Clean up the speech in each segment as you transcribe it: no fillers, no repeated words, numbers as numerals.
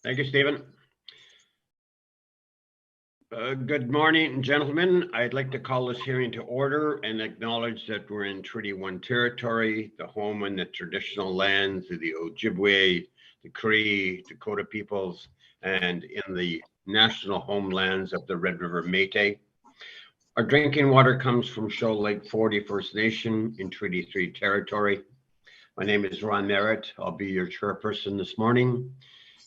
Thank you, Stephen. Good morning, gentlemen. I'd like to call this hearing to order and acknowledge that we're in Treaty 1 territory, the home and the traditional lands of the Ojibwe, the Cree, Dakota peoples, and in the national homelands of the Red River Métis. Our drinking water comes from Shoal Lake 40 First Nation in Treaty 3 territory. My name is Ron Merritt. I'll be your chairperson this morning.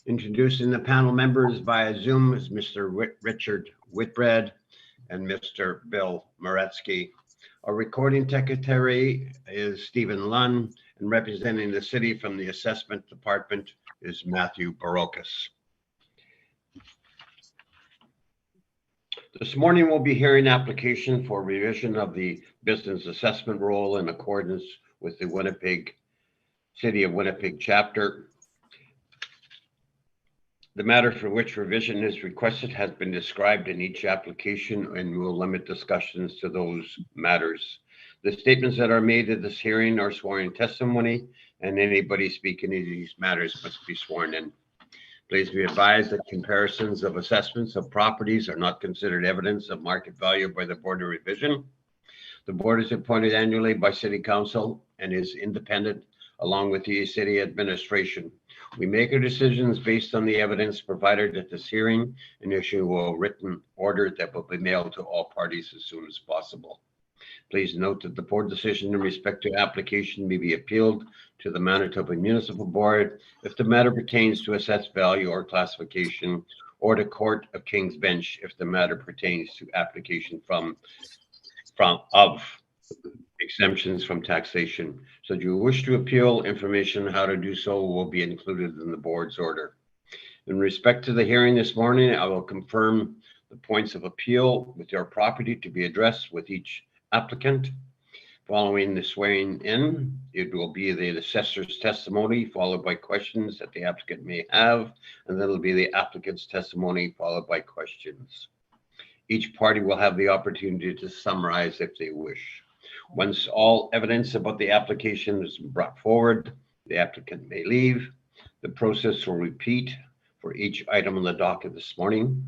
Introducing the panel members via Zoom is Mr. Richard Whitbread and Mr. Bill Moretsky. Our recording secretary is Stephen Lunn, and representing the city from the assessment department is Matthew Barocas. This morning we'll be hearing application for revision of the business assessment role in accordance with the City of Winnipeg chapter. The matter for which revision is requested has been described in each application, and we'll limit discussions to those matters. The statements that are made at this hearing are sworn testimony, and anybody speaking in these matters must be sworn in. Please be advised that comparisons of assessments of properties are not considered evidence of market value by the Board of Revision. The board is appointed annually by City Council and is independent, along with the city administration. We make our decisions based on the evidence provided at this hearing and issue a written order that will be mailed to all parties as soon as possible. Please note that the board decision in respect to application may be appealed to the Manitoba Municipal Board if the matter pertains to assessed value or classification, or to Court of King's Bench if the matter pertains to application of exemptions from taxation. Should you wish to appeal, information on how to do so will be included in the board's order. In respect to the hearing this morning, I will confirm the points of appeal with your property to be addressed with each applicant. Following the swearing in, it will be the assessor's testimony followed by questions that the applicant may have, and then it'll be the applicant's testimony followed by questions. Each party will have the opportunity to summarize if they wish. Once all evidence about the application is brought forward, the applicant may leave. The process will repeat for each item on the docket this morning.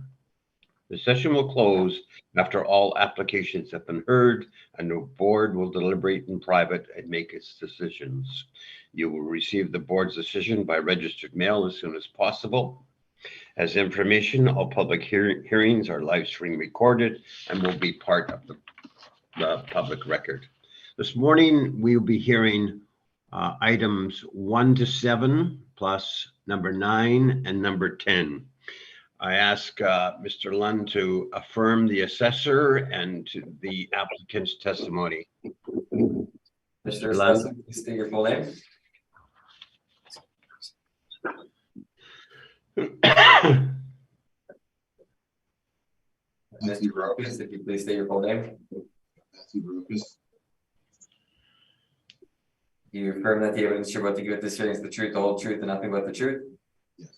The session will close after all applications have been heard, and the board will deliberate in private and make its decisions. You will receive the board's decision by registered mail as soon as possible. As information, all public hearings are live stream recorded and will be part of the public record. This morning, we will be hearing items 1 to 7 plus number 9 and number 10. I ask Mr. Lund to affirm the assessor and to the applicant's testimony. Mr. Lund, please state your full name. Mr. Barocas, if you please state your full name. Matthew Barocas. You affirm that the evidence you're about to give at this hearing is the truth, the whole truth, and nothing but the truth? Yes.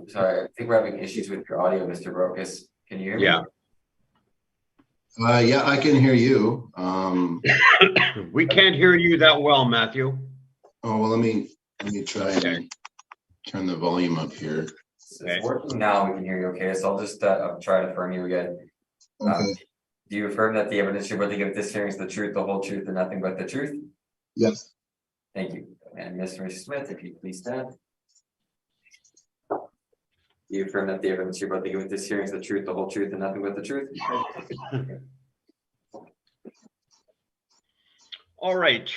Sorry, I think we're having issues with your audio, Mr. Barocas. Can you hear me? Yeah. Yeah, I can hear you. We can't hear you that well, Matthew. Oh, well, let me try and turn the volume up here. So it's working now, we can hear you okay, so I'll just try to affirm you again. Okay. Do you affirm that the evidence you're about to give at this hearing is the truth, the whole truth, and nothing but the truth? Yes. Thank you. And Mr. Smith, if you please stand. Do you affirm that the evidence you're about to give at this hearing is the truth, the whole truth, and nothing but the truth? All right.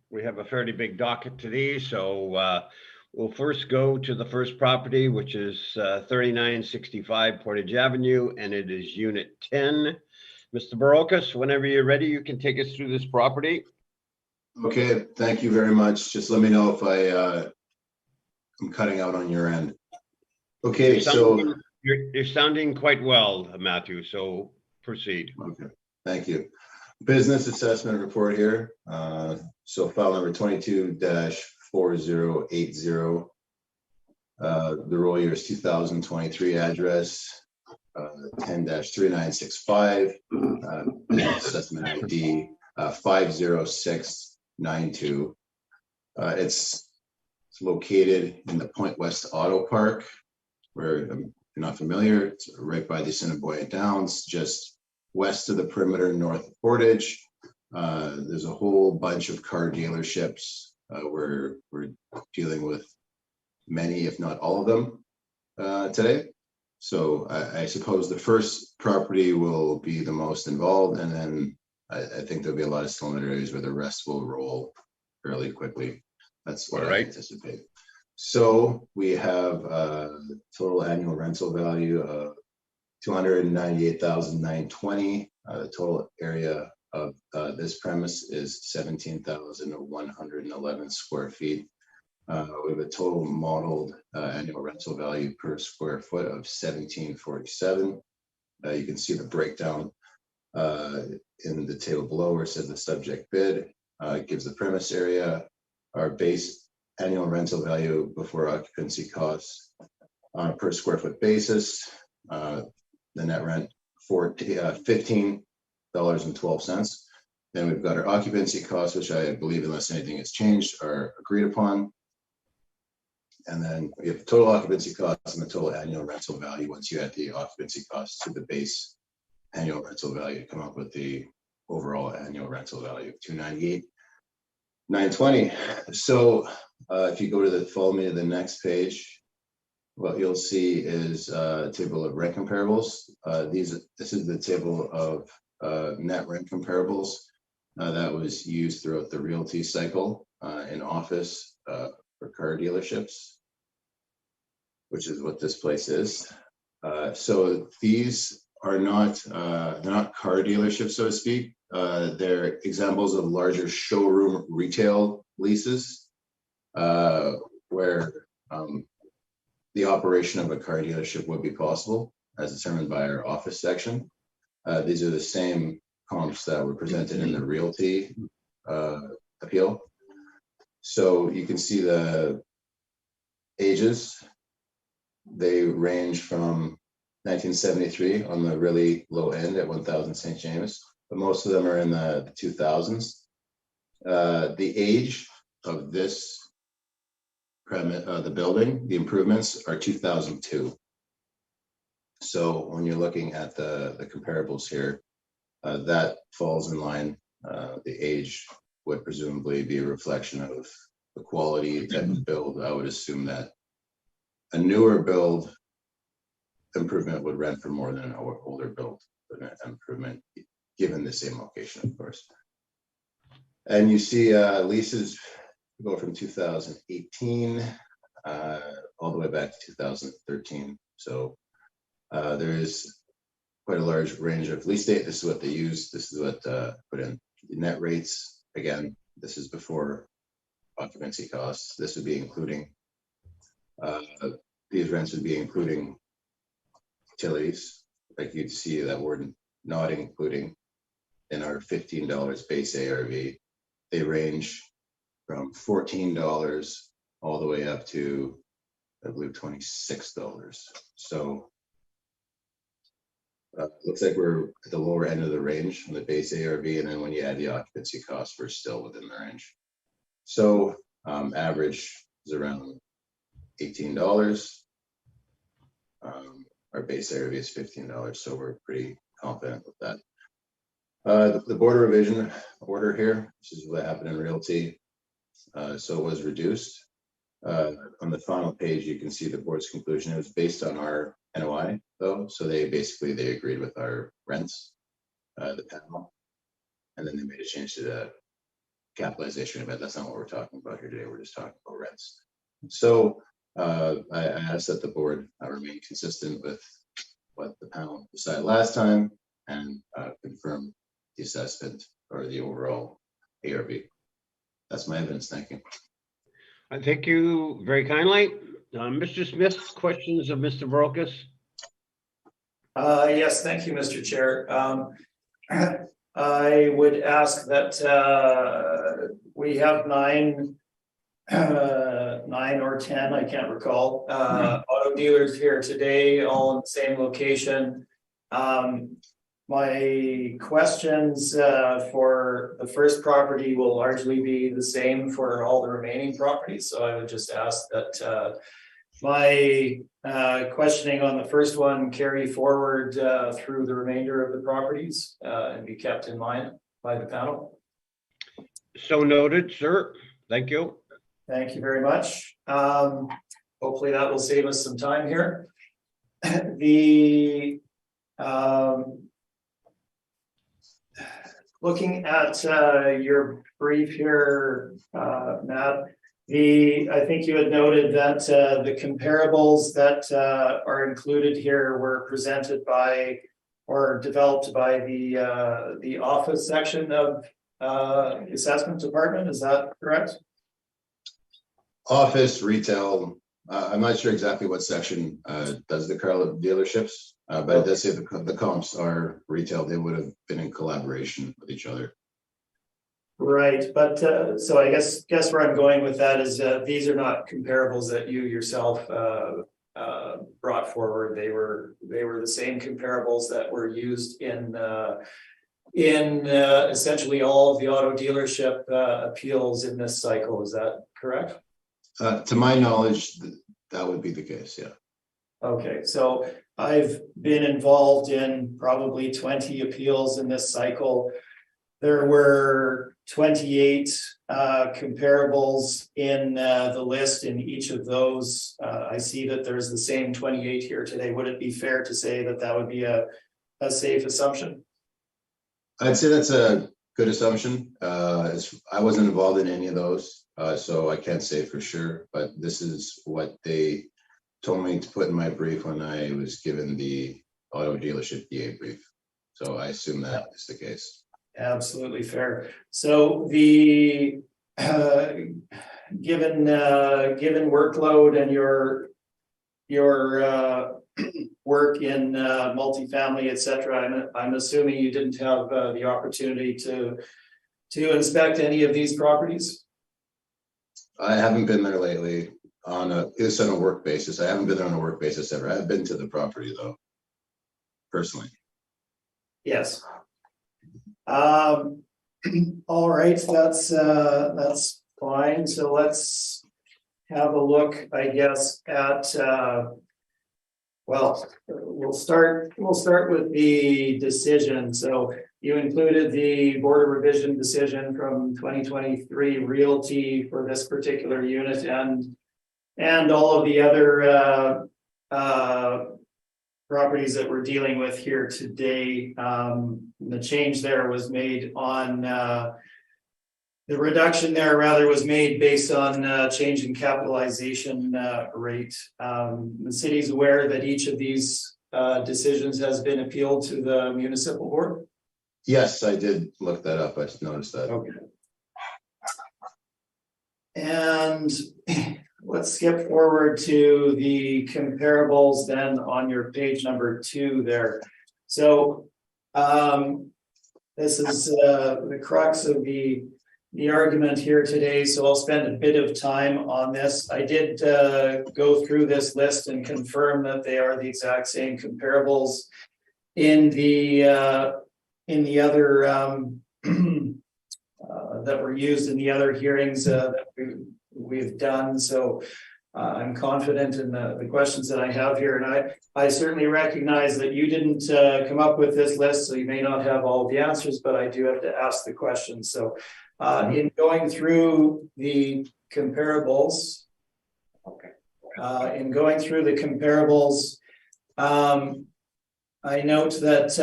We have a fairly big docket today, so we'll first go to the first property, which is 3965 Portage Avenue, and it is Unit 10. Mr. Barocas, whenever you're ready, you can take us through this property. Okay, thank you very much. Just let me know if I'm cutting out on your end. Okay, you're sounding quite well, Matthew, so proceed. Okay, thank you. Business assessment report here. So file number 22-4080. The roll year is 2023, address 10-3965, business assessment ID 506 92. It's located in the Point West Auto Park, where, if you're not familiar, it's right by the Assiniboia Downs, just west of the perimeter, north of Portage. There's a whole bunch of car dealerships. We're dealing with many, if not all of them, today. So I suppose the first property will be the most involved, and then I think there'll be a lot of cylinder areas where the rest will roll fairly quickly. That's what I anticipate. So we have a total annual rental value of $298,920. The total area of this premise is 17,111 square feet. We have a total modeled annual rental value per square foot of $17.47. You can see the breakdown in the table below where it says the subject bid. It gives the premise area, our base annual rental value before occupancy costs on a per square foot basis. The net rent for $15.12. Then we've got our occupancy costs, which I believe, unless anything has changed, are agreed upon. And then we have the total occupancy costs and the total annual rental value once you add the occupancy costs to the base annual rental value to come up with the overall annual rental value of $298,920. So if you go to follow me to the next page, what you'll see is a table of rent comparables. This is the table of net rent comparables that was used throughout the realty cycle in office for car dealerships, which is what this place is. So these are not they're not car dealerships, so to speak. They're examples of larger showroom retail leases where the operation of a car dealership would be possible as determined by our office section. These are the same comps that were presented in the realty appeal. So you can see the ages. They range from 1973 on the really low end at 1000 St. James, but most of them are in the 2000s. The age of this premise, the building, the improvements are 2002. So when you're looking at the comparables here, that falls in line. The age would presumably be a reflection of the quality type of build. I would assume that a newer build improvement would rent for more than an older build improvement, given the same location, of course. And you see leases go from 2018 all the way back to 2013. So there is quite a large range of lease date. This is what they use. This is what put in the net rates. Again, this is before occupancy costs. This would be including these rents would be including utilities, like you'd see that word not including in our $15 base ARV. They range from $14 all the way up to, I believe, $26. So looks like we're at the lower end of the range on the base ARV, and then when you add the occupancy costs, we're still within the range. So average is around $18. Our base ARV is $15, so we're pretty confident with that. The border revision order here, this is what happened in realty. So it was reduced. On the final page, you can see the board's conclusion. It was based on our NOI, though, so they agreed with our rents, the panel, and then they made a change to the capitalization event. That's not what we're talking about here today. We're just talking about rents. So I asked that the board remain consistent with what the panel decided last time and confirm the assessment or the overall ARV. That's my evidence. Thank you. I thank you very kindly. Mr. Smith, questions of Mr. Brokus? Yes, thank you, Mr. Chair. I would ask that we have nine or 10, I can't recall, auto dealers here today, all in the same location. My questions for the first property will largely be the same for all the remaining properties, so I would just ask that my questioning on the first one carry forward through the remainder of the properties and be kept in mind by the panel. So noted, sir. Thank you. Thank you very much. Hopefully that will save us some time here. The looking at your brief here, Matt, I think you had noted that the comparables that are included here were presented by or developed by the office section of the assessment department. Is that correct? Office, retail, I'm not sure exactly what section does the car dealerships, but it does say the comps are retail. They would have been in collaboration with each other. Right, but so I guess where I'm going with that is these are not comparables that you yourself brought forward. They were the same comparables that were used in essentially all of the auto dealership appeals in this cycle. Is that correct? To my knowledge, that would be the case, yeah. Okay, so I've been involved in probably 20 appeals in this cycle. There were 28 comparables in the list in each of those. I see that there's the same 28 here today. Would it be fair to say that that would be a safe assumption? I'd say that's a good assumption. I wasn't involved in any of those, so I can't say for sure, but this is what they told me to put in my brief when I was given the auto dealership DA brief. So I assume that is the case. Absolutely fair. So the given workload and your work in multifamily, etc., I'm assuming you didn't have the opportunity to inspect any of these properties. I haven't been there lately it's on a work basis. I haven't been there on a work basis ever. I've been to the property though, personally. Yes. All right, that's fine. So let's have a look, I guess, at well, we'll start with the decision. So you included the Board of Revision decision from 2023 Realty for this particular unit and all of the other properties that we're dealing with here today. The change there was made on the reduction there rather was made based on change in capitalization rate. The city's aware that each of these decisions has been appealed to the municipal board. Yes, I did look that up. I just noticed that. Okay. And let's skip forward to the comparables then on your page number 2 there. So this is the crux of the argument here today. So I'll spend a bit of time on this. I did go through this list and confirm that they are the exact same comparables in the other that were used in the other hearings that we've done. So I'm confident in the questions that I have here. And I certainly recognize that you didn't come up with this list, so you may not have all the answers, but I do have to ask the questions. So in going through the comparables, I note that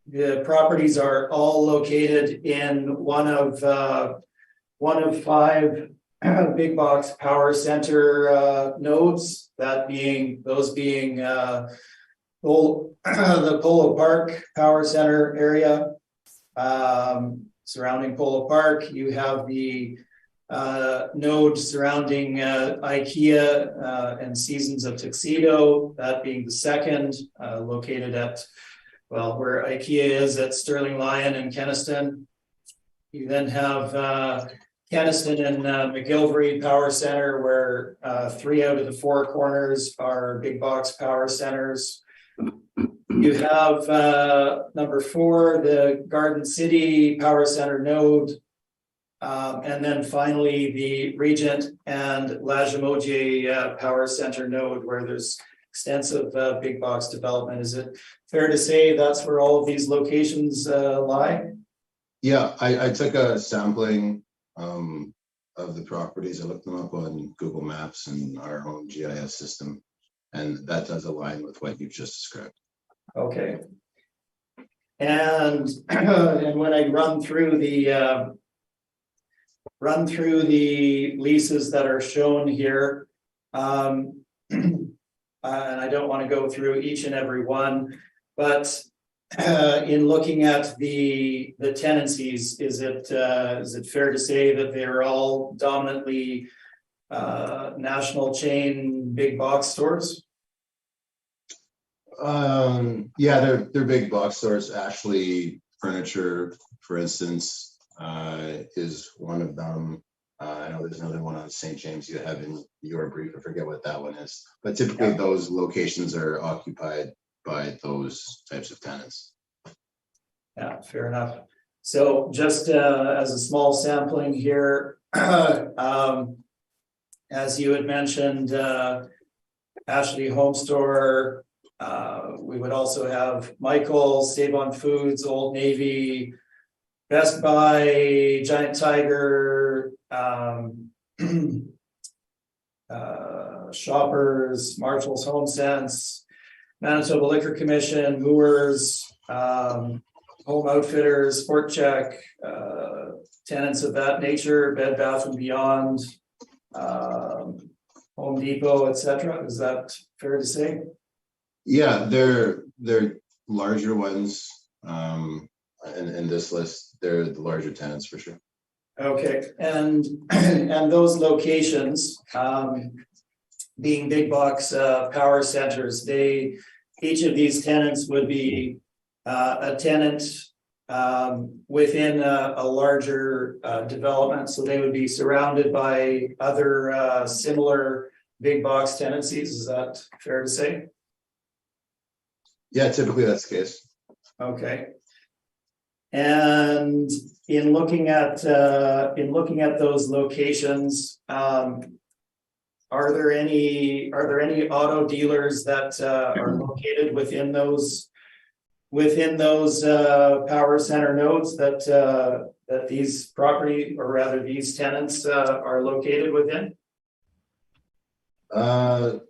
the properties are all located in one of 5 big box power center nodes. Those being the Polo Park Power Center area. Surrounding Polo Park, you have the node surrounding IKEA and Seasons of Tuxedo, that being the second, located at, well, where IKEA is at Sterling Lion and Kenaston. You then have Kenaston and McGilvery Power Center, where 3 out of the 4 corners are big box power centers. You have number 4, the Garden City Power Center node. And then finally, the Regent and Lagimodiere Power Center node, where there's extensive big box development. Is it fair to say that's where all of these locations lie? Yeah, I took a sampling of the properties. I looked them up on Google Maps and our own GIS system, and that does align with what you've just described. Okay. And and when I run through the leases that are shown here, and I don't want to go through each and every one, but in looking at the tenancies, is it fair to say that they're all dominantly national chain big box stores? Yeah, they're big box stores. Ashley Furniture, for instance, is one of them. I know there's another one on St. James you have in your brief. I forget what that one is, but typically those locations are occupied by those types of tenants. Yeah, fair enough. So just as a small sampling here, as you had mentioned, Ashley Home Store, we would also have Michael's, Save On Foods, Old Navy, Best Buy, Giant Tiger, Shoppers, Marshall's Home Sense, Manitoba Liquor Commission, Moores, Home Outfitters, Sport Check, tenants of that nature, Bed Bath and Beyond, Home Depot, etc. Is that fair to say? Yeah, they're larger ones. In this list, they're the larger tenants for sure. Okay, and those locations, being big box power centers, each of these tenants would be a tenant within a larger development, so they would be surrounded by other similar big box tenancies. Is that fair to say? Yeah, typically that's the case. Okay. And in looking at those locations, are there any auto dealers that are located within those power center nodes that these property, or rather these tenants are located within? I'm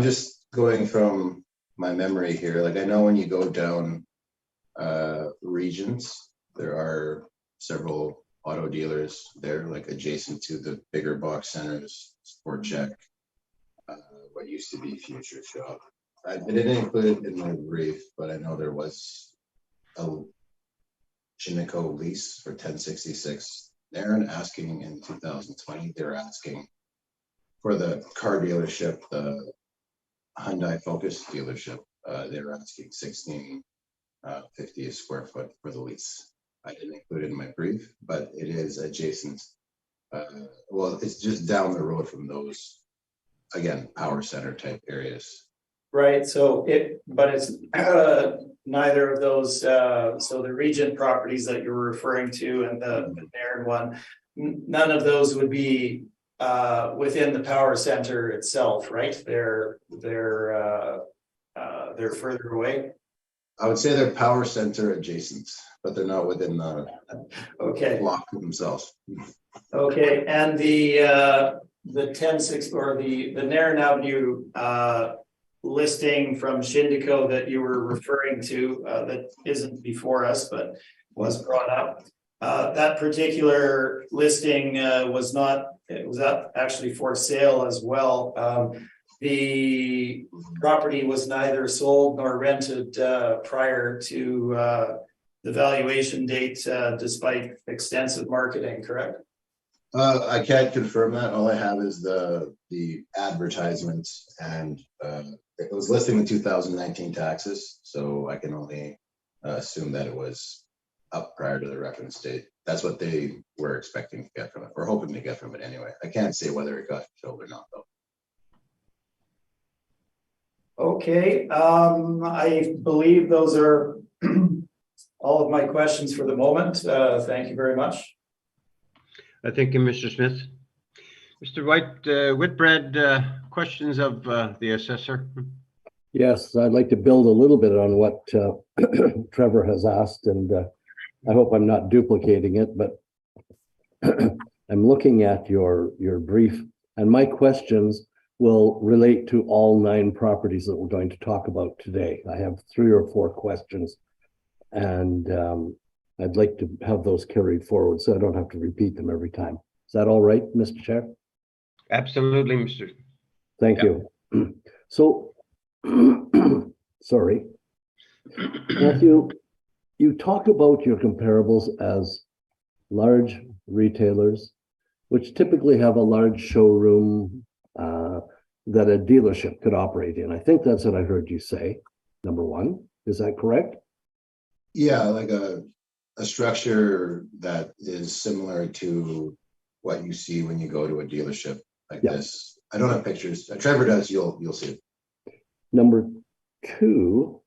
just going from my memory here. Like, I know when you go down regions, there are several auto dealers there, like adjacent to the bigger box centers, Sport Check, what used to be Future Shop. I didn't include it in my brief, but I know there was a Chinico lease for 1066. They're asking in 2020, they're asking for the car dealership, the Hyundai Focus dealership, they're asking $16.50 a square foot for the lease. I didn't include it in my brief, but it is adjacent. Well, it's just down the road from those, again, power center type areas. Right. So but it's neither of those. So the Regent properties that you're referring to and the Nairn one, none of those would be within the power center itself, right? They're further away. I would say they're power center adjacent, but they're not within the block themselves. Okay, and the 10-6 or the Nairn Avenue listing from Shindico that you were referring to that isn't before us but was brought up. That particular listing was actually for sale as well. The property was neither sold nor rented prior to the valuation date, despite extensive marketing, correct? I can't confirm that. All I have is the advertisement, and it was listing the 2019 taxes, so I can only assume that it was up prior to the reference date. That's what they were expecting to get from it, or hoping to get from it anyway. I can't say whether it got filled or not, though. Okay, I believe those are all of my questions for the moment. Thank you very much. Thank you, Mr. Smith. Mr. Whitbread, questions of the assessor? Yes, I'd like to build a little bit on what Trevor has asked, and I hope I'm not duplicating it, but I'm looking at your brief, and my questions will relate to all 9 properties that we're going to talk about today. I have 3 or 4 questions, and I'd like to have those carried forward so I don't have to repeat them every time. Is that all right, Mr. Chair? Absolutely, Mr. Thank you. So, sorry. Matthew, you talk about your comparables as large retailers, which typically have a large showroom that a dealership could operate in. I think that's what I heard you say, number one. Is that correct? Yeah, like a structure that is similar to what you see when you go to a dealership like this. I don't have pictures. Trevor does, you'll see it. Number 2,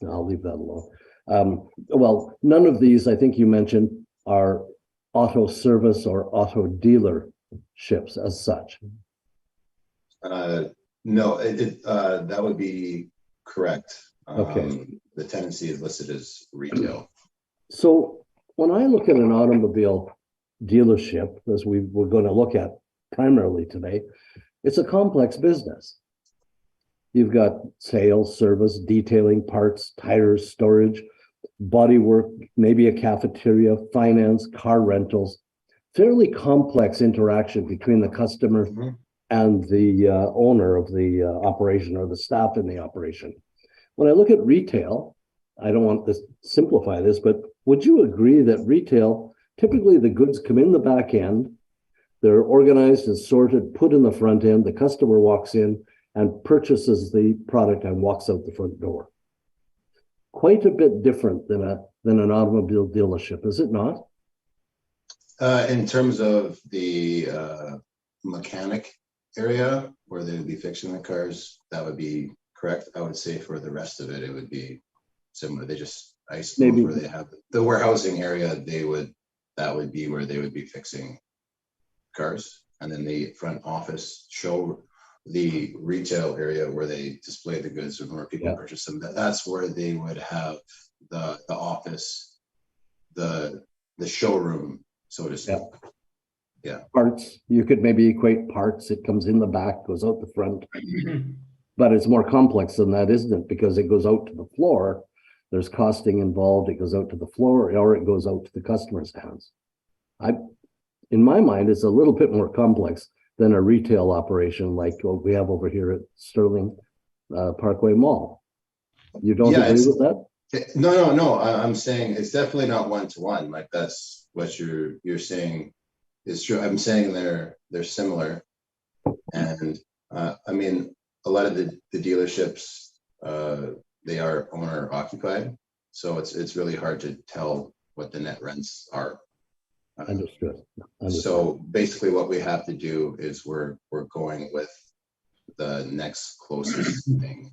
I'll leave that alone. Well, none of these, I think you mentioned, are auto service or auto dealerships as such. No, that would be correct. Okay. The tenancy is listed as retail. So when I look at an automobile dealership, as we're going to look at primarily today, it's a complex business. You've got sales, service, detailing, parts, tires, storage, bodywork, maybe a cafeteria, finance, car rentals, fairly complex interaction between the customer and the owner of the operation or the staff in the operation. When I look at retail, I don't want to simplify this, but would you agree that retail, typically the goods come in the back end, they're organized and sorted, put in the front end, the customer walks in and purchases the product and walks out the front door? Quite a bit different than an automobile dealership, is it not? In terms of the mechanic area where they would be fixing the cars, that would be correct. I would say for the rest of it, it would be similar. They just, I suppose, maybe where they have the warehousing area, that would be where they would be fixing cars. And then the front office show the retail area where they display the goods and where people purchase them. That's where they would have the office, the showroom, so to speak. Yeah. Parts, you could maybe equate parts. It comes in the back, goes out the front. But it's more complex than that, isn't it? Because it goes out to the floor. There's costing involved. It goes out to the floor, or it goes out to the customer's hands. In my mind, it's a little bit more complex than a retail operation like what we have over here at Sterling Parkway Mall. You don't agree with that? No. I'm saying it's definitely not one-to-one. Like that's what you're saying is true. I'm saying they're similar, and I mean a lot of the dealerships they are owner occupied, so it's really hard to tell what the net rents are. Understood. So basically what we have to do is we're going with the next closest thing,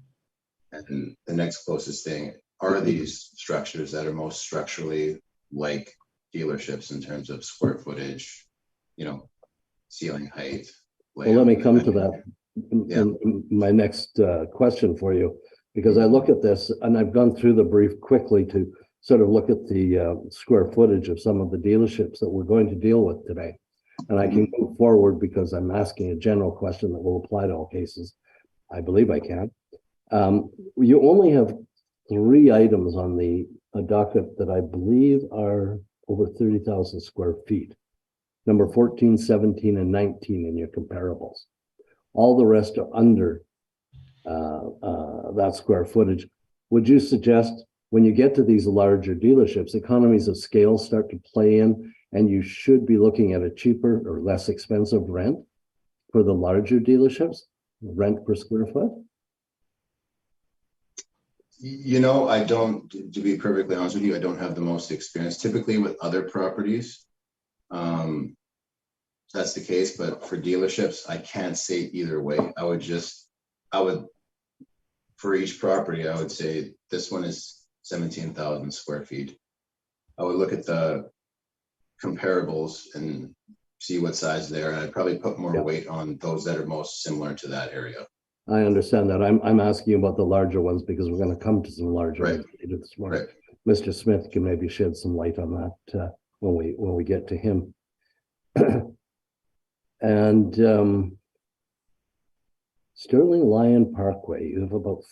and the next closest thing are these structures that are most structurally like dealerships in terms of square footage, ceiling height. Well, let me come to that in my next question for you, because I look at this and I've gone through the brief quickly to sort of look at the square footage of some of the dealerships that we're going to deal with today. And I can move forward because I'm asking a general question that will apply to all cases. I believe I can. You only have 3 items on the docket that I believe are over 30,000 square feet. Number 14, 17, and 19 in your comparables. All the rest are under that square footage. Would you suggest when you get to these larger dealerships, economies of scale start to play in, and you should be looking at a cheaper or less expensive rent for the larger dealerships, rent per square foot? I don't, to be perfectly honest with you, I don't have the most experience. Typically with other properties, that's the case, but for dealerships, I can't say either way. I would for each property, I would say this one is 17,000 square feet. I would look at the comparables and see what size they're, and I'd probably put more Yeah. weight on those that are most similar to that area. I understand that. I'm asking about the larger ones because we're gonna come to some larger Right. ones later this morning. Right. Mr. Smith can maybe shed some light on that when we get to him. And Sterling Lion Parkway, you have about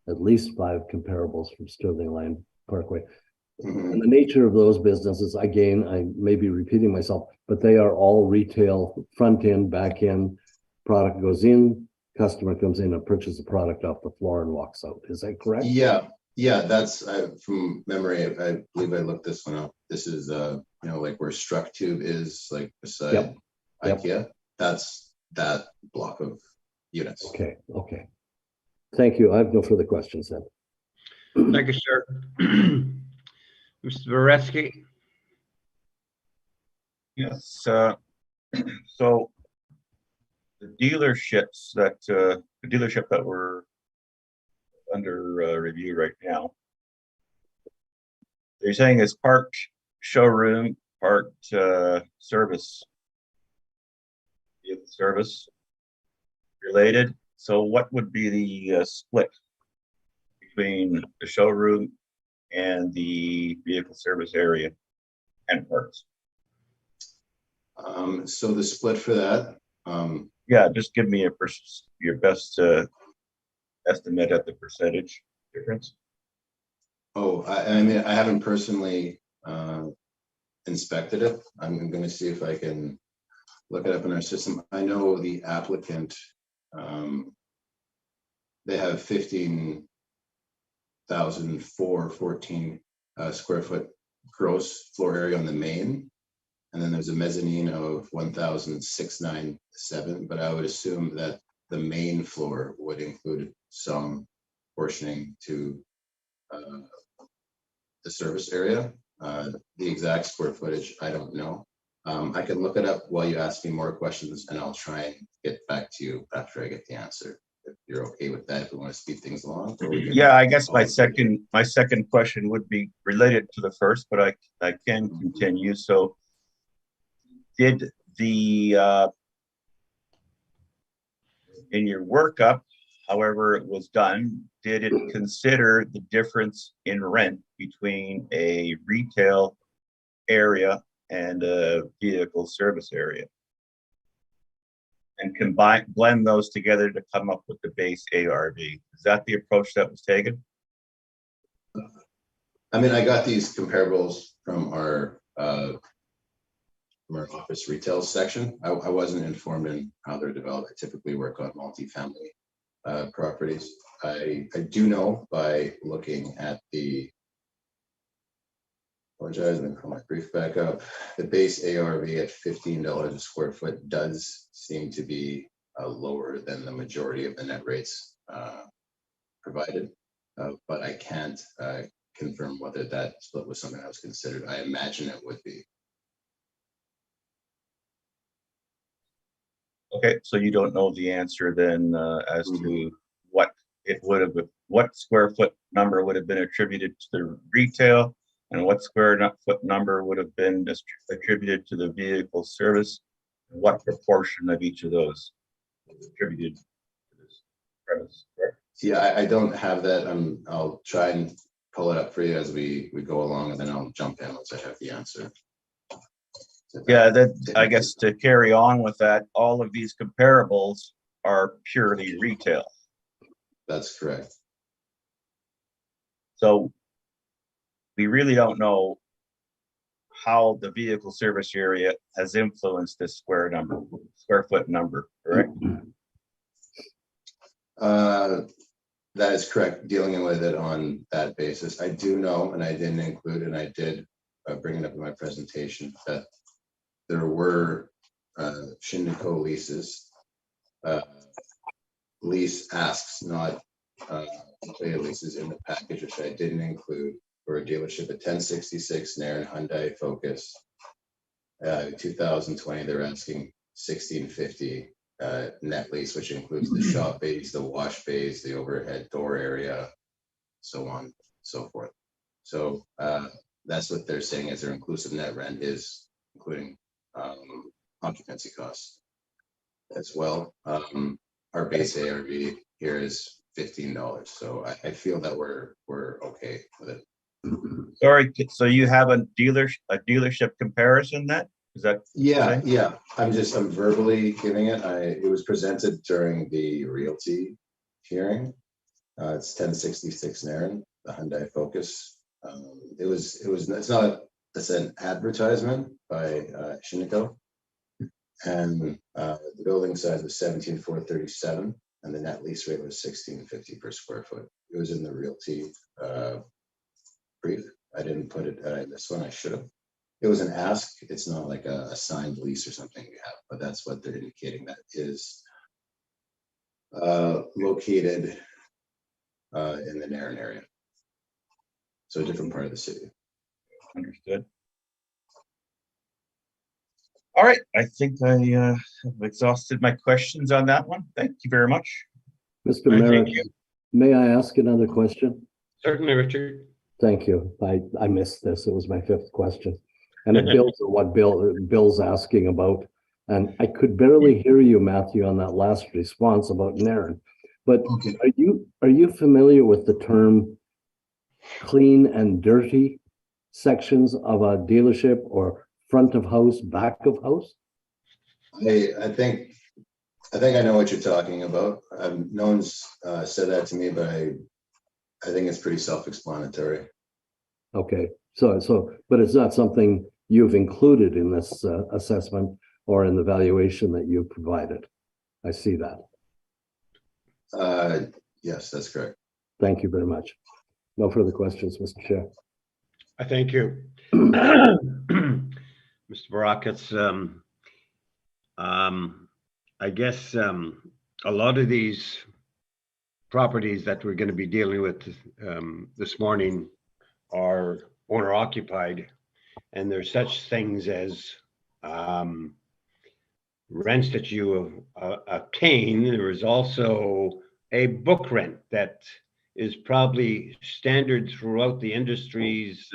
at least five comparables from Sterling Lion Parkway. Mhm. And the nature of those businesses, again, I may be repeating myself, but they are all retail, front end, back end. Product goes in, customer comes in and purchases the product off the floor and walks out. Is that correct? Yeah, that's from memory. I believe I looked this one up. This is like where Struck Tube is, like beside Yep. IKEA. That's that block of units. Okay. Thank you. I have no further questions then. Thank you, sir. Mr. Boretsky? Yes, so the dealerships the dealership that we're under review right now, they're saying it's part showroom, part service related. So what would be the split between the showroom and the vehicle service area and parts? So the split for that, Yeah, just give me your best estimate at the percentage difference. I mean, I haven't personally inspected it. I'm going to see if I can look it up in our system. I know the applicant, they have 15,414 square foot gross floor area on the main. And then there's a mezzanine of 1,697, but I would assume that the main floor would include some portioning to the service area. The exact square footage, I don't know. I can look it up while you ask me more questions, and I'll try and get back to you after I get the answer. If you're okay with that, if we want to speed things along. Yeah, I guess my second question would be related to the first, but I can continue. So did the in your workup, however it was done, did it consider the difference in rent between a retail area and a vehicle service area, and blend those together to come up with the base ARV? Is that the approach that was taken? I mean, I got these comparables from our office retail section. I wasn't informed in how they're developed. I typically work on multifamily properties. I do know by looking at the, apologize, let me pull my brief back up. The base ARV at $15 a square foot does seem to be lower than the majority of the net rates provided, but I can't confirm whether that split was something that was considered. I imagine it would be. Okay, so you don't know the answer then as to what it would have, what square foot number would have been attributed to the retail, and what square foot number would have been attributed to the vehicle service, and what proportion of each of those was attributed to this premise, correct? Yeah, I don't have that. I'll try and pull it up for you as we go along, and then I'll jump in once I have the answer. Yeah, that I guess to carry on with that, all of these comparables are purely retail. That's correct. So we really don't know how the vehicle service area has influenced this square foot number, correct? That is correct, dealing with it on that basis. I do know, and I didn't include, and I did bring it up in my presentation, that there were Shinnecoe leases. Lease asks, not completed leases in the package, which I didn't include, for a dealership at 1066 Nairn Hyundai Focus. 2020, they're asking $1,650 net lease, which includes the shop bays, the wash bays, the overhead door area, so on, so forth. So that's what they're saying is their inclusive net rent is including occupancy costs as well. Our base ARV here is $15, so I feel that we're okay with it. Sorry, so you have a dealership comparison then? Is that? Yeah. I'm verbally giving it. It was presented during the realty hearing. It's 1066 Nairn, the Hyundai Focus. It's an advertisement by Shiniko. And the building size was 17,437, and the net lease rate was 1650 per square foot. It was in the realty brief. I didn't put it in this one. I should have. It was an ask. It's not like a signed lease or something we have, but that's what they're indicating. That is located in the Nairn area, so a different part of the city. Understood. All right, I think I have exhausted my questions on that one. Thank you very much. Mr. Thank Merrick, you. may I ask another question? Certainly, Richard. Thank you. I missed this. It was my fifth question. And it builds on what Bill's asking about. And I could barely hear you, Matthew, on that last response about Nairn. But Okay. are you familiar with the term clean and dirty sections of a dealership, or front of house, back of house? I think I know what you're talking about. No one's said that to me, but I think it's pretty self-explanatory. Okay, so, but it's not something you've included in this assessment or in the valuation that you provided. I see that. Yes, that's correct. Thank you very much. No further questions, Mr. Chair. I thank you. Mr. Barakis, I guess a lot of these properties that we're going to be dealing with this morning are owner occupied, and there's such things as rents that you obtain. There is also a book rent that is probably standard throughout the industry's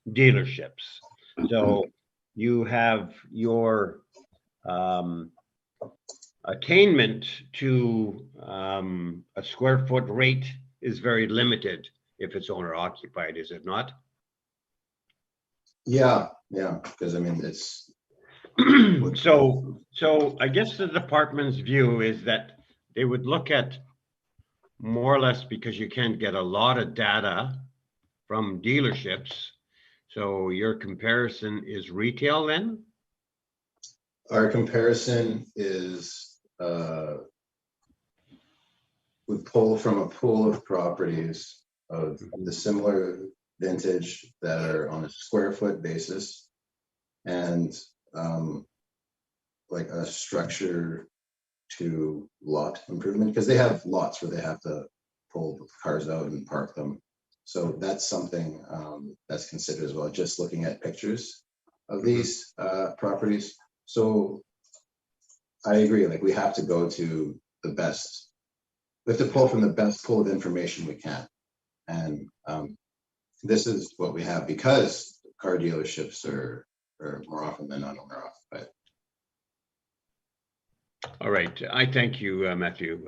dealerships. So you have your attainment to a square foot rate is very limited if it's owner occupied, is it not? Yeah, because I mean it's so I guess the department's view is that they would look at more or less, because you can't get a lot of data from dealerships. So your comparison is retail then? our comparison is we pull from a pool of properties of the similar vintage that are on a square foot basis, and like a structure to lot improvement, because they have lots where they have to pull the cars out and park them. So that's something that's considered as well, just looking at pictures of these properties. So I agree, like we have to go to the best, we have to pull from the best pool of information we can. And this is what we have, because car dealerships are more often than not owner occupied. All right, I thank you, Matthew.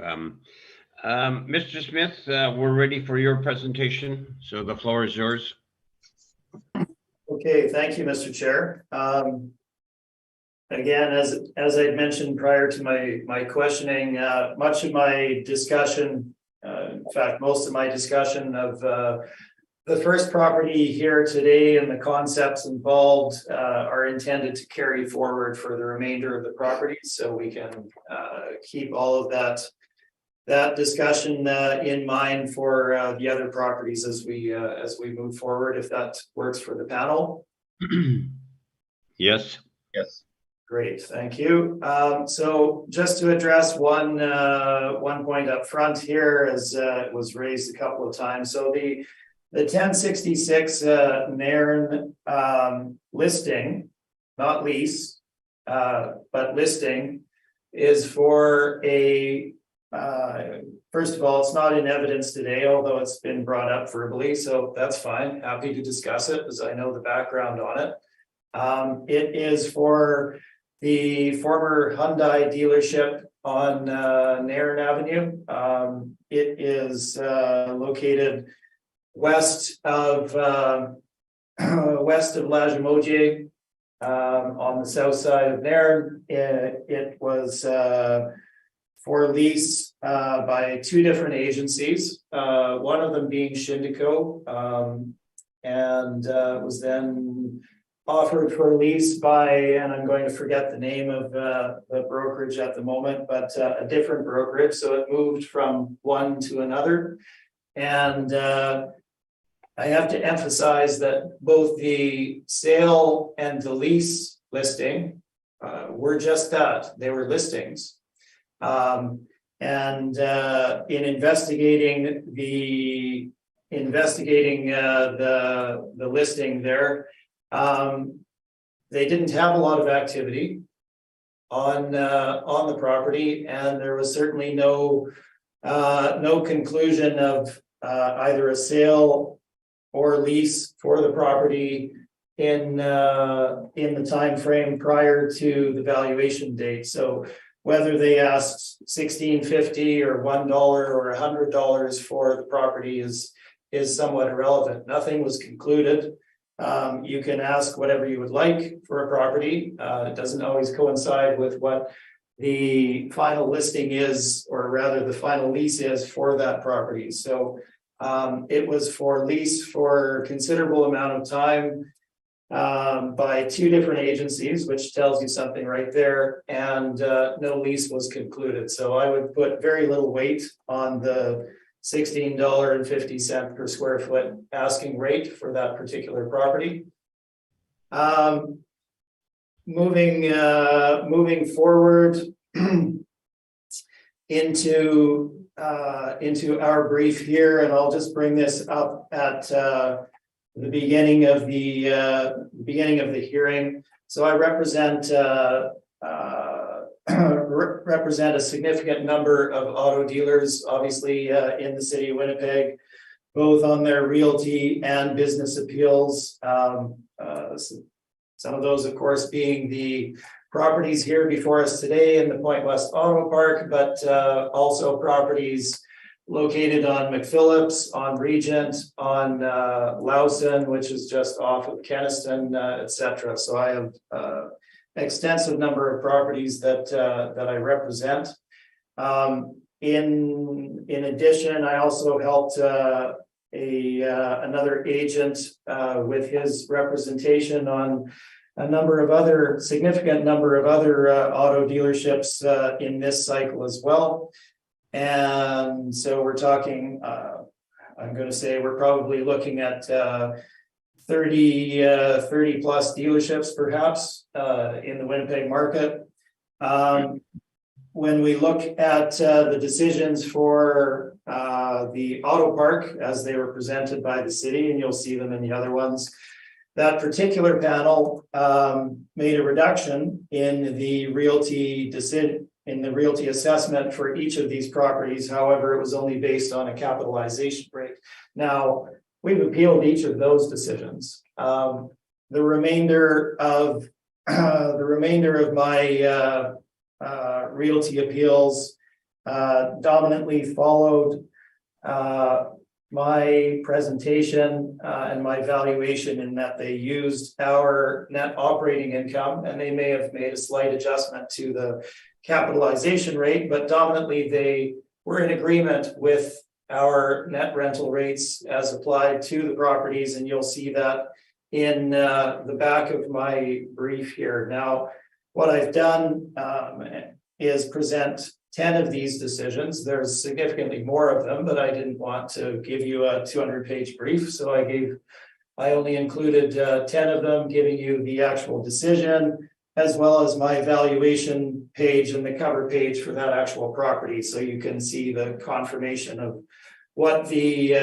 Mr. Smith, we're ready for your presentation, so the floor is yours. Okay, thank you, Mr. Chair. Again, as I mentioned prior to my questioning, much of my discussion, in fact, most of my discussion of the first property here today and the concepts involved are intended to carry forward for the remainder of the properties, so we can keep all of that discussion in mind for the other properties as we move forward, if that works for the panel. Yes. Yes. Great, thank you. So just to address one point up front here, as it was raised a couple of times. So the 1066 Nairn listing, not lease, but listing, is for a, first of all, it's not in evidence today, although it's been brought up verbally, so that's fine. Happy to discuss it as I know the background on it. It is for the former Hyundai dealership on Nairn Avenue. It is located west of Lagimodiere, on the south side of Nairn. It was for lease by two different agencies, one of them being Shindico, and was then offered for lease by, and I'm going to forget the name of the brokerage at the moment, but a different brokerage. So it moved from one to another. And I have to emphasize that both the sale and the lease listing were just that, they were listings. And in investigating the listing there, they didn't have a lot of activity on the property, and there was certainly no conclusion of either a sale or lease for the property in the time frame prior to the valuation date. So whether they asked $1,650 or $1 or $100 for the property is somewhat irrelevant. Nothing was concluded. You can ask whatever you would like for a property. It doesn't always coincide with what the final listing is, or rather the final lease is for that property. So it was for lease for a considerable amount of time by two different agencies, which tells you something right there, and no lease was concluded. So I would put very little weight on the $16.50 per square foot asking rate for that particular property. Moving forward into our brief here, and I'll just bring this up at the beginning of the hearing. So I represent a significant number of auto dealers, obviously in the city of Winnipeg, both on their realty and business appeals. Some of those, of course, being the properties here before us today in the Point West Auto Park, but also properties located on McPhillips, on Regent, on Lowson, which is just off of Kenniston, etc. So I have extensive number of properties that I represent. In addition, I also helped another agent with his representation on a significant number of other auto dealerships in this cycle as well. And so we're talking, I'm going to say we're probably looking at 30 plus dealerships perhaps in the Winnipeg market. When we look at the decisions for the auto park as they were presented by the city, and you'll see them in the other ones, that particular panel made a reduction in the realty assessment for each of these properties. However, it was only based on a capitalization rate. Now, we've appealed each of those decisions. The remainder of my realty appeals dominantly followed my presentation and my valuation, in that they used our net operating income, and they may have made a slight adjustment to the capitalization rate, but dominantly they were in agreement with our net rental rates as applied to the properties, and you'll see that in the back of my brief here. Now, what I've done is present 10 of these decisions. There's significantly more of them, but I didn't want to give you a 200-page brief, so I only included 10 of them, giving you the actual decision, as well as my valuation page and the cover page for that actual property, so you can see the confirmation of what the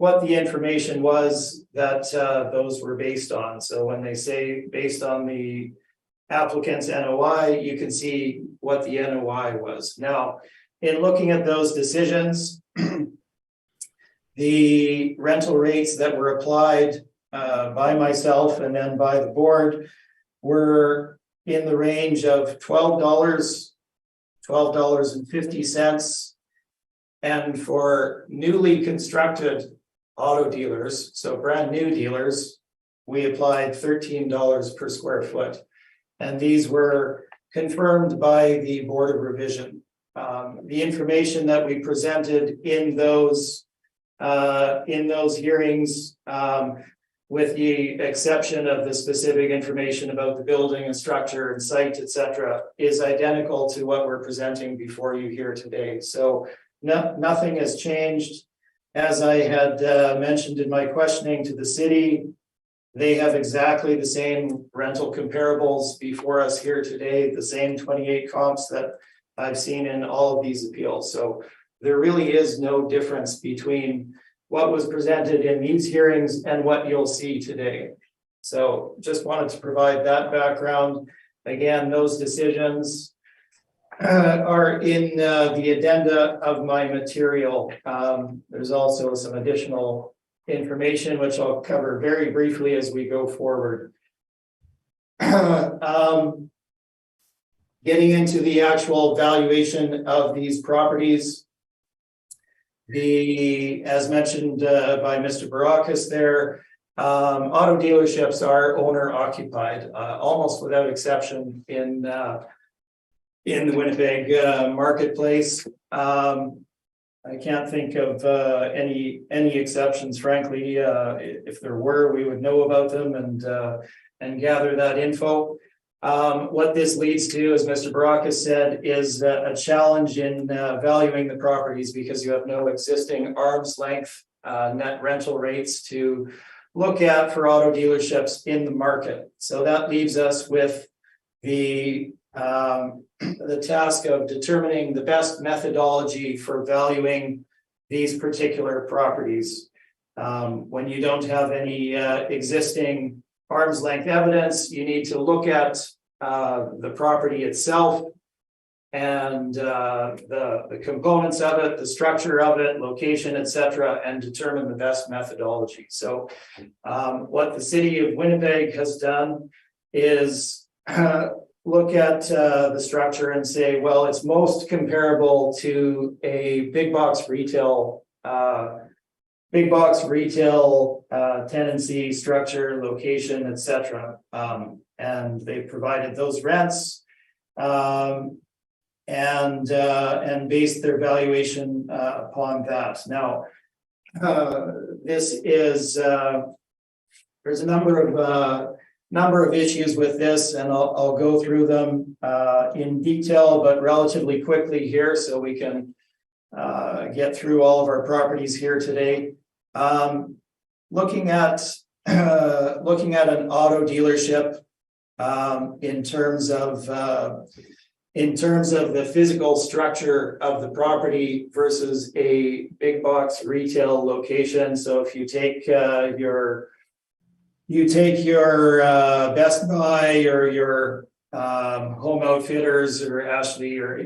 information was that those were based on. So when they say based on the applicant's NOI, you can see what the NOI was. Now, in looking at those decisions, the rental rates that were applied by myself and then by the board were in the range of $12.50. And for newly constructed auto dealers, so brand new dealers, we applied $13 per square foot. And these were confirmed by the Board of Revision. The information that we presented in those hearings, with the exception of the specific information about the building and structure and site, etc., is identical to what we're presenting before you here today. So nothing has changed. As I had mentioned in my questioning to the city, they have exactly the same rental comparables before us here today, the same 28 comps that I've seen in all of these appeals. So there really is no difference between what was presented in these hearings and what you'll see today. So just wanted to provide that background. Again, those decisions are in the addenda of my material. There's also some additional information which I'll cover very briefly as we go forward. Getting into the actual valuation of these properties, as mentioned by Mr. Barakis there, auto dealerships are owner occupied, almost without exception in the Winnipeg marketplace. I can't think of any exceptions, frankly. If there were, we would know about them and gather that info. What this leads to, as Mr. Barakis said, is a challenge in valuing the properties because you have no existing arm's length net rental rates to look at for auto dealerships in the market. So that leaves us with the task of determining the best methodology for valuing these particular properties. When you don't have any existing arm's length evidence, you need to look at the property itself and the components of it, the structure of it, location, etc., and determine the best methodology. So what the city of Winnipeg has done is look at the structure and say, well, it's most comparable to a big box retail tenancy, structure, location, etc. And they provided those rents and based their valuation upon that. Now, this is there's a number of issues with this, and I'll go through them in detail, but relatively quickly here, so we can get through all of our properties here today. Looking at an auto dealership in terms of the physical structure of the property versus a big box retail location. So if you take your Best Buy or your Home Outfitters or Ashley or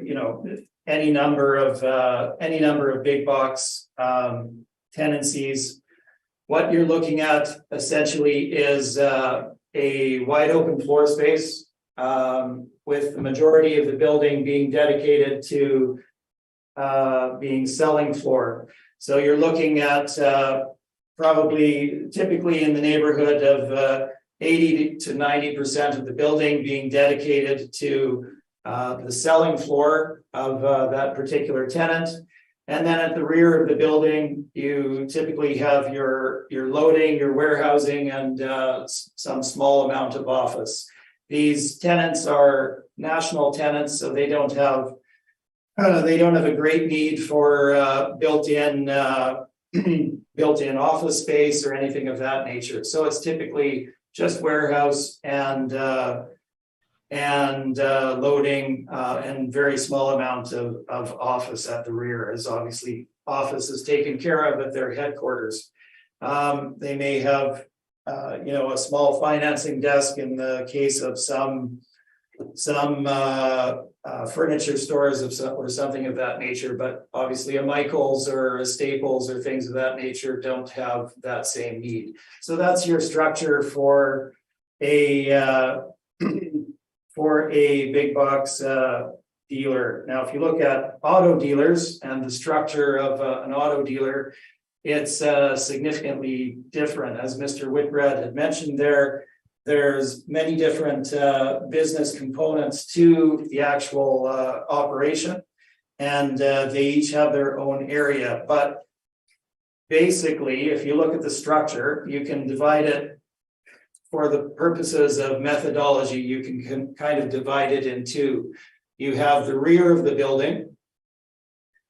any number of big box tenancies, what you're looking at essentially is a wide open floor space with the majority of the building being dedicated to being selling floor. So you're looking at typically in the neighborhood of 80 to 90% of the building being dedicated to the selling floor of that particular tenant. And then at the rear of the building, you typically have your loading, your warehousing, and some small amount of office. These tenants are national tenants, so they don't have a great need for built-in office space or anything of that nature. So it's typically just warehouse and loading and very small amount of office at the rear, as obviously office is taken care of at their headquarters. They may have a small financing desk in the case of some furniture stores or something of that nature, but obviously a Michael's or a Staples or things of that nature don't have that same need. So that's your structure for a big box dealer. Now, if you look at auto dealers and the structure of an auto dealer, it's significantly different. As Mr. Whitbread had mentioned there's many different business components to the actual operation, and they each have their own area. But basically, if you look at the structure, you can divide it for the purposes of methodology. You can kind of divide it in two. You have the rear of the building,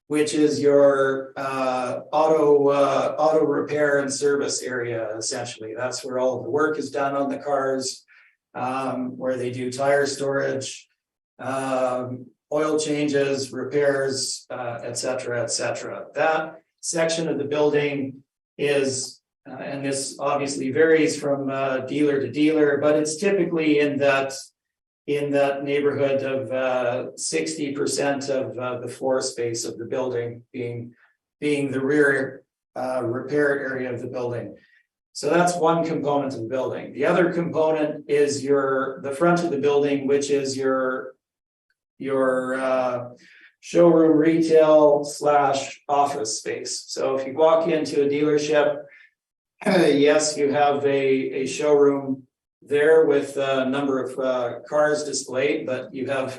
which is your auto repair and service area, essentially. That's where all of the work is done on the cars, where they do tire storage, oil changes, repairs, et cetera, et cetera. That section of the building is, and this obviously varies from dealer to dealer, but it's typically in that neighborhood of 60% of the floor space of the building being the rear repair area of the building. So that's one component of the building. The other component is the front of the building, which is your showroom, retail / office space. So if you walk into a dealership, yes, you have a showroom there with a number of cars displayed, but you have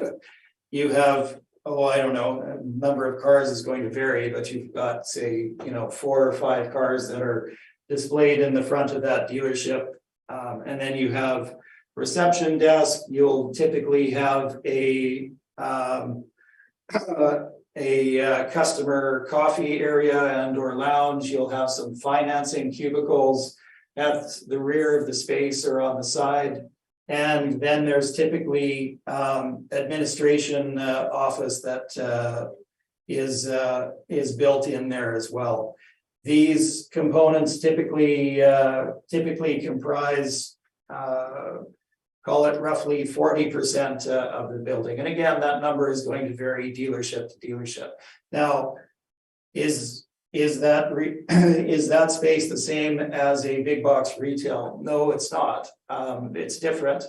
I don't know, a number of cars is going to vary, but you've got, say, 4 or 5 cars that are displayed in the front of that dealership, and then you have reception desk. You'll typically have a customer coffee area and or lounge. You'll have some financing cubicles at the rear of the space or on the side. And then there's typically administration office that is built in there as well. These components typically comprise, call it roughly 40% of the building. And again, that number is going to vary dealership to dealership. Now, is that space the same as a big box retail? No, it's not. It's different.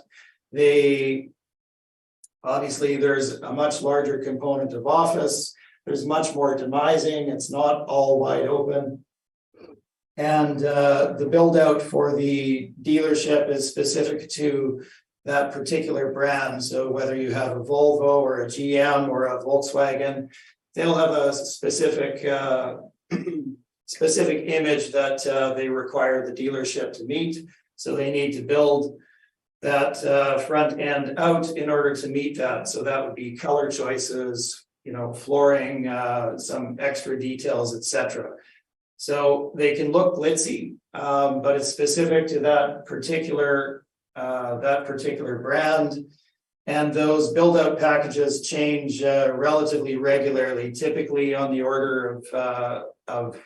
Obviously there's a much larger component of office. There's much more demising. It's not all wide open. And the build out for the dealership is specific to that particular brand. So whether you have a Volvo or a GM or a Volkswagen, they'll have a specific image that they require the dealership to meet. So they need to build that front end out in order to meet that. So that would be color choices, flooring, some extra details, etc. So they can look glitzy, but it's specific to that particular brand. And those build out packages change relatively regularly, typically on the order of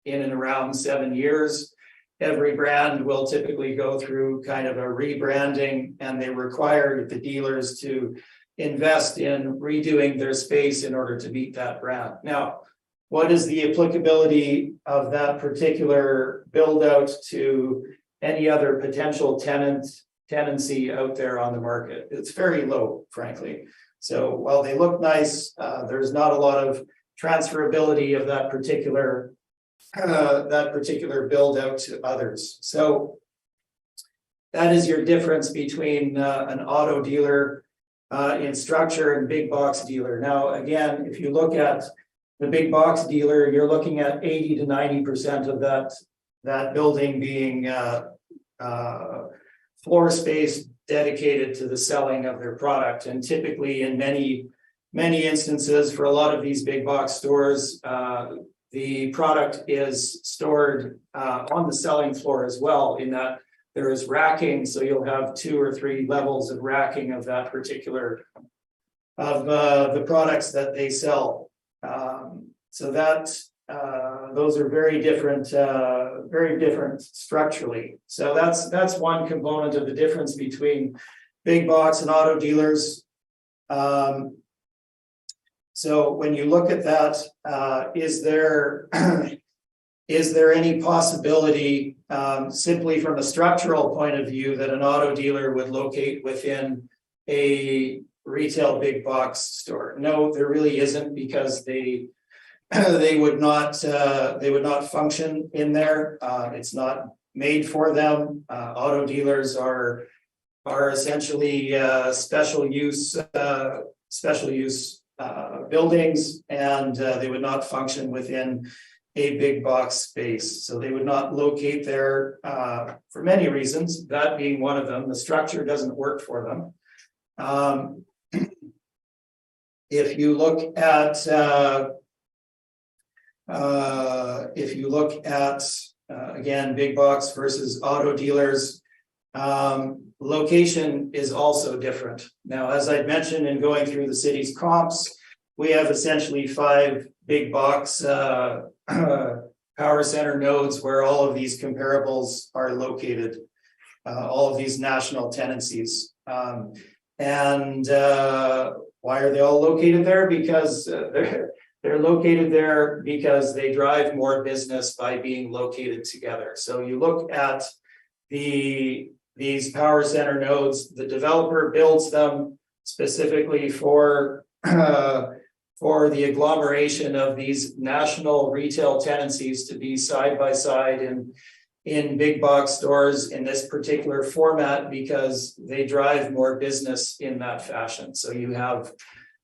in and around 7 years. Every brand will typically go through kind of a rebranding, and they require the dealers to invest in redoing their space in order to meet that brand. Now, what is the applicability of that particular build out to any other potential tenancy out there on the market? It's very low, frankly. So while they look nice, there's not a lot of transferability of that particular build out to others. So that is your difference between an auto dealer in structure and big box dealer. Now, again, if you look at the big box dealer, you're looking at 80 to 90% of that building being floor space dedicated to the selling of their product. And typically in many instances for a lot of these big box stores, the product is stored on the selling floor as well, in that there is racking. So you'll have 2 or 3 levels of racking of that particular, of the products that they sell. So that those are very different structurally. So that's one component of the difference between big box and auto dealers. So when you look at that, is there any possibility, simply from a structural point of view, that an auto dealer would locate within a retail big box store? No, there really isn't, because they would not function in there. It's not made for them. Auto dealers are essentially special use buildings, and they would not function within a big box space. So they would not locate there for many reasons, that being one of them. The structure doesn't work for them. If you look at again, big box versus auto dealers, location is also different. Now, as I mentioned in going through the city's comps, we have essentially 5 big box power center nodes where all of these comparables are located, all of these national tenancies. Why are they all located there? Because they're located there because they drive more business by being located together. So you look at these power center nodes, the developer builds them specifically for the agglomeration of these national retail tenancies to be side by side in big box stores in this particular format, because they drive more business in that fashion. So you have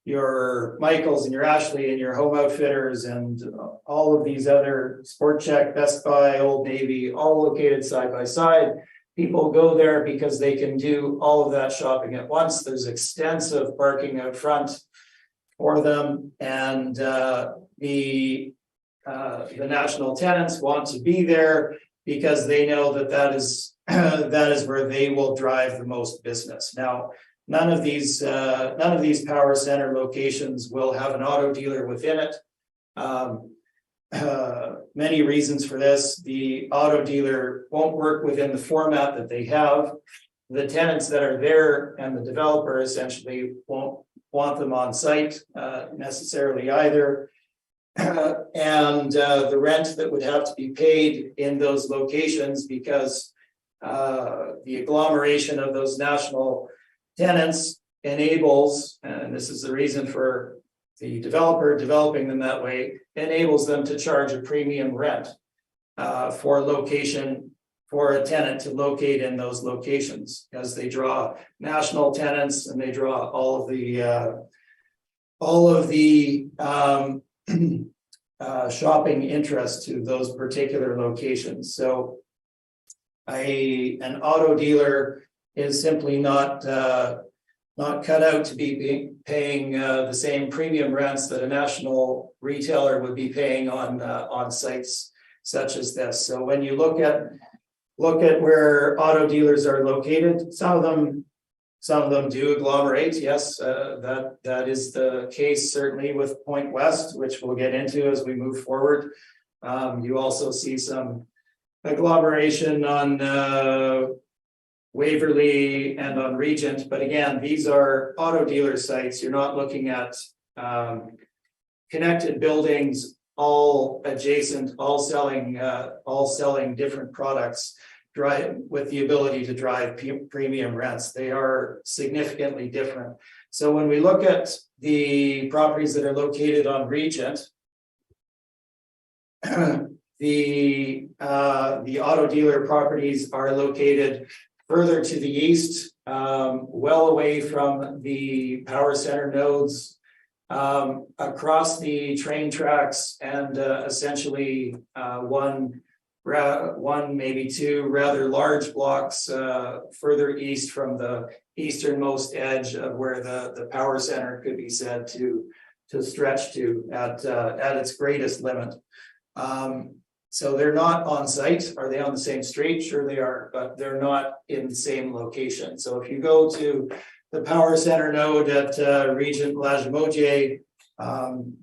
your Michaels and your Ashley and your Home Outfitters and all of these other Sport Chek, Best Buy, Old Navy, all located side by side. People go there because they can do all of that shopping at once. There's extensive parking out front for them, and the national tenants want to be there because they know that is where they will drive the most business. Now, none of these power center locations will have an auto dealer within it. Many reasons for this. The auto dealer won't work within the format that they have. The tenants that are there and the developer essentially won't want them on site necessarily either. And the rent that would have to be paid in those locations, because the agglomeration of those national tenants enables, and this is the reason for the developer developing them that way, enables them to charge a premium rent for location, for a tenant to locate in those locations, as they draw national tenants and they draw all of the shopping interest to those particular locations. So an auto dealer is simply not cut out to be paying the same premium rents that a national retailer would be paying on sites such as this. So when you look at where auto dealers are located, some of them do agglomerate. Yes, that is the case certainly with Point West, which we'll get into as we move forward. You also see some agglomeration on Waverly and on Regent, but again, these are auto dealer sites. You're not looking at connected buildings, all adjacent, all selling different products, with the ability to drive premium rents. They are significantly different. So when we look at the properties that are located on Regent, the auto dealer properties are located further to the east, well away from the power center nodes, across the train tracks, and essentially one, maybe two rather large blocks further east from the easternmost edge of where the power center could be said to stretch to at its greatest limit. So they're not on site. Are they on the same street? Sure they are, but they're not in the same location. So if you go to the power center node at Regent Lagimodiere,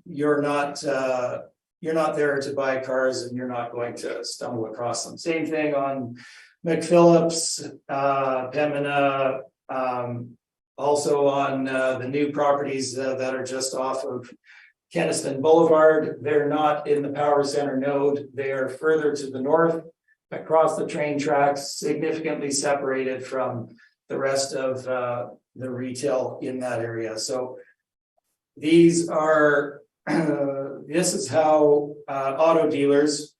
you're not there to buy cars, and you're not going to stumble across them. Same thing on McPhillips, Pembina, Also on the new properties that are just off of Kenniston Boulevard, they're not in the power center node. They are further to the north across the train tracks, significantly separated from the rest of the retail in that area. So these are, this is how auto dealers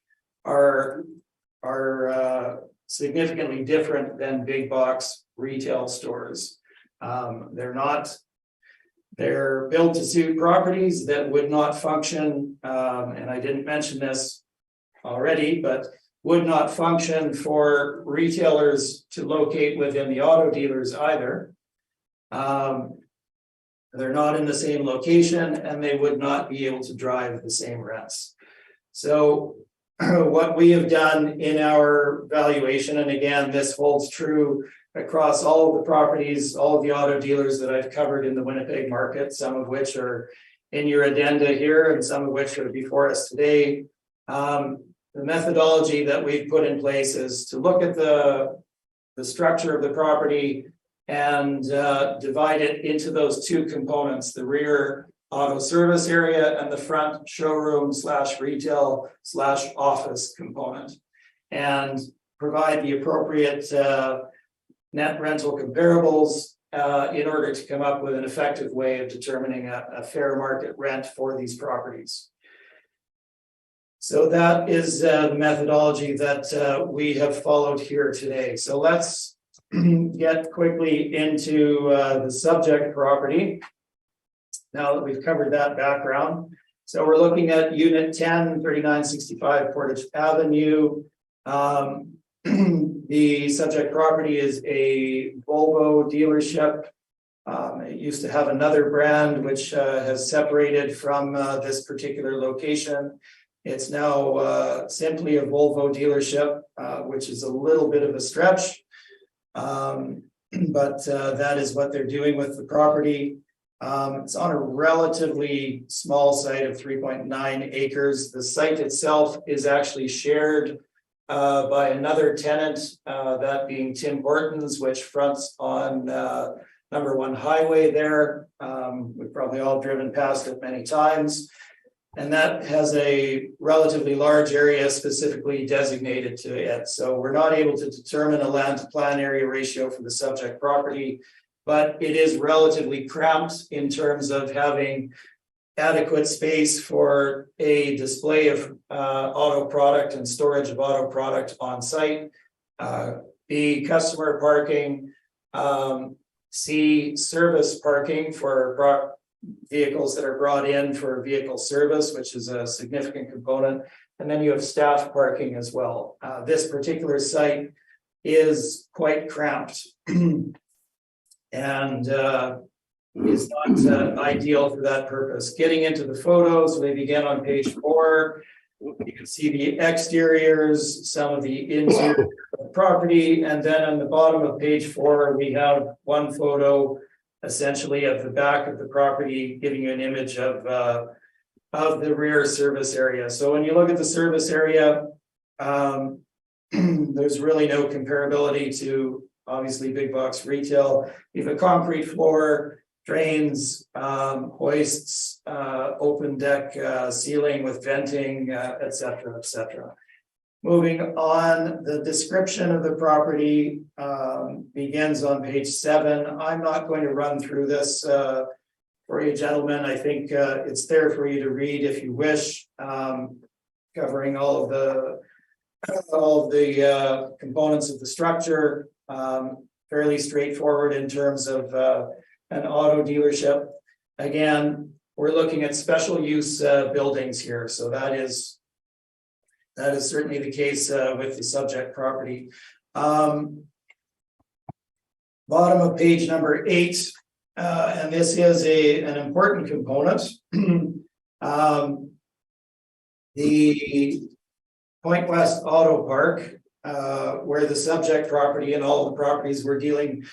are significantly different than big box retail stores. They're built to suit properties that would not function, and I didn't mention this already, but would not function for retailers to locate within the auto dealers either. They're not in the same location and they would not be able to drive the same rents. So what we have done in our valuation, and again, this holds true across all of the properties, all of the auto dealers that I've covered in the Winnipeg market, some of which are in your addenda here and some of which are before us today. The methodology that we've put in place is to look at the structure of the property and divide it into those two components, the rear auto service area and the front showroom / retail / office component, and provide the appropriate net rental comparables in order to come up with an effective way of determining a fair market rent for these properties. So that is the methodology that we have followed here today. So let's get quickly into the subject property. Now that we've covered that background. So we're looking at Unit 10, 3965 Portage Avenue. The subject property is a Volvo dealership. It used to have another brand which has separated from this particular location. It's now simply a Volvo dealership, which is a little bit of a stretch. But that is what they're doing with the property. It's on a relatively small site of 3.9 acres. The site itself is actually shared by another tenant, that being Tim Hortons, which fronts on number 1 highway there. We've probably all driven past it many times. And that has a relatively large area specifically designated to it. So we're not able to determine a land to plan area ratio for the subject property, but it is relatively cramped in terms of having adequate space for a display of auto product and storage of auto product on site, B, customer parking, C, service parking for vehicles that are brought in for vehicle service, which is a significant component. And then you have staff parking as well. This particular site is quite cramped and is not ideal for that purpose. Getting into the photos, we begin on page 4. You can see the exteriors, some of the interior of the property, and then on the bottom of page 4, we have one photo essentially of the back of the property, giving you an image of the rear service area. So when you look at the service area, there's really no comparability to obviously big box retail. You have a concrete floor, drains, hoists, open deck ceiling with venting, et cetera, et cetera. Moving on, the description of the property begins on page 7. I'm not going to run through this for you, gentlemen. I think it's there for you to read if you wish, covering all of the components of the structure. Fairly straightforward in terms of an auto dealership. Again, we're looking at special use buildings here, so that is certainly the case with the subject property. Bottom of page number 8, and this is an important component. The Point West Auto Park, where the subject property and all the properties we're dealing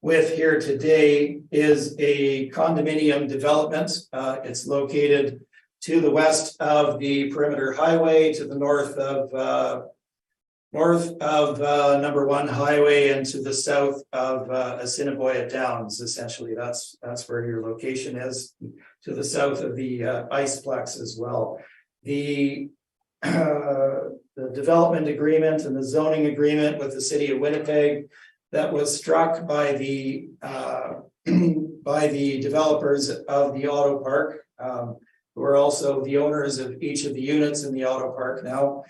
with here today is a condominium development. It's located to the west of the perimeter highway, to the north of north of number 1 highway and to the south of Assiniboia Downs. Essentially, that's where your location is, to the south of the Iceplex as well. The development agreement and the zoning agreement with the city of Winnipeg that was struck by the developers of the auto park, who are also the owners of each of the units in the auto park now,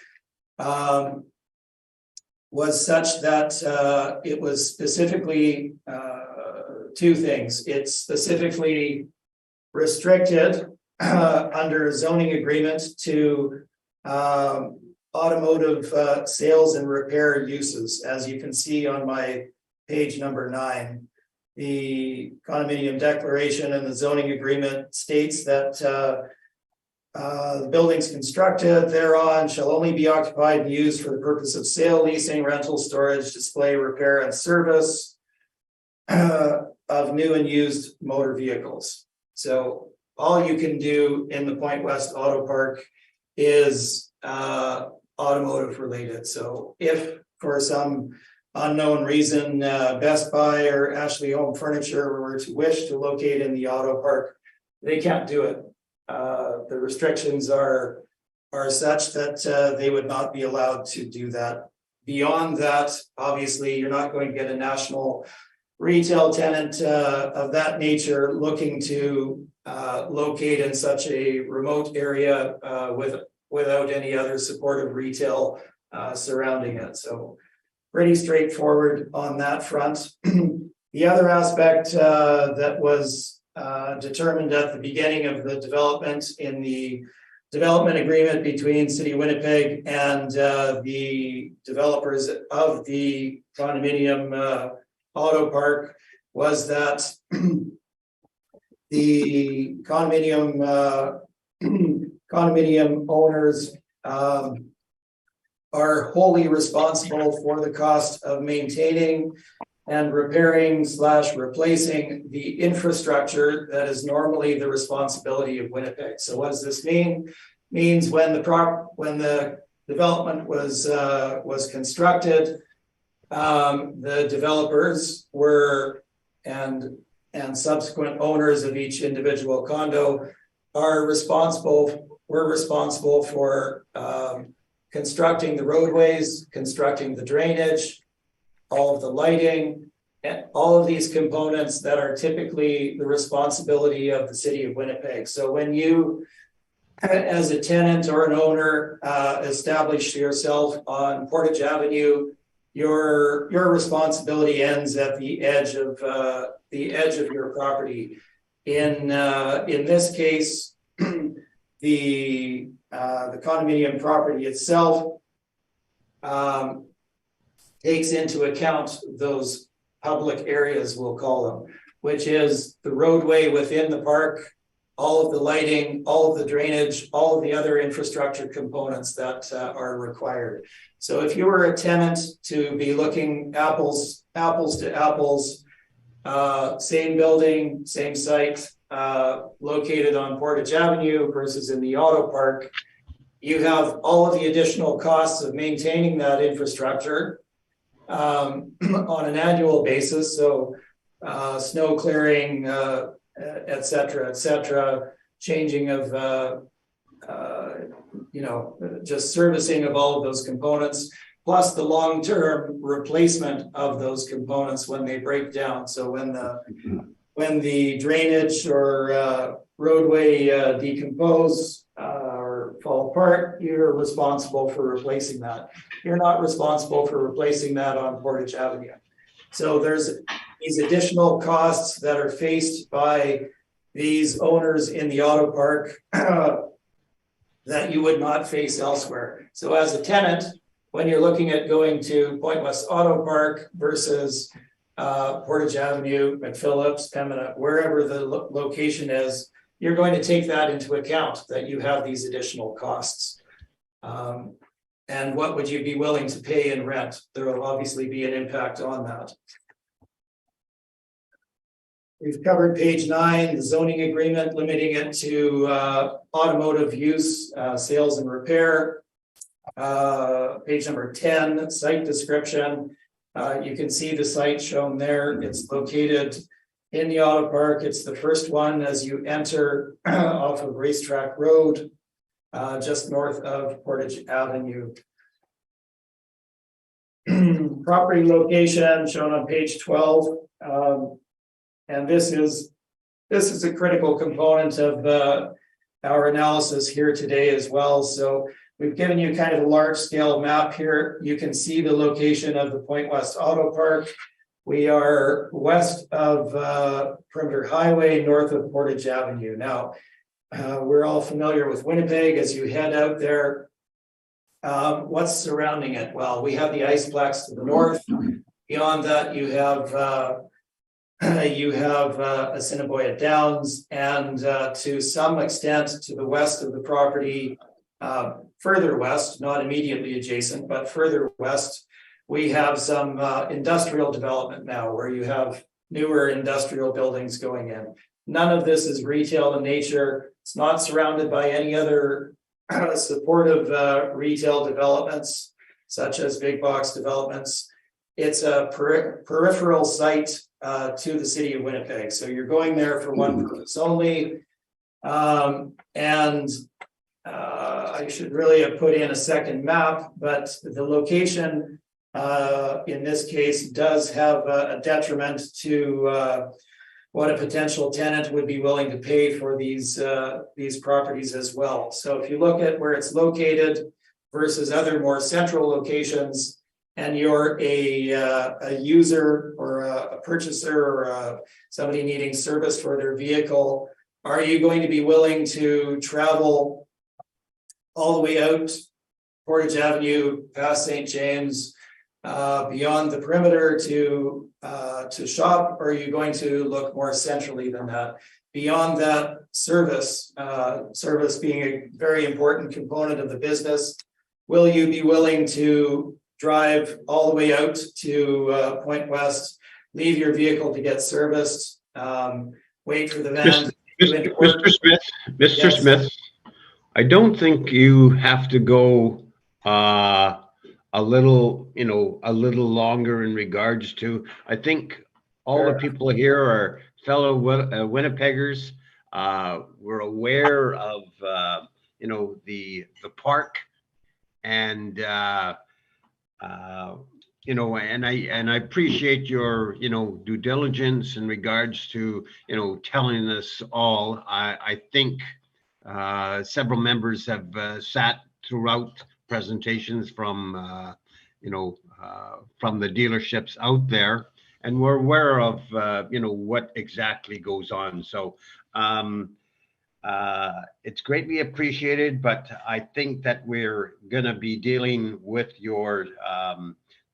was such that it was specifically two things. It specifically restricted under zoning agreement to automotive sales and repair uses. As you can see on my page number 9, the condominium declaration and the zoning agreement states that the buildings constructed thereon shall only be occupied and used for the purpose of sale, leasing, rental, storage, display, repair, and service of new and used motor vehicles. So all you can do in the Point West Auto Park is automotive related. So if for some unknown reason Best Buy or Ashley Home Furniture were to wish to locate in the auto park, they can't do it. The restrictions are such that they would not be allowed to do that. Beyond that, obviously, you're not going to get a national retail tenant of that nature looking to locate in such a remote area without any other supportive retail surrounding it. So pretty straightforward on that front. The other aspect that was determined at the beginning of the development in the development agreement between City of Winnipeg and the developers of the condominium auto park was that the condominium owners are wholly responsible for the cost of maintaining and repairing / replacing the infrastructure that is normally the responsibility of Winnipeg. So what does this mean? Means when the development was constructed, the developers were and subsequent owners of each individual condo were responsible for constructing the roadways, constructing the drainage, all of the lighting, and all of these components that are typically the responsibility of the city of Winnipeg. So when you, as a tenant or an owner, establish yourself on Portage Avenue, your responsibility ends at the edge of your property. In this case, the condominium property itself takes into account those public areas, we'll call them, which is the roadway within the park, all of the lighting, all of the drainage, all of the other infrastructure components that are required. So if you were a tenant to be looking apples to apples, same building, same site, located on Portage Avenue versus in the auto park, you have all of the additional costs of maintaining that infrastructure on an annual basis. So snow clearing, et cetera, changing of, just servicing of all of those components, plus the long-term replacement of those components when they break down. So when the drainage or roadway decompose or fall apart, you're responsible for replacing that. You're not responsible for replacing that on Portage Avenue. So there's these additional costs that are faced by these owners in the auto park that you would not face elsewhere. So as a tenant, when you're looking at going to Point West Auto Park versus Portage Avenue, McPhillips, Pembina, wherever the location is, you're going to take that into account, that you have these additional costs. And what would you be willing to pay in rent? There will obviously be an impact on that. We've covered page 9, the zoning agreement, limiting it to automotive use, sales and repair. page number 10, site description. You can see the site shown there. It's located in the auto park. It's the first one as you enter off of Racetrack Road, just north of Portage Avenue. Property location shown on page 12. And this is a critical component of our analysis here today as well. So we've given you kind of a large scale map here. You can see the location of the Point West Auto Park. We are west of Perimeter Highway, north of Portage Avenue. Now, we're all familiar with Winnipeg as you head out there. What's surrounding it? Well, we have the Iceplex to the north. Beyond that, you have Assiniboia Downs, and to some extent to the west of the property, further west, not immediately adjacent, but further west, we have some industrial development now where you have newer industrial buildings going in. None of this is retail in nature. It's not surrounded by any other supportive retail developments, such as big box developments. It's a peripheral site to the city of Winnipeg. So you're going there for one purpose only. I should really have put in a second map, but the location in this case does have a detriment to what a potential tenant would be willing to pay for these properties as well. So if you look at where it's located versus other more central locations, and you're a user or a purchaser or somebody needing service for their vehicle, are you going to be willing to travel all the way out Portage Avenue, past St. James, beyond the perimeter to shop, or are you going to look more centrally than that? Beyond that, service being a very important component of the business, will you be willing to drive all the way out to Point West, leave your vehicle to get serviced, wait for the van? Mr. Smith, Mr. Yes. Smith, I don't think you have to go a little longer in regards to, I think all the people here are fellow Winnipeggers. We're aware of, the park, and, and I appreciate your, due diligence in regards to, telling us all. I think several members have sat throughout presentations from, from the dealerships out there, and we're aware of, what exactly goes on. So it's greatly appreciated, but I think that we're going to be dealing with your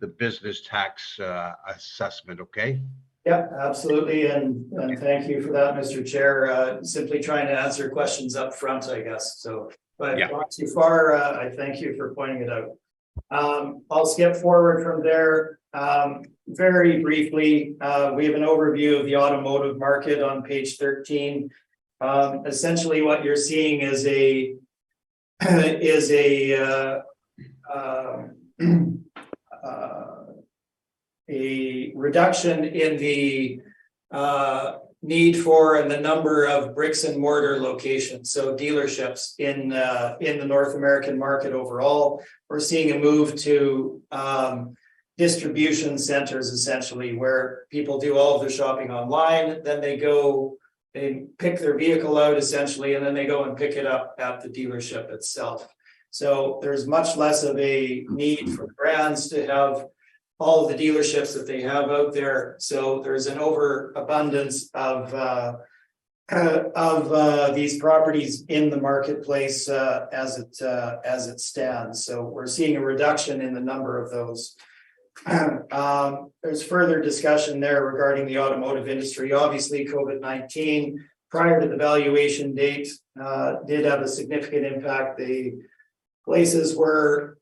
the business tax assessment. Okay. Yeah, absolutely. And thank you for that, Mr. Chair. Simply trying to answer questions up front, I guess. So, but Yeah. not too far. I thank you for pointing it out. I'll skip forward from there. Very briefly, we have an overview of the automotive market on page 13. Essentially, what you're seeing is a reduction in the need for and the number of bricks and mortar locations, so dealerships in the North American market overall. We're seeing a move to distribution centers, essentially, where people do all of their shopping online, then they pick their vehicle out, essentially, and then they go and pick it up at the dealership itself. So there's much less of a need for brands to have all of the dealerships that they have out there. So there's an overabundance of these properties in the marketplace as it stands. So we're seeing a reduction in the number of those. There's further discussion there regarding the automotive industry. Obviously, COVID-19, prior to the valuation date, did have a significant impact. The places were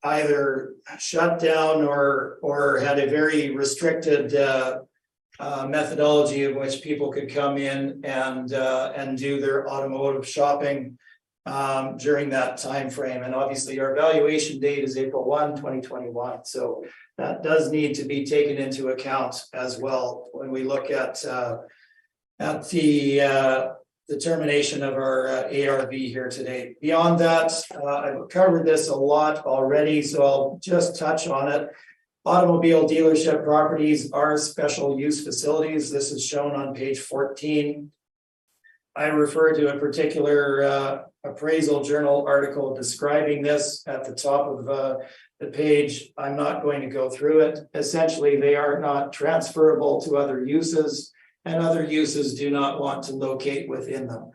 either shut down or had a very restricted methodology in which people could come in and do their automotive shopping. during that time frame. And obviously our valuation date is April 1, 2021. So that does need to be taken into account as well when we look at the determination of our ARV here today. Beyond that, I've covered this a lot already, so I'll just touch on it. Automobile dealership properties are special use facilities. This is shown on page 14. I refer to a particular appraisal journal article describing this at the top of the page. I'm not going to go through it. Essentially, they are not transferable to other uses, and other uses do not want to locate within them.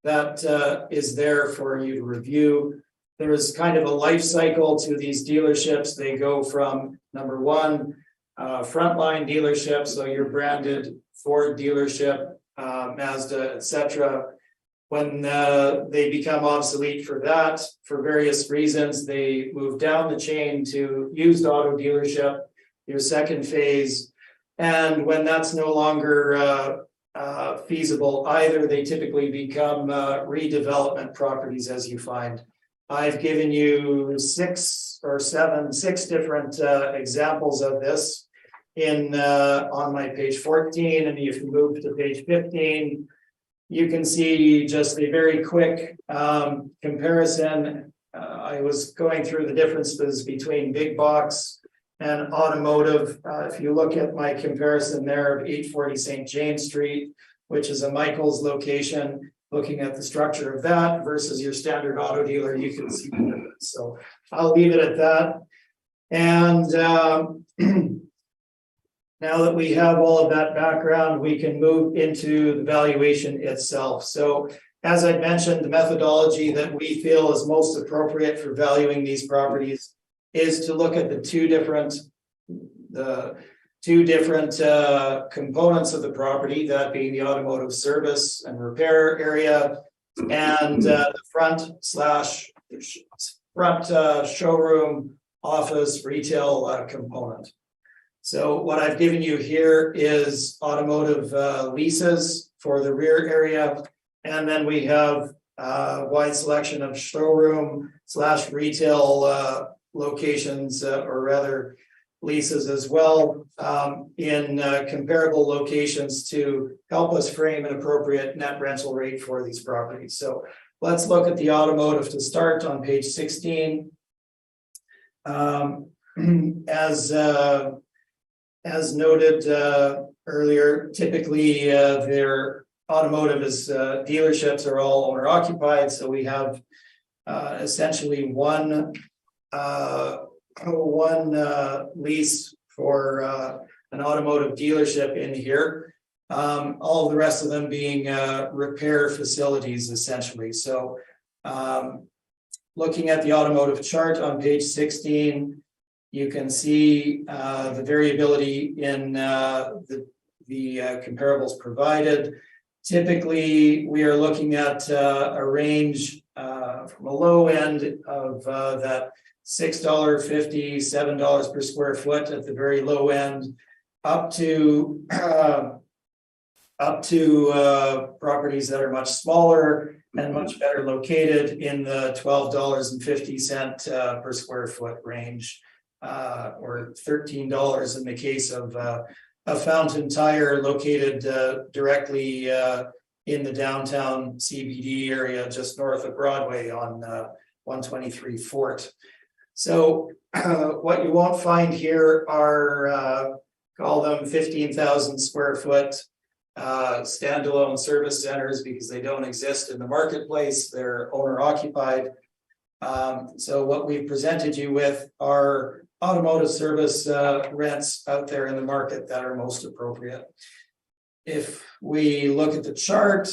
That is there for you to review. There is kind of a life cycle to these dealerships. They go from number one, frontline dealership, so your branded Ford dealership, Mazda, etc. When they become obsolete for that, for various reasons, they move down the chain to used auto dealership, your second phase. And when that's no longer feasible either, they typically become redevelopment properties, as you find. I've given you six different examples of this in on my page 14, and if you move to page 15, you can see just a very quick comparison. I was going through the differences between big box and automotive. If you look at my comparison there of 840 St. James Street, which is a Michaels location, looking at the structure of that versus your standard auto dealer, you can see the difference. So I'll leave it at that. And now that we have all of that background, we can move into the valuation itself. So as I mentioned, the methodology that we feel is most appropriate for valuing these properties is to look at the two different components of the property, that being the automotive service and repair area, and the front showroom, office, retail component. So what I've given you here is automotive leases for the rear area, and then we have a wide selection of showroom / retail locations, or rather leases as well, in comparable locations to help us frame an appropriate net rental rate for these properties. So let's look at the automotive to start on page 16. As noted earlier, typically their automotive is dealerships are all owner occupied. So we have essentially one lease for an automotive dealership in here. All of the rest of them being repair facilities essentially. So looking at the automotive chart on page 16, you can see the variability in the comparables provided. Typically, we are looking at a range from a low end of that $6.50, $7 per square foot at the very low end, up to properties that are much smaller and much better located in the $12.50 per square foot range, or $13 in the case of a Fountain Tire located directly in the downtown CBD area, just north of Broadway on 123 Fort. So what you won't find here are, call them 15,000 square foot standalone service centers, because they don't exist in the marketplace. They're owner occupied. So what we've presented you with are automotive service rents out there in the market that are most appropriate. If we look at the chart,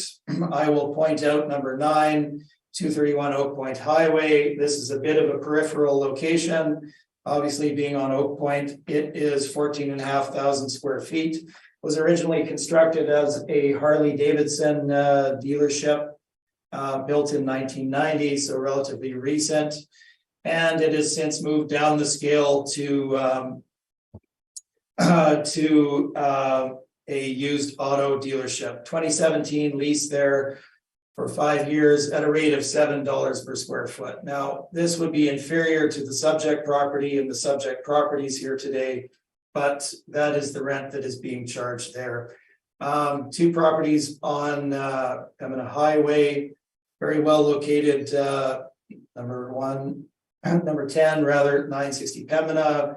I will point out number 9, 231 Oak Point Highway. This is a bit of a peripheral location. Obviously, being on Oak Point, it is 14,500 square feet. It was originally constructed as a Harley Davidson dealership, built in 1990, so relatively recent. And it has since moved down the scale to a used auto dealership. 2017 lease there for 5 years at a rate of $7 per square foot. Now, this would be inferior to the subject property and the subject properties here today, but that is the rent that is being charged there. 2 properties on Pembina Highway, very well located. Number 10, rather, 960 Pembina,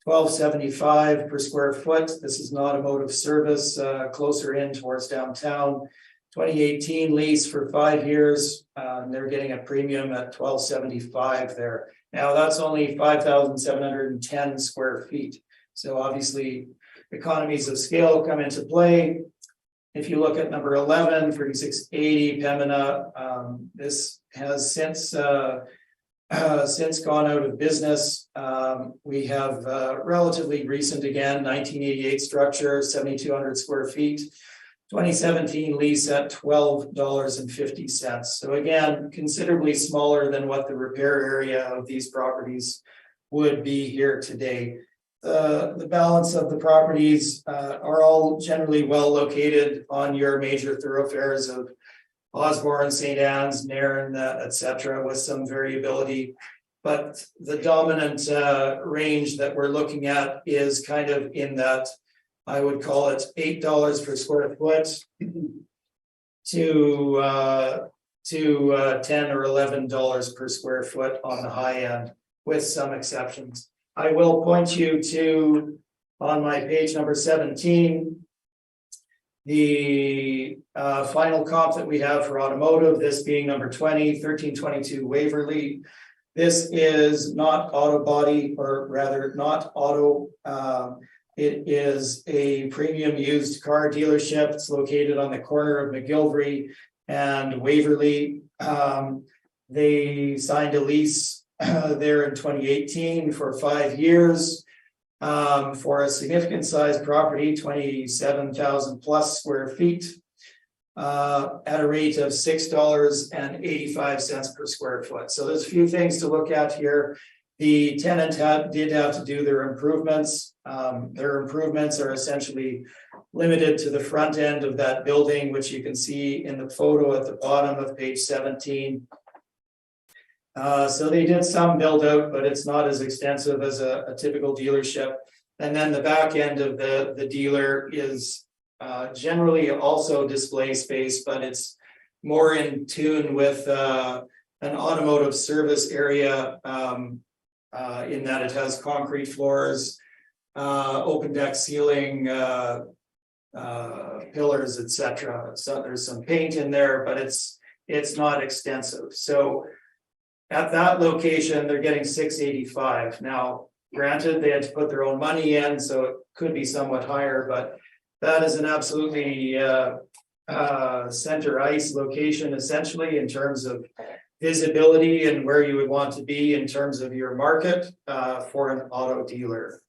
$12.75 per square foot. This is an automotive service closer in towards downtown. 2018 lease for 5 years. They're getting a premium at $12.75 there. Now that's only 5,710 square feet. So obviously economies of scale come into play. If you look at number 11, 3680 Pembina, this has since gone out of business. We have relatively recent again, 1988 structure, 7,200 square feet. 2017 lease at $12.50. So again, considerably smaller than what the repair area of these properties would be here today. The balance of the properties are all generally well located on your major thoroughfares of Osborne, St. Anne's, Nairn, etc., with some variability. But the dominant range that we're looking at is kind of in that, I would call it $8 per square foot to $10 or $11 per square foot on the high end, with some exceptions. I will point you to, on my page number 17, the final comp that we have for automotive, this being number 20, 1322 Waverly. This is not auto body, or rather not auto. It is a premium used car dealership. It's located on the corner of McGilvery and Waverly. They signed a lease there in 2018 for 5 years for a significant size property, 27,000 plus square feet, at a rate of $6.85 per square foot. So there's a few things to look at here. The tenant did have to do their improvements. Their improvements are essentially limited to the front end of that building, which you can see in the photo at the bottom of page 17. So they did some build out, but it's not as extensive as a typical dealership. And then the back end of the dealer is generally also display space, but it's more in tune with an automotive service area, in that it has concrete floors, open deck ceiling, pillars, etc. So there's some paint in there, but it's not extensive. So at that location, they're getting $6.85. Now, granted, they had to put their own money in, so it could be somewhat higher, but that is an absolutely center ice location, essentially, in terms of visibility and where you would want to be in terms of your market for an auto dealer.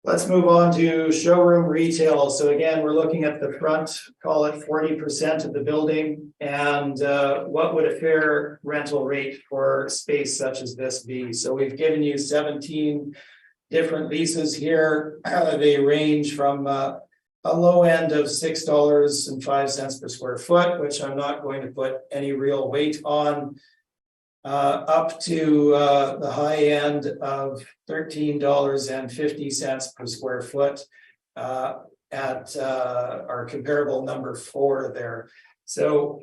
Let's move on to showroom retail. So again, we're looking at the front, call it 40% of the building, and what would a fair rental rate for space such as this be? So we've given you 17 different leases here. They range from a low end of $6.05 per square foot, which I'm not going to put any real weight on, up to the high end of $13.50 per square foot at our comparable number 4 there. So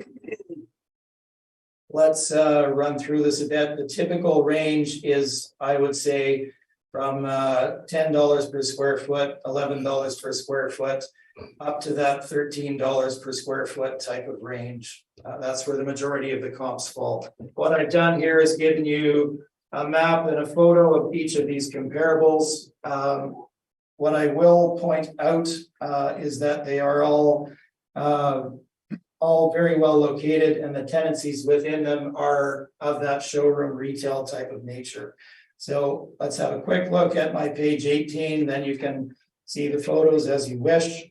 let's run through this a bit. The typical range is, I would say, from $10 per square foot, $11 per square foot, up to that $13 per square foot type of range. That's where the majority of the comps fall. What I've done here is given you a map and a photo of each of these comparables. What I will point out is that they are all very well located, and the tenancies within them are of that showroom retail type of nature. So let's have a quick look at my page 18, then you can see the photos as you wish.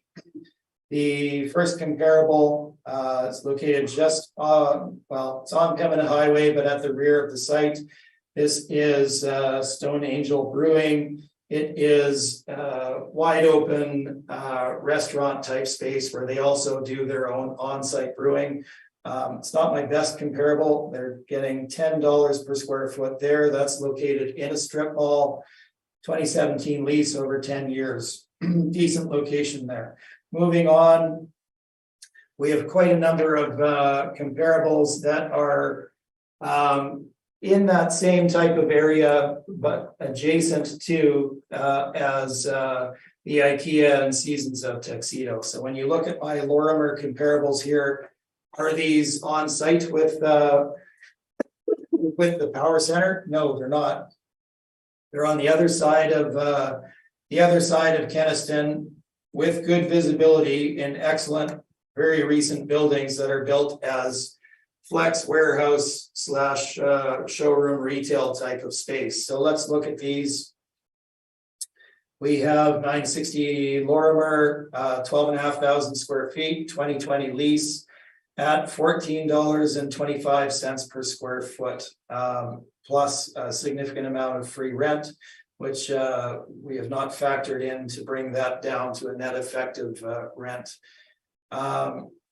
The first comparable is located just, it's on Pembina Highway, but at the rear of the site. This is Stone Angel Brewing It is wide open restaurant type space where they also do their own on-site brewing. It's not my best comparable. They're getting $10 per square foot there. That's located in a strip mall, 2017 lease over 10 years. Decent location there. Moving on, we have quite a number of comparables that are in that same type of area, but adjacent to as the IKEA and Seasons of Tuxedo. So when you look at my Lorimer comparables here, are these on site with the power center? No, they're not. They're on the other side of Kenaston with good visibility in excellent, very recent buildings that are built as flex warehouse / showroom retail type of space. So let's look at these. We have 960 Lorimer, 12,500 square feet, 2020 lease at $14.25 per square foot, plus a significant amount of free rent, which we have not factored in to bring that down to a net effective rent.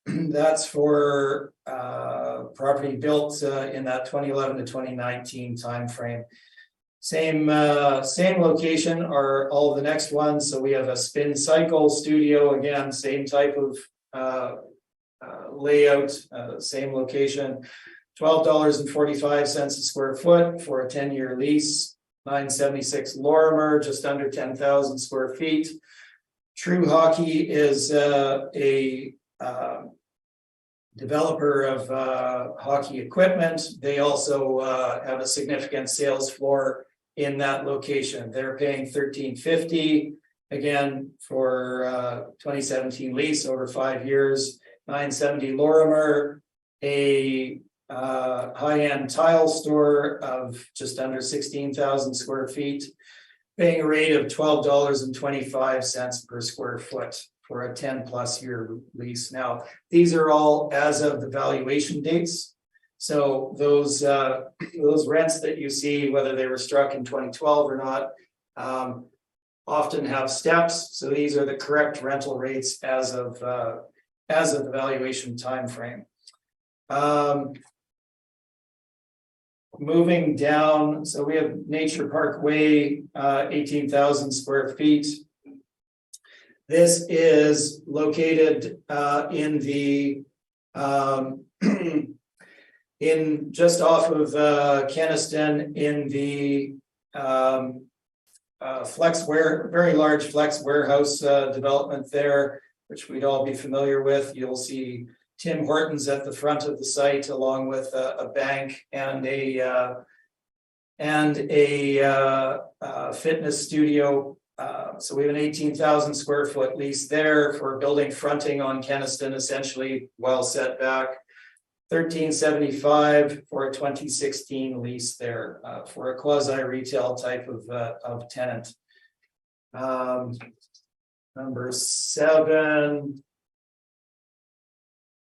That's for property built in that 2011 to 2019 timeframe. Same location are all the next ones. So we have a spin cycle studio, again, same type of layout, same location, $12.45 a square foot for a 10-year lease. 976 Lorimer, just under 10,000 square feet. True Hockey is a developer of hockey equipment. They also have a significant sales floor in that location. They're paying $13.50 again for 2017 lease over 5 years. 970 Lorimer, a high-end tile store of just under 16,000 square feet, paying a rate of $12.25 per square foot for a 10+ year lease. Now, these are all as of the valuation dates. So those rents that you see, whether they were struck in 2012 or not, often have steps. So these are the correct rental rates as of the valuation timeframe. Moving down, so we have Nature Park Way, 18,000 square feet. This is located in the in just off of Kenaston in the very large flex warehouse development there, which we'd all be familiar with. You'll see Tim Hortons at the front of the site, along with a bank and a fitness studio. So we have an 18,000 square foot lease there for a building fronting on Kenaston, essentially well set back. $13.75 for a 2016 lease there for a quasi retail type of tenant. Number 7.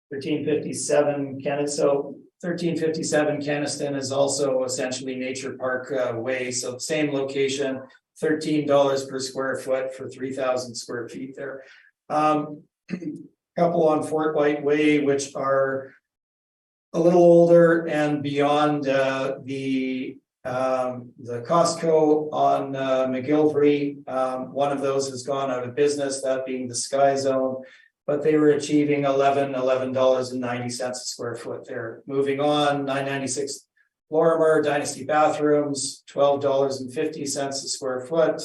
1357 Kenaston. So 1357 Kenaston is also essentially Nature Park Way. So same location, $13 per square foot for 3,000 square feet there. Couple on Fort White Way, which are a little older and beyond the Costco on McGillivray. One of those has gone out of business, that being the Sky Zone. But they were achieving $11.90 a square foot there. Moving on, 996 Lorimer, Dynasty Bathrooms, $12.50 a square foot.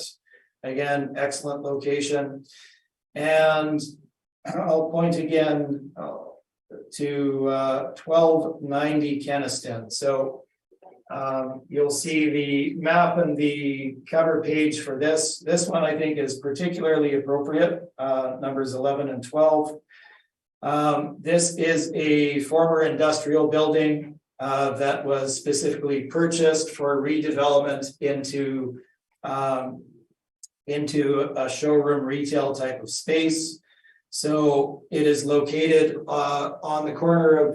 Again, excellent location. And I'll point again to 1290 Kenaston. So you'll see the map and the cover page for this. This one I think is particularly appropriate, numbers 11 and 12. This is a former industrial building that was specifically purchased for redevelopment into a showroom retail type of space. So it is located on the corner of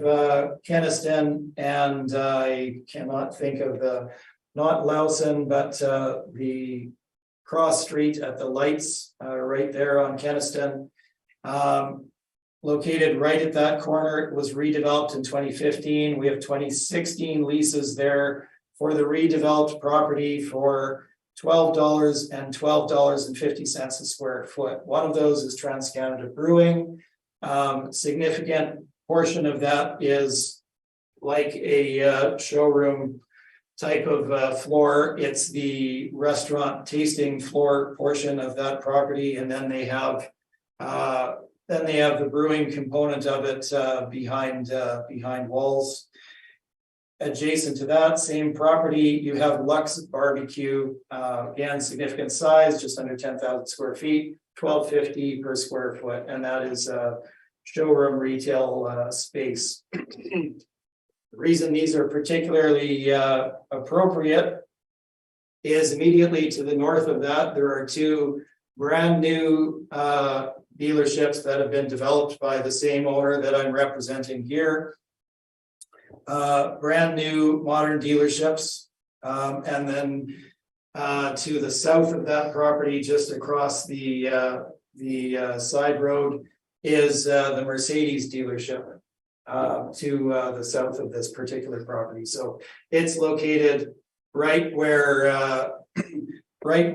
Kenaston and I cannot think of not Lowson, but the cross street at the lights, right there on Keniston. Located right at that corner. It was redeveloped in 2015. We have 2016 leases there for the redeveloped property for $12 and $12.50 a square foot. One of those is TransCanada Brewing. Significant portion of that is like a showroom type of floor. It's the restaurant tasting floor portion of that property, and then they have the brewing component of it behind walls. Adjacent to that same property, you have Lux Barbecue, again, significant size, just under 10,000 square feet, $12.50 per square foot, and that is a showroom retail space. The reason these are particularly appropriate is immediately to the north of that, there are two brand new dealerships that have been developed by the same owner that I'm representing here. Brand new modern dealerships. And then to the south of that property, just across the side road, is the Mercedes dealership to the south of this particular property. So it's located right where three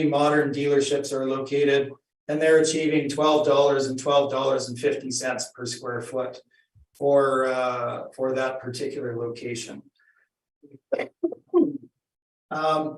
modern dealerships are located, and they're achieving $12 and $12.50 per square foot for that particular location. The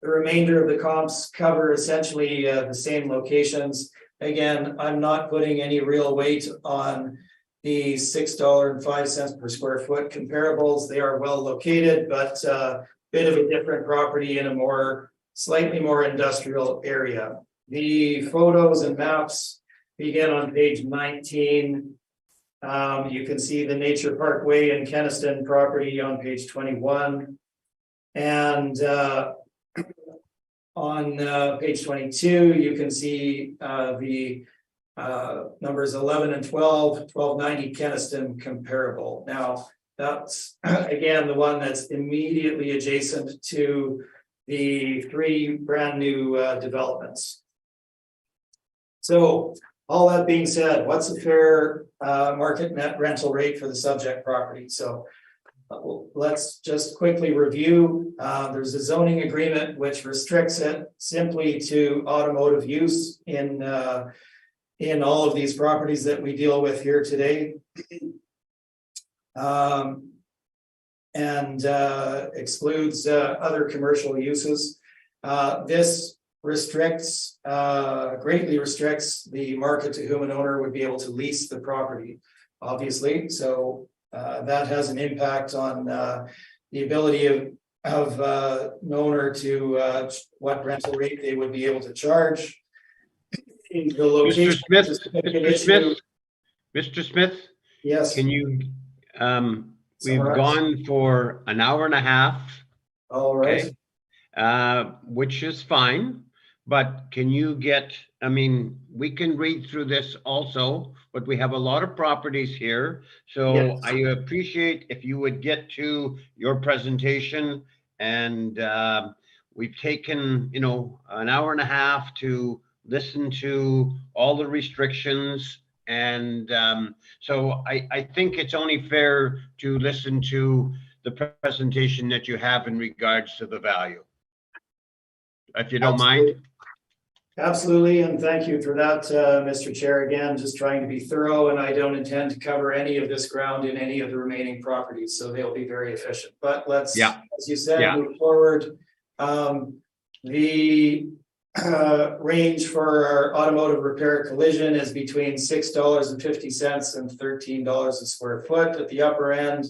remainder of the comps cover essentially the same locations. Again, I'm not putting any real weight on the $6.05 per square foot comparables. They are well located, but a bit of a different property in a slightly more industrial area. The photos and maps begin on page 19. You can see the Nature Parkway and Keniston property on page 21. And on page 22, you can see the numbers 11 and 12, 1290 Keniston comparable. Now, that's again the one that's immediately adjacent to the three brand new developments. So, all that being said, what's a fair market net rental rate for the subject property? So let's just quickly review. There's a zoning agreement which restricts it simply to automotive use in all of these properties that we deal with here today. And excludes other commercial uses. This greatly restricts the market to whom an owner would be able to lease the property, obviously. So that has an impact on the ability of an owner to what rental rate they would be able to charge. The location. Mr. Smith, Yes. can you, we've gone for an hour and a half. All right. Okay, which is fine, but can you get, I mean, we can read through this also, but we have a lot of properties here. So Yes. I appreciate if you would get to your presentation, and we've taken, you know, an hour and a half to listen to all the restrictions. And so I think it's only fair to listen to the presentation that you have in regards to the value. If you don't mind. Absolutely, and thank you for that, Mr. Chair. Again, just trying to be thorough, and I don't intend to cover any of this ground in any of the remaining properties, so they'll be very efficient. But let's, as you said, move forward. The range for our automotive repair collision is between $6.50 and $13 a square foot at the upper end.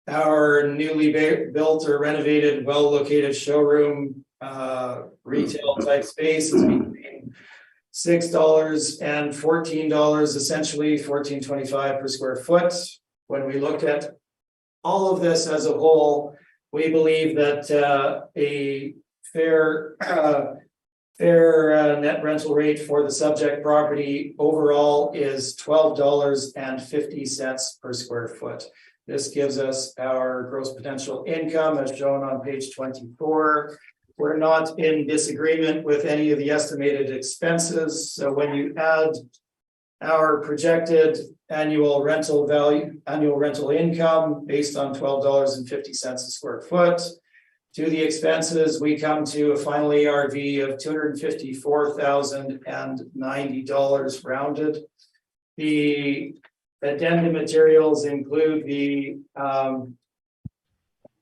Our newly built or renovated, well-located showroom retail type space is between $6 and $14, essentially $14.25 per square foot. When we look at all of this as a whole, we believe that a fair net rental rate for the subject property overall is $12.50 per square foot. This gives us our gross potential income as shown on page 24 we're not in disagreement with any of the estimated expenses. So when you add our projected annual rental value, annual rental income based on $12.50 a square foot to the expenses, we come to a final ARV of $254,090 rounded. The addendum materials include the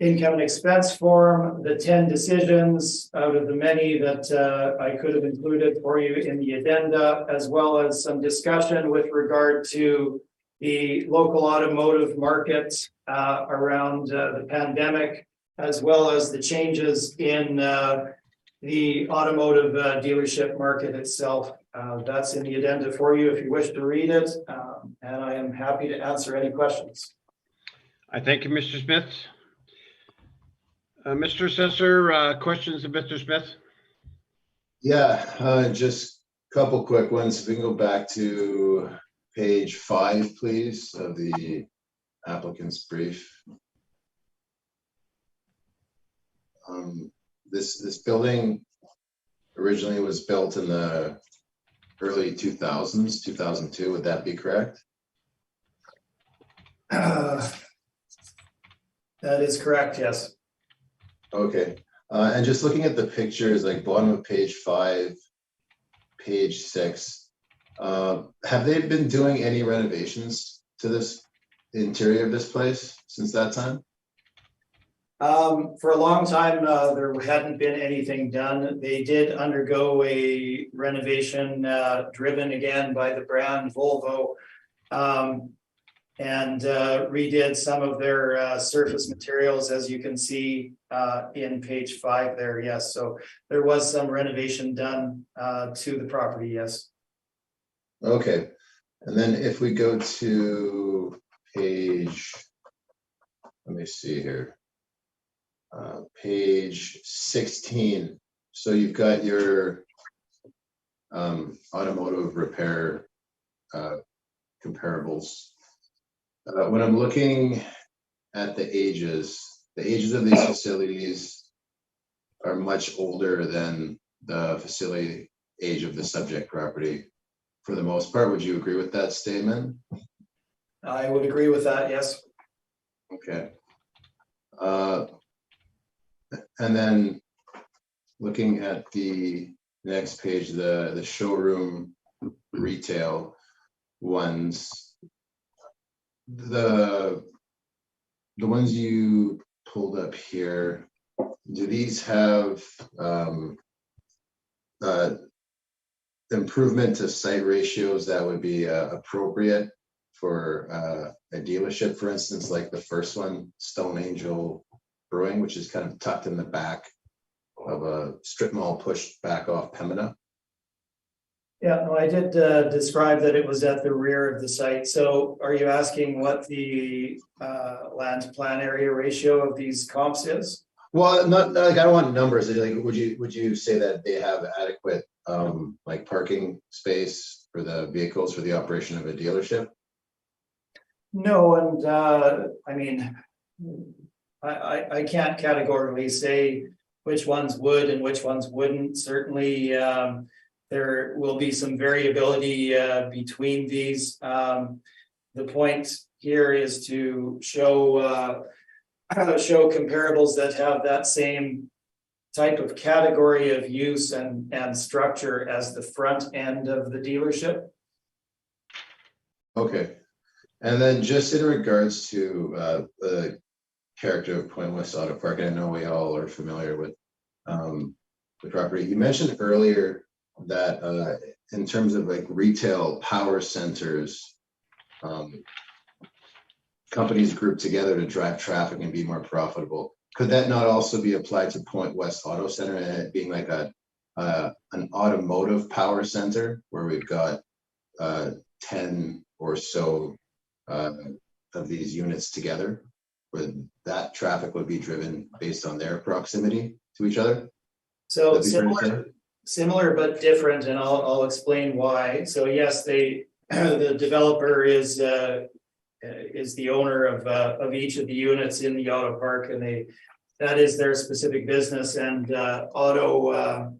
income and expense form, the 10 decisions out of the many that I could have included for you in the addenda, as well as some discussion with regard to the local automotive market around the pandemic, as well as the changes in the automotive dealership market itself. That's in the addenda for you if you wish to read it, and I am happy to answer any questions. I thank you, Mr. Smith. Mr. Assessor, questions of Mr. Smith? Yeah, just a couple quick ones. If we can go back to page 5, please, of the applicant's brief. This building originally was built in the early 2000s, 2002. Would that be correct? That is correct, yes. Okay, and just looking at the pictures, like bottom of page 5, page 6, have they been doing any renovations to this interior of this place since that time? For a long time, there hadn't been anything done. They did undergo a renovation driven again by the brand Volvo, and redid some of their surface materials, as you can see in page 5 there. Yes, so there was some renovation done to the property. Yes. Okay, and then if we go to page, let me see here, page 16. So you've got your automotive repair comparables. When I'm looking at the ages of these facilities are much older than the facility age of the subject property. For the most part, would you agree with that statement? I would agree with that, yes. Okay. And then looking at the next page, the showroom retail ones, the ones you pulled up here, do these have improvement to site ratios that would be appropriate for a dealership, for instance, like the first one, Stone Angel Brewing, which is kind of tucked in the back of a strip mall pushed back off Pembina? Yeah, no, I did describe that it was at the rear of the site. So are you asking what the land to plan area ratio of these comps is? Well, not like I don't want numbers. Like, would you say that they have adequate like parking space for the vehicles for the operation of a dealership? No, and I mean, I can't categorically say which ones would and which ones wouldn't. Certainly, there will be some variability between these. The point here is to show comparables that have that same type of category of use and structure as the front end of the dealership. Okay, and then just in regards to the character of Point West Auto Park, I know we all are familiar with the property. You mentioned earlier that in terms of like retail power centers, companies group together to drive traffic and be more profitable. Could that not also be applied to Point West Auto Center and it being like an automotive power center where we've got 10 or so of these units together, where that traffic would be driven based on their proximity to each other? So similar but different, and I'll explain why. So yes, the developer is the owner of each of the units in the auto park, and they that is their specific business, and auto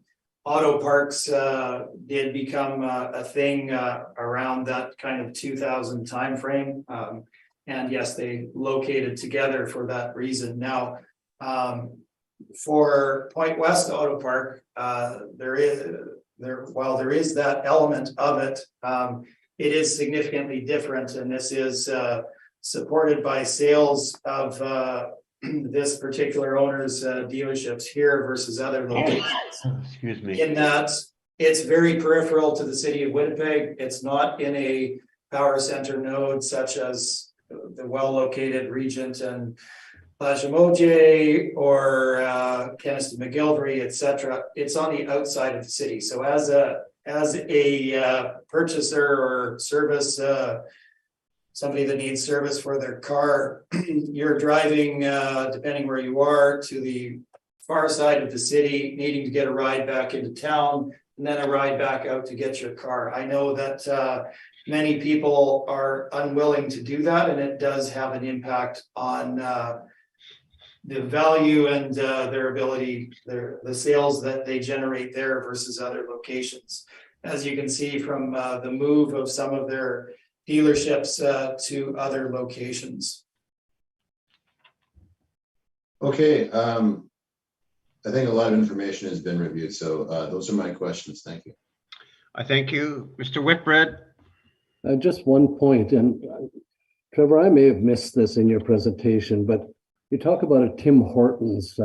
parks did become a thing around that kind of 2000 timeframe. And yes, they located together for that reason. Now, for Point West Auto Park, while there is that element of it, it is significantly different, and this is supported by sales of this particular owner's dealerships here versus other locations. Excuse me. In that it's very peripheral to the city of Winnipeg. It's not in a power center node such as the well-located Regent and Lachimoje or Keniston McGillivray, etc. It's on the outside of the city. So as a purchaser or service, somebody that needs service for their car, you're driving, depending where you are, to the far side of the city, needing to get a ride back into town, and then a ride back out to get your car. I know that many people are unwilling to do that, and it does have an impact on the value and their ability, the sales that they generate there versus other locations. As you can see from the move of some of their dealerships to other locations. Okay, I think a lot of information has been reviewed, so those are my questions. Thank you. I thank you, Mr. Whitbread. Just one point, and Trevor, I may have missed this in your presentation, but you talk about a Tim Hortons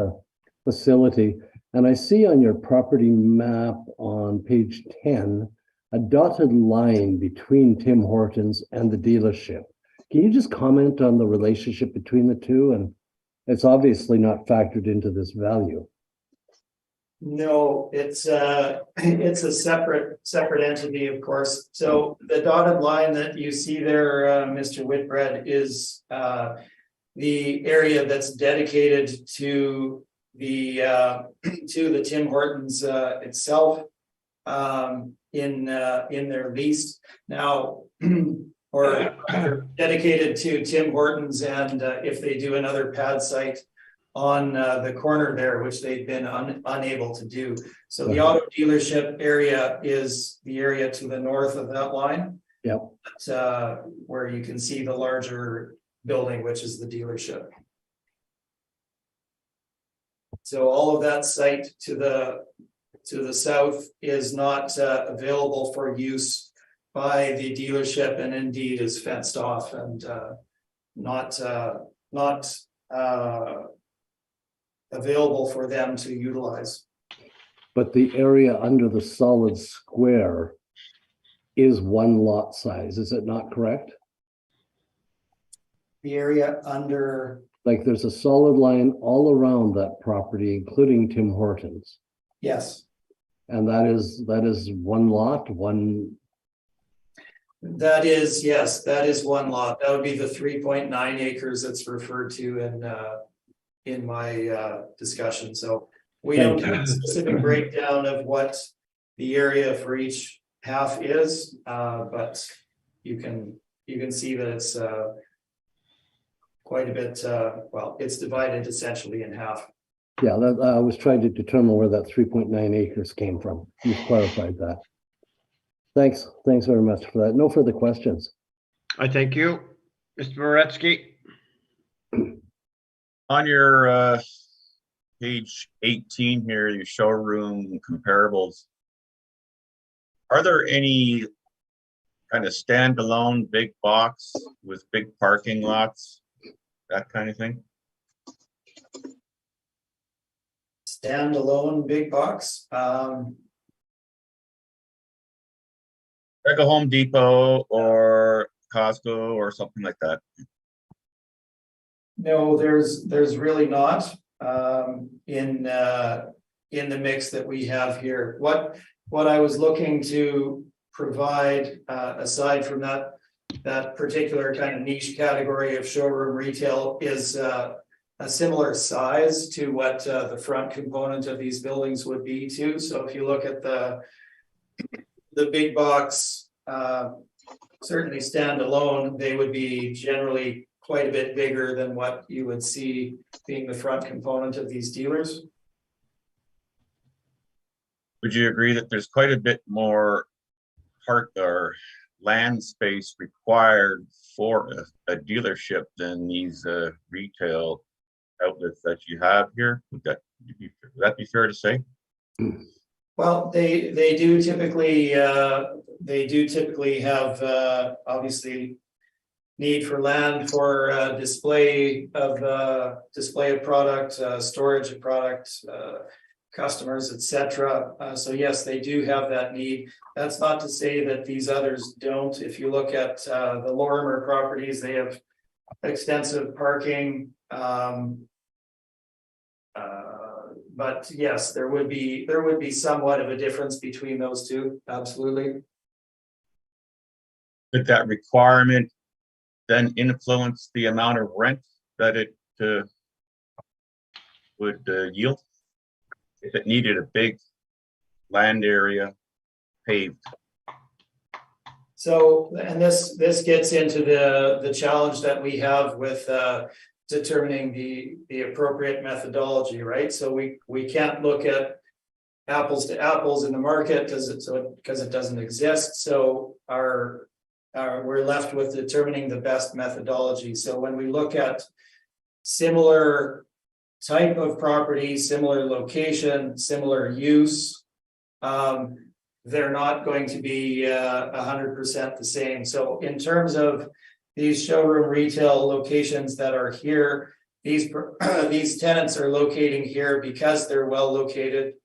facility, and I see on your property map on page 10, a dotted line between Tim Hortons and the dealership. Can you just comment on the relationship between the two? And it's obviously not factored into this value. No, it's a separate entity, of course. So the dotted line that you see there, Mr. Whitbread, is the area that's dedicated to the Tim Hortons itself in their lease now, or dedicated to Tim Hortons, and if they do another pad site on the corner there, which they've been unable to do. So the auto dealership area is the area to the north of that line. Yep. Where you can see the larger building, which is the dealership. So all of that site to the south is not available for use by the dealership, and indeed is fenced off and not available for them to utilize. But the area under the solid square is one lot size, is it not correct? The area under, Like there's a solid line all around that property, including Tim Hortons. yes, And that is one lot, that is, yes, that is one lot. That would be the 3.9 acres that's referred to in my discussion. So we don't have a specific breakdown of what the area for each half is, but you can see that it's quite a bit, well, it's divided essentially in half. Yeah, I was trying to determine where that 3.9 acres came from. You've clarified that. Thanks very much for that. No further questions. I thank you. Mr. Moretsky. On your page 18 here, your showroom comparables, are there any kind of standalone big box with big parking lots, that kind of thing? Standalone big box. Like a Home Depot or Costco or something like that? No, there's really not in the mix that we have here. What I was looking to provide, aside from that particular kind of niche category of showroom retail, is a similar size to what the front component of these buildings would be too. So if you look at the big box, certainly standalone, they would be generally quite a bit bigger than what you would see being the front component of these dealers. Would you agree that there's quite a bit more park or land space required for a dealership than these retail outlets that you have here? Would that be fair to say? Well, they do typically have obviously need for land for display of product, storage of product, customers, etc. So yes, they do have that need. That's not to say that these others don't. If you look at the Lorimer properties, they have extensive parking. But yes, there would be somewhat of a difference between those two. Absolutely. Could that requirement then influence the amount of rent that it would yield if it needed a big land area paved? So, and this gets into the challenge that we have with determining the appropriate methodology, right? So we can't look at apples to apples in the market because it doesn't exist. So we're left with determining the best methodology. So when we look at similar type of property, similar location, similar use, they're not going to be 100% the same. So in terms of these showroom retail locations that are here, these tenants are locating here because they're well located,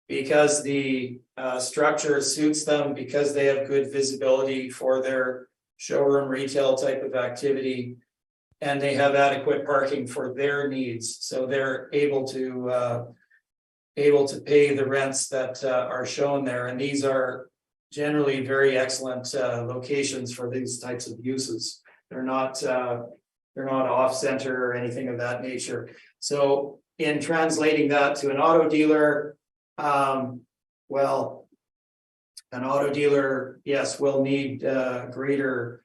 because the structure suits them, because they have good visibility for their showroom retail type of activity, and they have adequate parking for their needs. So they're able to pay the rents that are shown there. And these are generally very excellent locations for these types of uses. They're not off center or anything of that nature. So in translating that to an auto dealer, well, an auto dealer, yes, will need greater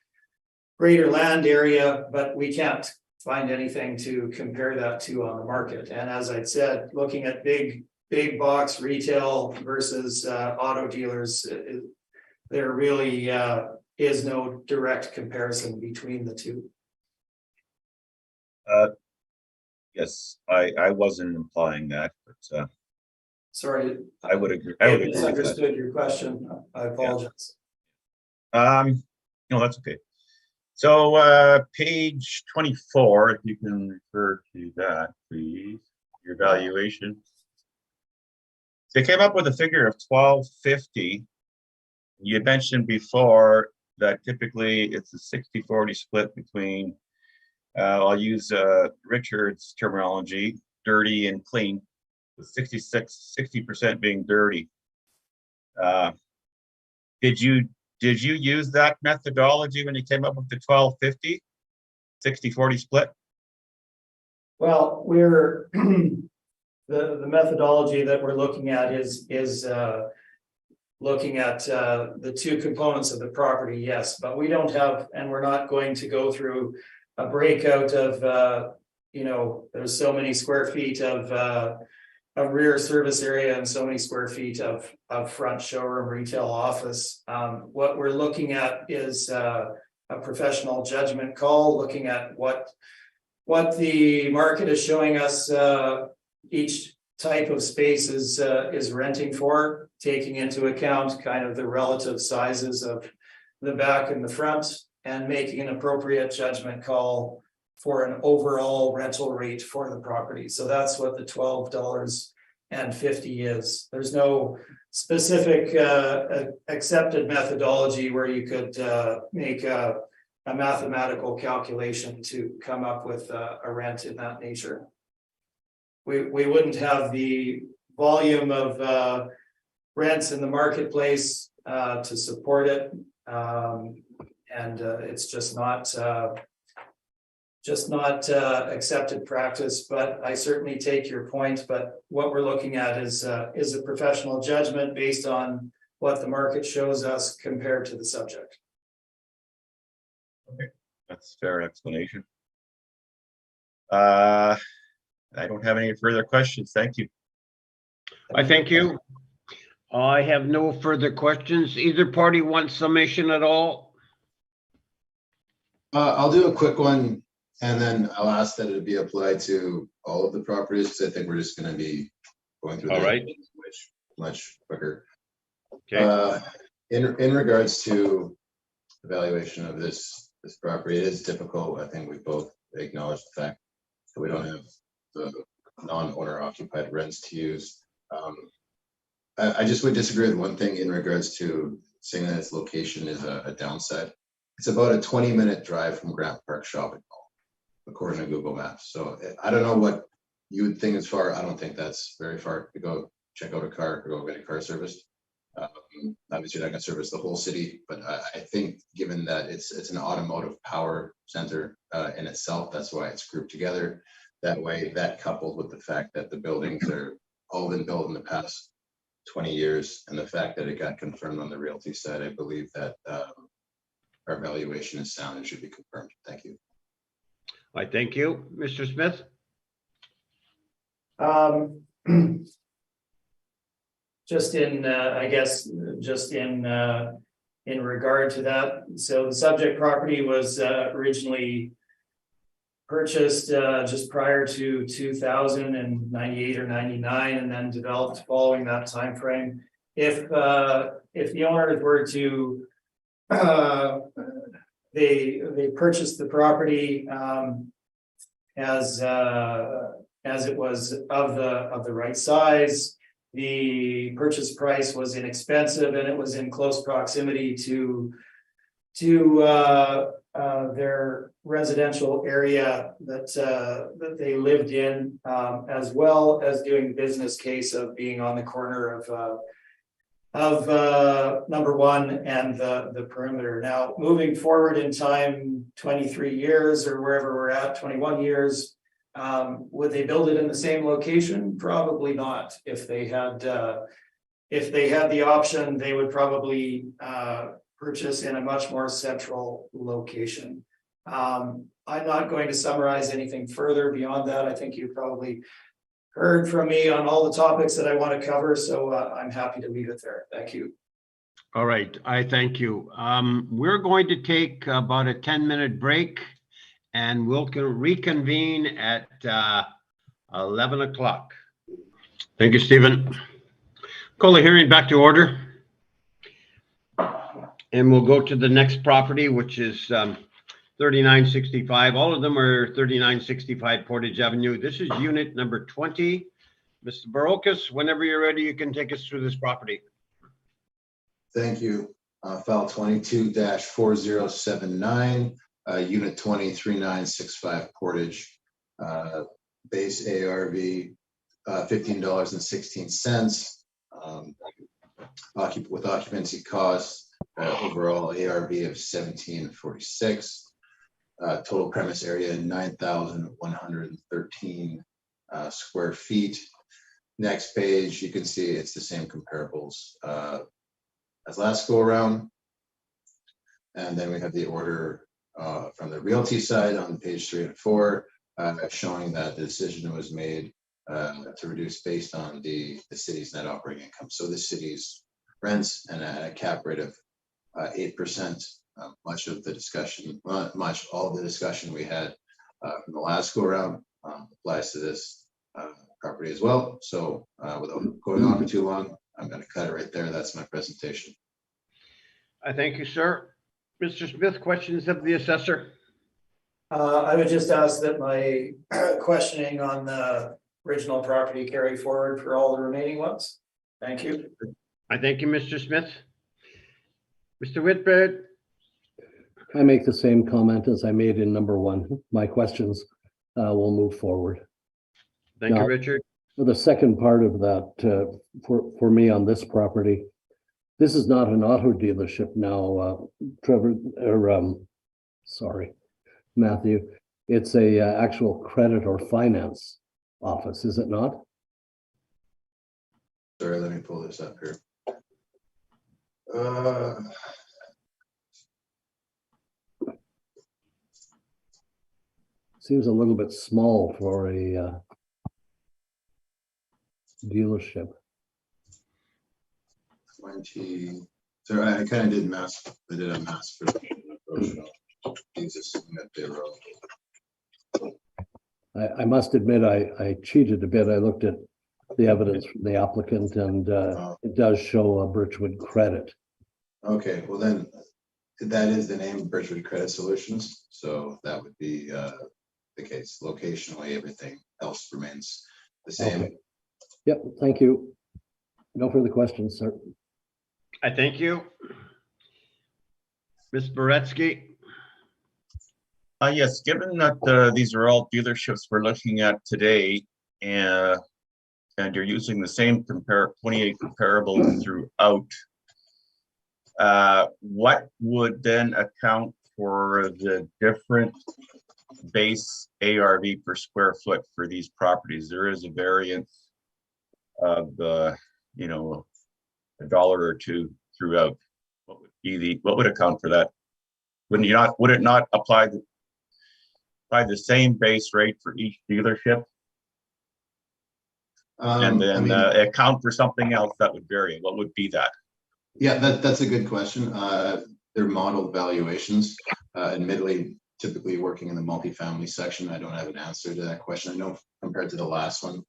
land area, but we can't find anything to compare that to on the market. And as I said, looking at big box retail versus auto dealers, there really is no direct comparison between the two. Yes, I wasn't implying that, but Sorry, I would agree. I I would agree with that. misunderstood your question. I apologize. No, that's okay. So page 24, if you can refer to that, please, your valuation. They came up with a figure of 1250. You mentioned before that typically it's a 60-40 split between, I'll use Richard's terminology, dirty and clean, with 60% being dirty. Did you use that methodology when you came up with the 1250, 60-40 split? Well, we're the methodology that we're looking at is looking at the two components of the property, yes, but we don't have, and we're not going to go through a breakout of there's so many square feet of rear service area and so many square feet of front showroom retail office. What we're looking at is a professional judgment call, looking at what the market is showing us each type of space is renting for, taking into account kind of the relative sizes of the back and the front, and making an appropriate judgment call for an overall rental rate for the property. So that's what the $12.50 is. There's no specific accepted methodology where you could make a mathematical calculation to come up with a rent in that nature. We wouldn't have the volume of rents in the marketplace to support it, and it's just not accepted practice. But I certainly take your point. But what we're looking at is a professional judgment based on what the market shows us compared to the subject. Okay, that's a fair explanation. I don't have any further questions. Thank you. I thank you. I have no further questions. Either party wants summation at all? I'll do a quick one, and then I'll ask that it be applied to all of the properties, because I think we're just gonna be going through All that right. much quicker. Okay, In regards to evaluation of this property, it is difficult. I think we both acknowledge the fact that we don't have the non-owner occupied rents to use. I just would disagree with one thing in regards to saying that its location is a downside. It's about a 20-minute drive from Grant Park Shopping Mall, according to Google Maps. So I don't know what you would think is far. I don't think that's very far to go check out a car or go get a car serviced. Obviously, you're not going to service the whole city, but I think given that it's an automotive power center in itself, that's why it's grouped together that way. That coupled with the fact that the buildings are all been built in the past 20 years, and the fact that it got confirmed on the realty side, I believe that our valuation is sound and should be confirmed. Thank you. I thank you. Mr. Smith? Just in, I guess, just in regard to that. So the subject property was originally purchased just prior to 2098 or 99, and then developed following that time frame. If the owners were to they purchased the property as it was of the right size. The purchase price was inexpensive, and it was in close proximity to their residential area that they lived in, as well as doing the business case of being on the corner of number one and the perimeter. Now, moving forward in time, 23 years or wherever we're at, 21 years, would they build it in the same location? Probably not. If they had the option, they would probably purchase in a much more central location. I'm not going to summarize anything further beyond that. I think you probably heard from me on all the topics that I want to cover, so I'm happy to leave it there. Thank you. All right, I thank you. We're going to take about a 10-minute break, and we'll reconvene at 11 o'clock. Thank you, Stephen. Call the hearing back to order. And we'll go to the next property, which is 3965. All of them are 3965 Portage Avenue. This is unit number 20. Mr. Barocas, whenever you're ready, you can take us through this property. Thank you. File 22-4079, unit 203965 Portage, base ARV $15.16, with occupancy costs, overall ARV of 1746, total premise area 9,113 square feet. Next page, you can see it's the same comparables as last go around. And then we have the order from the realty side on page 3 and 4, showing that the decision was made to reduce based on the city's net operating income. So the city's rents and a cap rate of 8%. Much of the discussion, all the discussion we had from the last go around applies to this property as well. So without going on for too long, I'm going to cut it right there. That's my presentation. I thank you, sir. Mr. Smith, questions of the assessor? I would just ask that my questioning on the original property carry forward for all the remaining ones. Thank you. I thank you, Mr. Smith. Mr. Whitbread? I make the same comment as I made in number 1. My questions will move forward. Thank Now, you, Richard. For the second part of that, for me on this property, this is not an auto dealership now, Trevor, or sorry, Matthew. It's a actual credit or finance office, is it not? Sorry, let me pull this up here. Seems a little bit small for a dealership. 20. So I kind of did mass. I did a mass for existing that they wrote. I must admit, I cheated a bit. I looked at the evidence from the applicant, and it does show a Birchwood credit. Okay, well then, that is the name, Birchwood Credit Solutions. So that would be the case. Locationally, everything else remains the same. Okay. Yep, thank you. No further questions, sir. I thank you. Ms. Boretsky? Yes, given that these are all dealerships we're looking at today, and you're using the same 28 comparables throughout, what would then account for the different base ARV per square foot for these properties? There is a variance of you know, $1 or $2 throughout. What would be what would account for that? Would it not apply the same base rate for each dealership? And then I mean, account for something else that would vary? What would be that? yeah, that's a good question. They're modeled valuations. Admittedly, typically working in the multifamily section, I don't have an answer to that question. I know compared to the last one,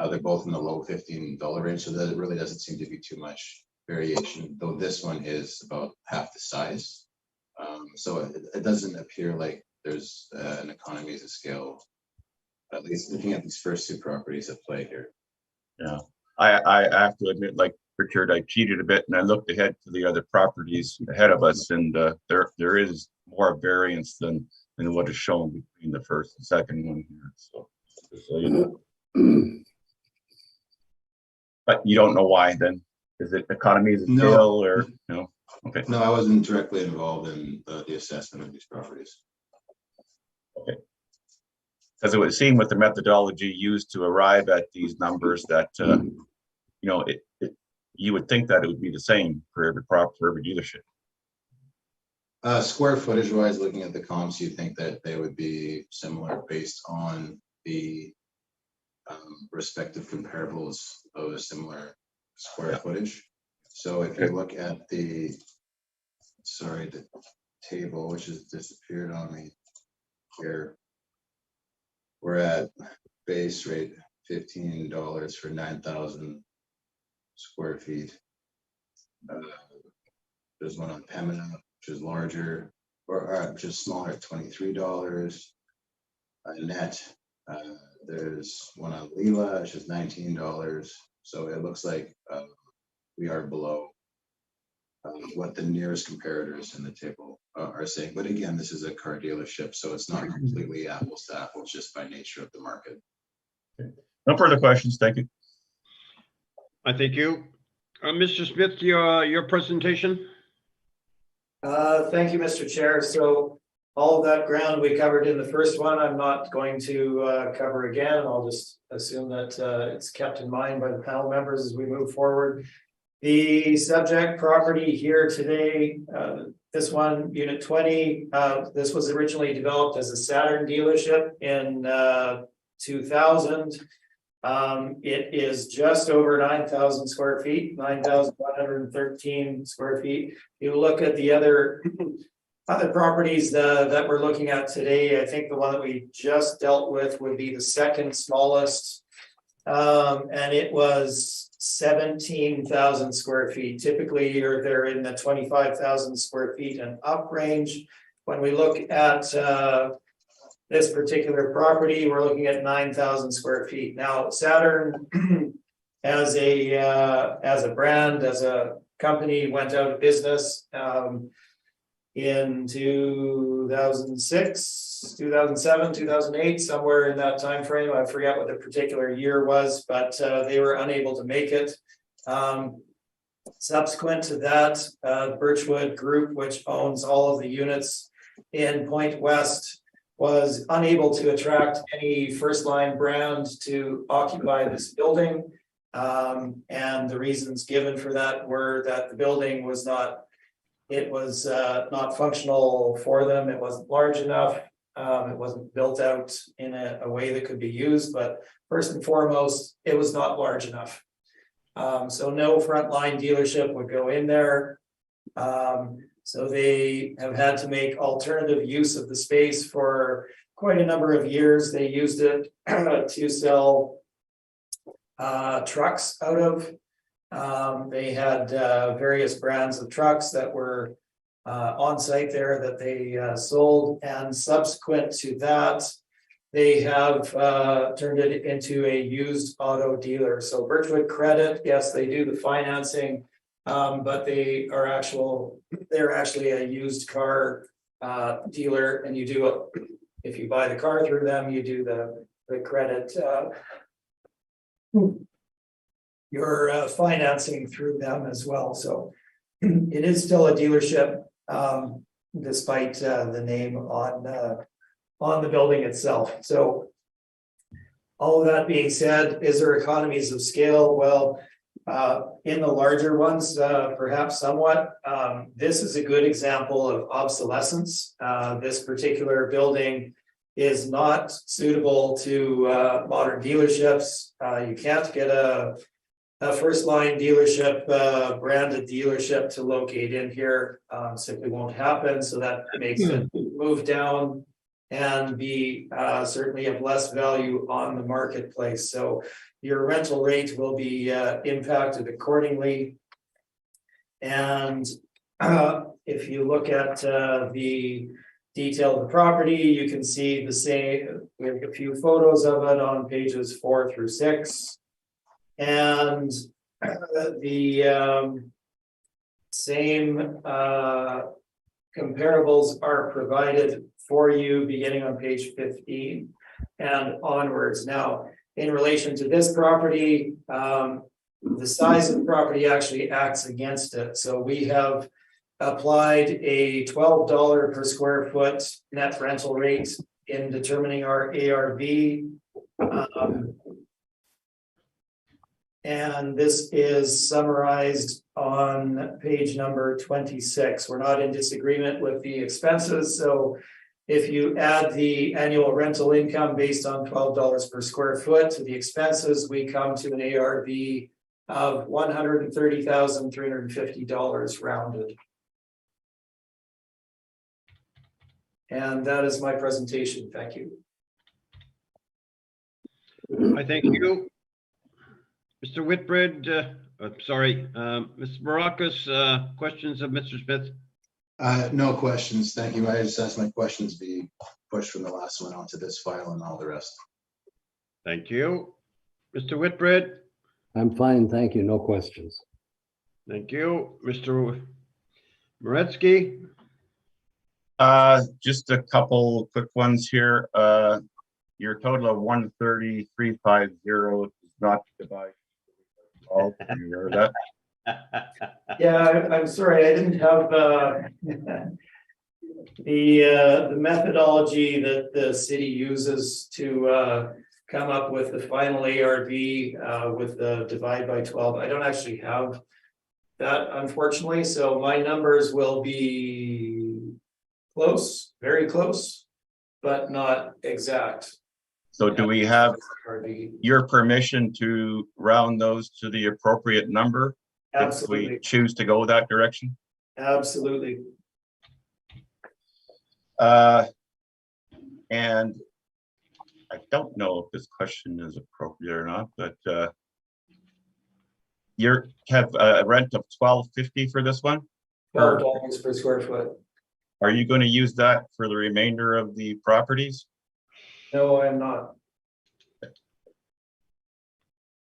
they're both in the low $15 range, so that it really doesn't seem to be too much variation, though this one is about half the size. So it doesn't appear like there's an economies of scale, at least looking at these first two properties at play here. Yeah, I have to admit, like Richard, I cheated a bit and I looked ahead to the other properties ahead of us, and there is more variance than what is shown between the first and second one here. So you know. But you don't know why then? Is it economies of scale or no? Okay. No, I wasn't directly involved in the assessment of these properties. Okay. Because it would seem with the methodology used to arrive at these numbers that you know, you would think that it would be the same for every dealership. Square footage wise, looking at the comps, you think that they would be similar based on the respective comparables of a similar square footage. So if you look at the table, which has disappeared on me here, we're at base rate $15 for 9,000 square feet. There's one on Pembina, which is larger, or which is smaller at $23. Net, there's one on Leela, which is $19. So it looks like we are below what the nearest comparators in the table are saying. But again, this is a car dealership, so it's not completely apples to apples just by nature of the market. Okay. No further questions. Thank you. I thank you. Mr. Smith, your presentation? Thank you, Mr. Chair. So all of that ground we covered in the first one, I'm not going to cover again. I'll just assume that it's kept in mind by the panel members as we move forward. The subject property here today, this one, Unit 20, this was originally developed as a Saturn dealership in 2000. It is just over 9,000 square feet, 9,113 square feet. You look at the other properties that we're looking at today, I think the one that we just dealt with would be the second smallest. And it was 17,000 square feet. Typically, they're in the 25,000 square feet and up range. When we look at this particular property, we're looking at 9,000 square feet. Now, Saturn, as a brand, as a company, went out of business in 2006, 2007, 2008, somewhere in that time frame. I forget what the particular year was, but they were unable to make it. Subsequent to that, Birchwood Group, which owns all of the units in Point West, was unable to attract any first-line brand to occupy this building. And the reasons given for that were that the building was not functional for them. It wasn't large enough. It wasn't built out in a way that could be used, but first and foremost, it was not large enough. So no frontline dealership would go in there. So they have had to make alternative use of the space for quite a number of years. They used it to sell trucks out of. They had various brands of trucks that were on site there that they sold, and subsequent to that, they have turned it into a used auto dealer. So Birchwood Credit, yes, they do the financing, but they're actually a used car dealer, and you do if you buy the car through them, you do the credit. You're financing through them as well. So it is still a dealership, despite the name on the building itself. So all of that being said, is there economies of scale? Well, in the larger ones, perhaps somewhat. This is a good example of obsolescence. This particular building is not suitable to modern dealerships. You can't get a first line dealership, branded dealership to locate in here, simply won't happen. So that makes it move down and be certainly of less value on the marketplace. So your rental rate will be impacted accordingly. And if you look at the detail of the property, you can see the same. We have a few photos of it on pages 4 through 6. And the same comparables are provided for you beginning on page 15 and onwards. Now, in relation to this property, the size of the property actually acts against it. So we have applied a $12 per square foot net rental rate in determining our ARV. And this is summarized on page number 26. We're not in disagreement with the expenses. So if you add the annual rental income based on $12 per square foot to the expenses, we come to an ARV of $130,350 rounded. And that is my presentation. Thank you. I thank you. Mr. Whitbread, Mr. Baracus, questions of Mr. Smith? No questions. Thank you. I just asked my questions be pushed from the last one onto this file and all the rest. Thank you. Mr. Whitbread? I'm fine, thank you. No questions. Thank you. Mr. Moretsky? Just a couple quick ones here. Your total of 133,500 is not divided. Oh, you heard that? Yeah, I'm sorry, I didn't have the methodology that the city uses to come up with the final ARV with the divide by 12. I don't actually have that, unfortunately. So my numbers will be close, very close, but not exact. So do we have your permission to round those to the appropriate number? Absolutely. If we choose to go that direction? Absolutely. And I don't know if this question is appropriate or not, but you have a rent of $12.50 for this one? $12 per square foot. Are you going to use that for the remainder of the properties? No, I'm not.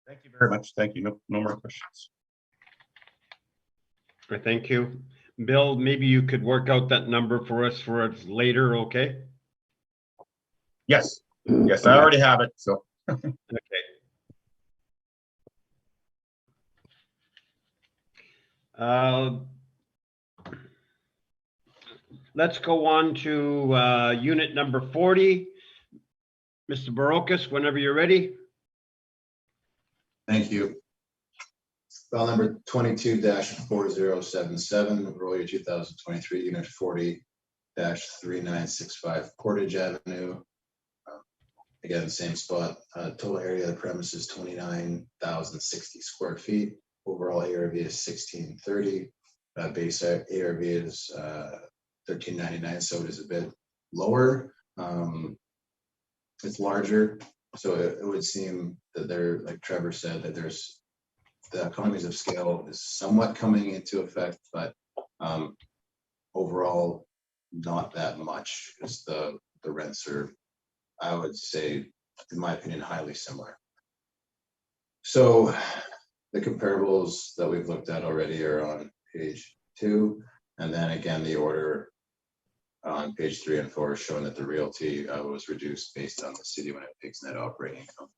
Thank you very much. Thank you. No more questions. Thank you. Bill, maybe you could work out that number for us later, okay? Yes. Yes, I already have it. So Okay. Let's go on to unit number 40. Mr. Barocus, whenever you're ready. Thank you. File number 22-4077, Royer 2023, unit 40. 3965 Portage Avenue. Again, same spot, total area of the premise is 29,060 square feet. Overall ARV is 1630. Base ARV is 1399, so it is a bit lower. It's larger, so it would seem that there, like Trevor said, that there's the economies of scale is somewhat coming into effect, but overall, not that much, because the rents are, I would say, in my opinion, highly similar. So the comparables that we've looked at already are on page 2, and then again, the order on page 3 and 4 showing that the realty was reduced based on the city of Winnipeg's net operating income.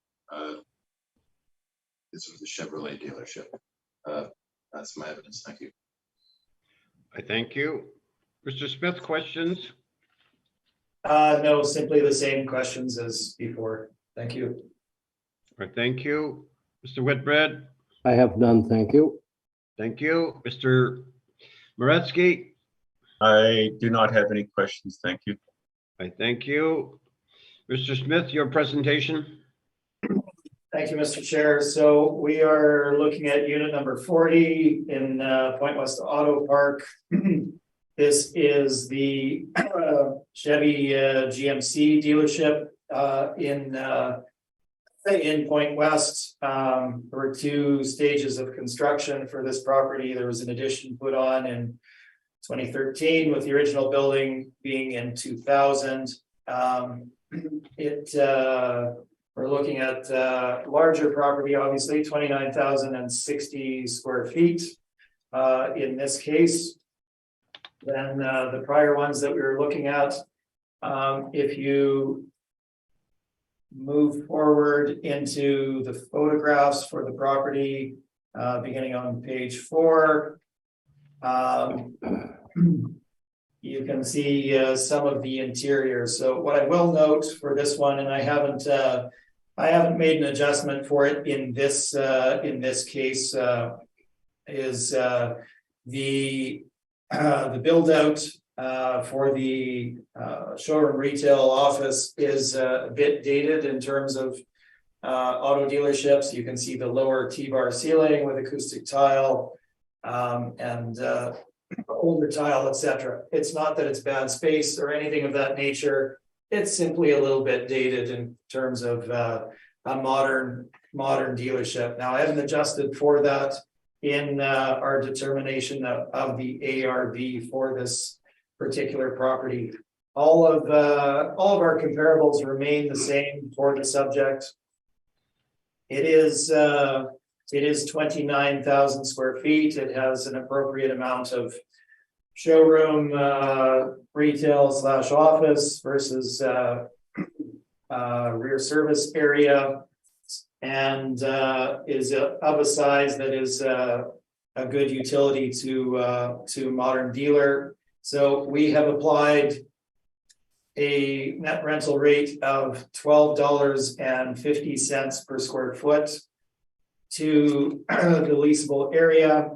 This was the Chevrolet dealership. That's my evidence. Thank you. I thank you. Mr. Smith, questions? No, simply the same questions as before. Thank you. All right, thank you. Mr. Whitbread? I have none, thank you. Thank you. Mr. Moretsky? I do not have any questions. Thank you. I thank you. Mr. Smith, your presentation? Thank you, Mr. Chair. So we are looking at unit number 40 in Point West Auto Park. This is the Chevy GMC dealership in Point West. There were 2 stages of construction for this property. There was an addition put on in 2013, with the original building being in 2000. We're looking at larger property, obviously 29,060 square feet in this case than the prior ones that we were looking at. If you move forward into the photographs for the property, beginning on page 4, you can see some of the interior. So what I will note for this one, and I haven't made an adjustment for it in this case, is the build out for the showroom retail office is a bit dated in terms of auto dealerships. You can see the lower T-bar ceiling with acoustic tile and older tile, etc. It's not that it's bad space or anything of that nature. It's simply a little bit dated in terms of a modern dealership. Now, I haven't adjusted for that in our determination of the ARV for this particular property. All of our comparables remain the same for the subject. It is 29,000 square feet. It has an appropriate amount of showroom, retail / office versus rear service area, and is of a size that is a good utility to modern dealer. So we have applied a net rental rate of $12.50 per square foot to the leasable area,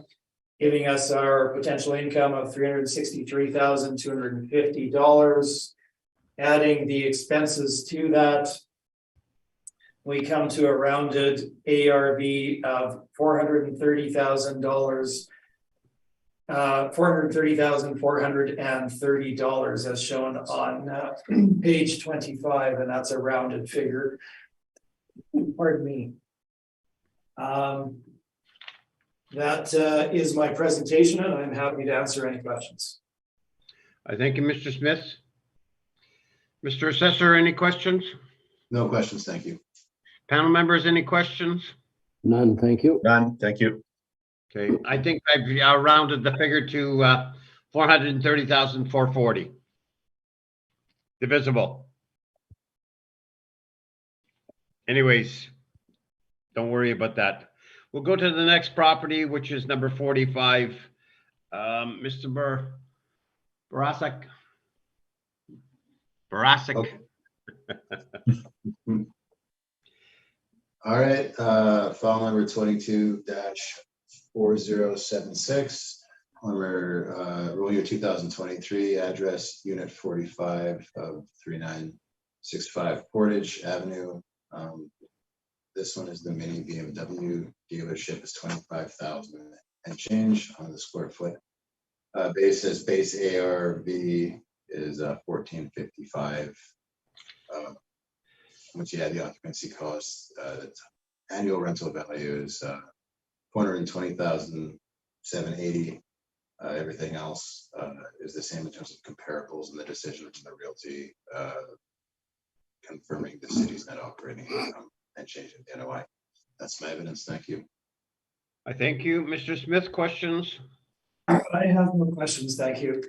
giving us our potential income of $363,250. Adding the expenses to that, we come to a rounded ARV of $430,000, $430,430 as shown on page 25, and that's a rounded figure. Pardon me. That is my presentation, and I'm happy to answer any questions. I thank you, Mr. Smith. Mr. Assessor, any questions? No questions, thank you. Panel members, any questions? None, thank you. None. Thank you. Okay, I think I've rounded the figure to 430,440. Divisible. Anyways, don't worry about that. We'll go to the next property, which is number 45. Mr. Barasek. Okay. All right, file number 22-4076. Roll year 2023, address unit 45 of 3965 Portage Avenue. This one is the mini BMW dealership, is 25,000 and change on the square foot. Base ARV is 1455. Once you add the occupancy costs, annual rental value is 420,780. Everything else is the same in terms of comparables and the decision from the realty confirming the city's net operating income and changing the NOI. That's my evidence. Thank you. I thank you. Mr. Smith, questions? I have no questions, thank you.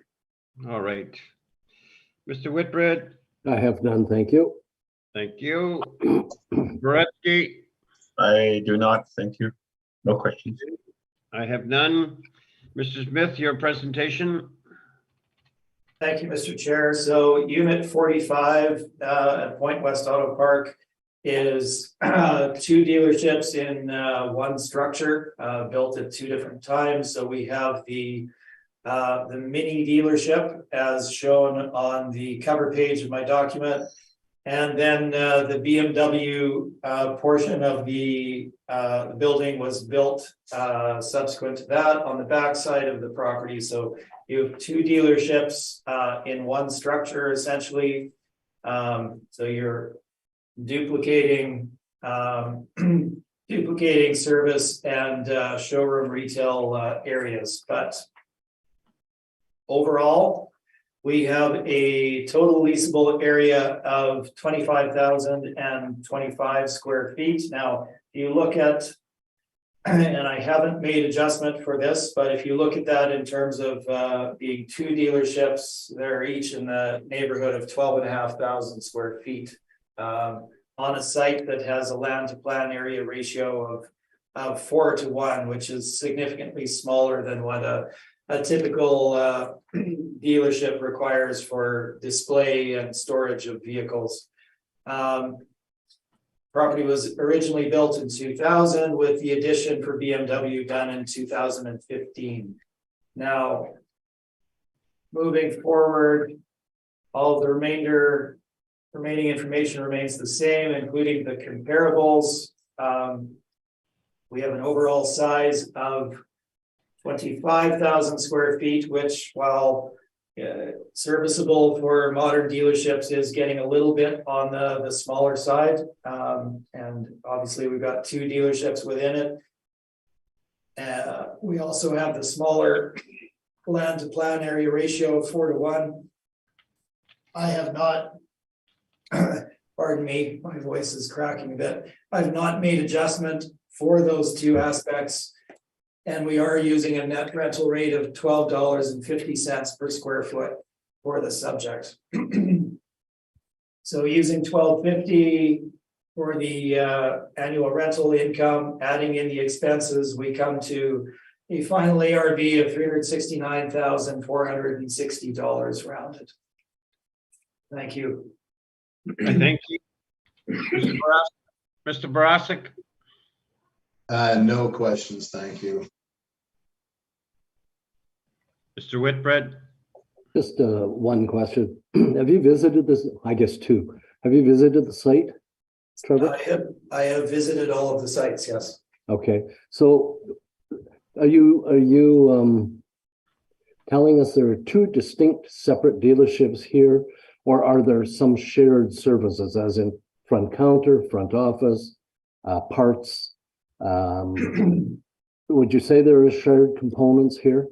All right. Mr. Whitbread, I have none, thank you. thank you. Boretsky, I do not, thank you. No questions. I have none. Mr. Smith, your presentation. Thank you, Mr. Chair. So unit 45 at Point West Auto Park is 2 dealerships in one structure built at 2 different times. So we have the mini dealership as shown on the cover page of my document. And then the BMW portion of the building was built subsequent to that on the back side of the property. So you have 2 dealerships in one structure essentially. So you're duplicating service and showroom retail areas, but overall we have a total leasable area of 25,025 square feet. Now, you look at, and I haven't made adjustment for this, but if you look at that in terms of being 2 dealerships, they're each in the neighborhood of 12,500 square feet on a site that has a land to plan area ratio of 4:1, which is significantly smaller than what a typical dealership requires for display and storage of vehicles. Property was originally built in 2000 with the addition for BMW done in 2015. Now, moving forward, all of the remaining information remains the same, including the comparables. We have an overall size of 25,000 square feet, which, while serviceable for modern dealerships, is getting a little bit on the smaller side. And obviously we've got 2 dealerships within it. We also have the smaller land to plan area ratio of 4:1. I have not, pardon me, my voice is cracking a bit. I've not made adjustment for those 2 aspects. And we are using a net rental rate of $12.50 per square foot for the subject. So using $12.50 for the annual rental income, adding in the expenses, we come to a final ARV of $369,460 rounded. Thank you. I thank you. Mr. Barasic. No questions, thank you. Mr. Whitbread. Just one question. Have you visited this? I guess 2. Have you visited the site, Trevor? I have visited all of the sites, yes. Okay, so are you telling us there are 2 distinct separate dealerships here, or are there some shared services, as in front counter, front office, parts? Would you say there are shared components here?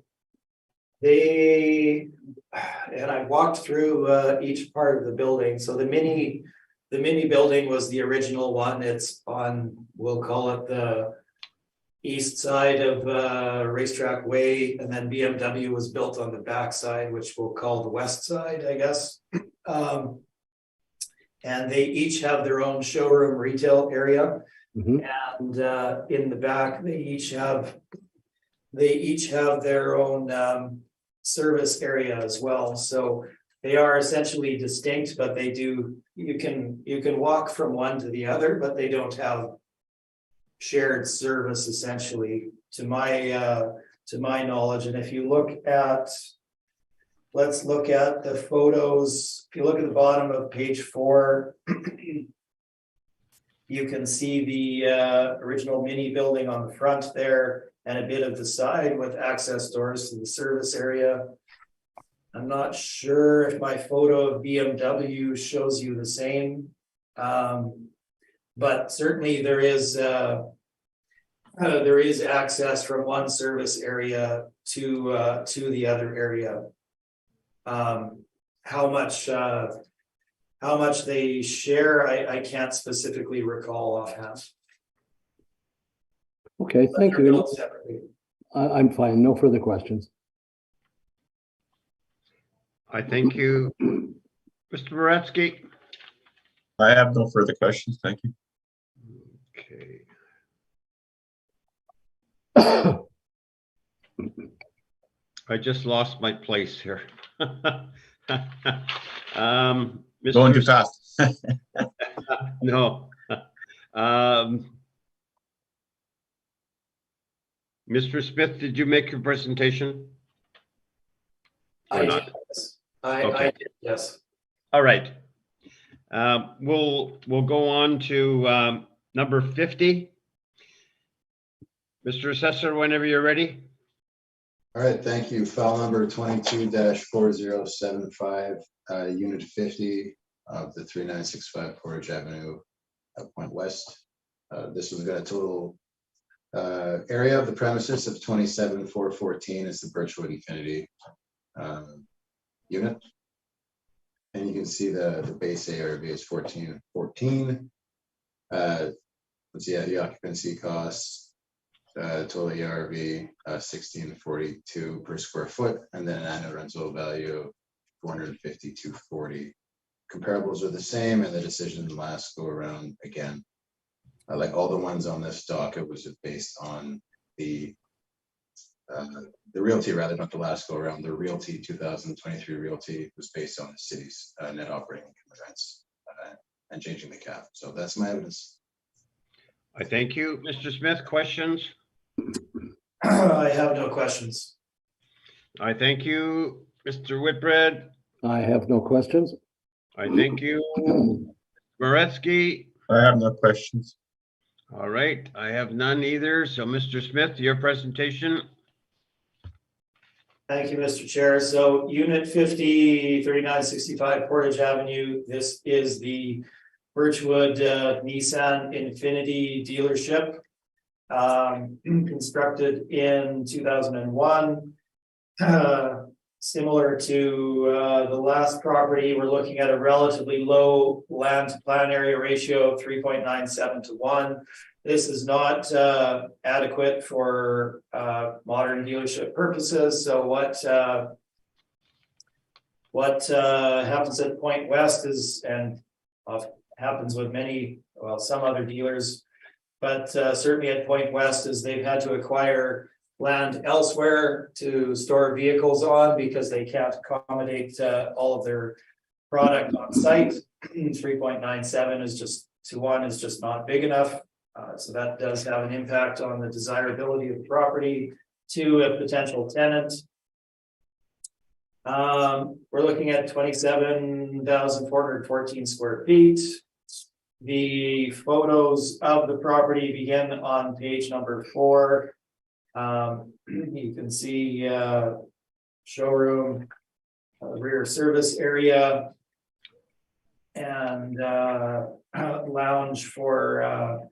And I walked through each part of the building. So the mini building was the original one. It's on, we'll call it the east side of Racetrack Way, and then BMW was built on the back side, which we'll call the west side, I guess. And they each have their own showroom retail area. Mm-hmm. And in the back, they each have their own service area as well. So they are essentially distinct, but they do, you can walk from one to the other, but they don't have shared service essentially, to my to my knowledge. And if you look at, let's look at the photos. If you look at the bottom of page 4, you can see the original mini building on the front there and a bit of the side with access doors to the service area. I'm not sure if my photo of BMW shows you the same, but certainly there is access from one service area to the other area. How much they share, I can't specifically recall offhand. Okay, thank They're you. built separately. I'm fine. No further questions. I thank you. Mr. Boretsky? I have no further questions. Thank you. Okay. I just lost my place here. Going too fast. No. Mr. Smith, did you make your presentation? Or I not? did, yes. I Okay. did, yes. All right. We'll go on to number 50. Mr. Assessor, whenever you're ready. All right, thank you. File number 22-4075, unit 50 of the 3965 Portage Avenue, Point West. This one's got a total area of the premises of 27,414. It's the Birchwood Infinity unit. And you can see the base ARV is 1414. Let's see, the occupancy costs. Total ARV 1642 per square foot, and then an annual rental value of 452.40. Comparables are the same, and the decision last go around again. Like all the ones on this docket was based on the realty, rather, not the last go around. The realty 2023 realty was based on the city's net operating income events and changing the cap. So that's my evidence. I thank you. Mr. Smith, questions? I have no questions. I thank you. Mr. Whitbread, I have no questions. I thank you. Moretsky, I have no questions. all right, I have none either. So Mr. Smith, your presentation. Thank you, Mr. Chair. So Unit 50, 3965 Portage Avenue. This is the Birchwood Nissan Infinity dealership, constructed in 2001. Similar to the last property, we're looking at a relatively low land to plan area ratio of 3.97 to 1. This is not adequate for modern dealership purposes. So what happens at Point West is, and happens with many, well, some other dealers, but certainly at Point West, is they've had to acquire land elsewhere to store vehicles on because they can't accommodate all of their product on site. 3.97 is just to 1 is just not big enough. So that does have an impact on the desirability of the property to a potential tenant. We're looking at 27,414 square feet. The photos of the property begin on page number 4. You can see showroom, rear service area, and lounge for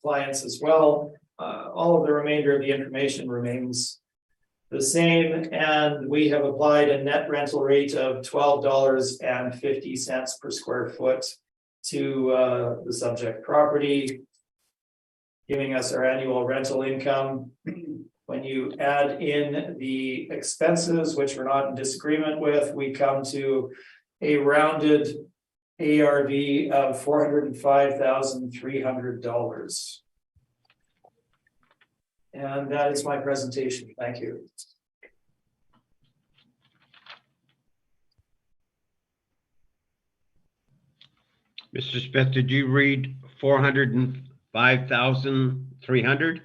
clients as well. All of the remainder of the information remains the same, and we have applied a net rental rate of $12.50 per square foot to the subject property, giving us our annual rental income. When you add in the expenses, which we're not in disagreement with, we come to a rounded ARV of $405,300. And that is my presentation. Thank you. Mr. Smith, did you read 405,300?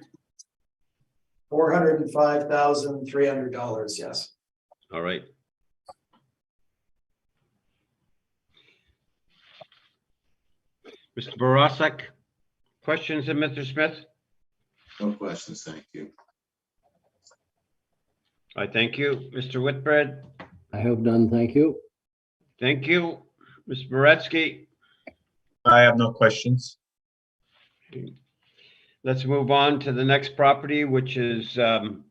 $405,300, yes. All right. Mr. Borasak, questions of Mr. Smith? No questions, thank you. I thank you. Mr. Whitbread, I have none, thank you. thank you. Mr. Moretsky, I have no questions. let's move on to the next property, which is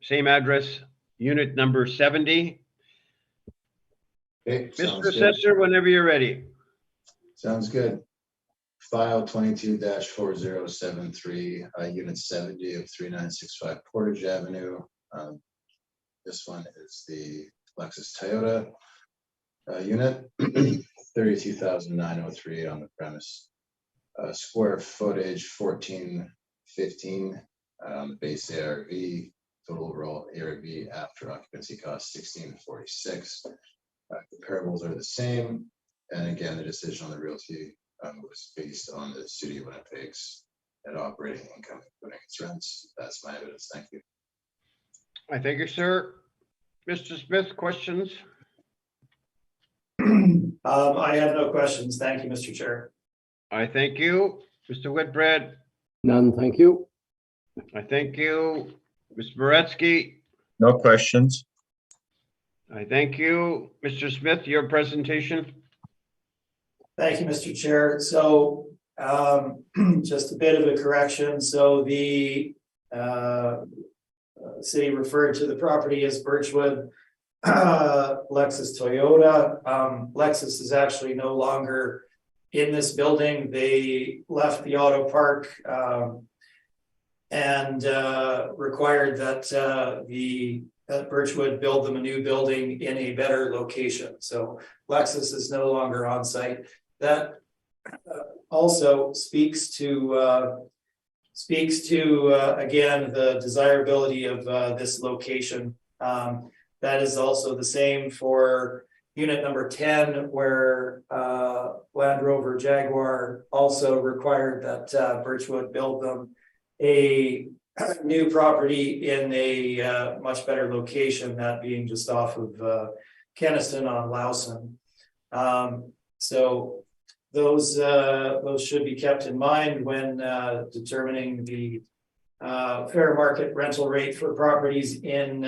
same address, unit number 70. Okay, Mr. sounds good. Assessor, whenever you're ready. Sounds good. File 22-4073, unit 70 of 3965 Portage Avenue. This one is the Lexus Toyota unit, 32,903 on the premise. Square footage 1415 on the base ARV. Total overall ARV after occupancy cost 1646. Comparables are the same, and again, the decision on the realty was based on the city of Winnipeg's net operating income, including its rents. That's my evidence. Thank you. I thank you, sir. Mr. Smith, questions? I have no questions. Thank you, Mr. Chair. I thank you. Mr. Whitbread, None, thank you. I thank you. Mr. Moretsky, No questions. I thank you. Mr. Smith, your presentation. Thank you, Mr. Chair. So just a bit of a correction. So the city referred to the property as Birchwood Lexus Toyota. Lexus is actually no longer in this building. They left the auto park and required that that Birchwood build them a new building in a better location. So Lexus is no longer on site. That also speaks to again the desirability of this location. That is also the same for unit number 10, where Land Rover Jaguar also required that Birchwood build them a new property in a much better location, that being just off of Kenniston on Lowson. So those should be kept in mind when determining the fair market rental rate for properties in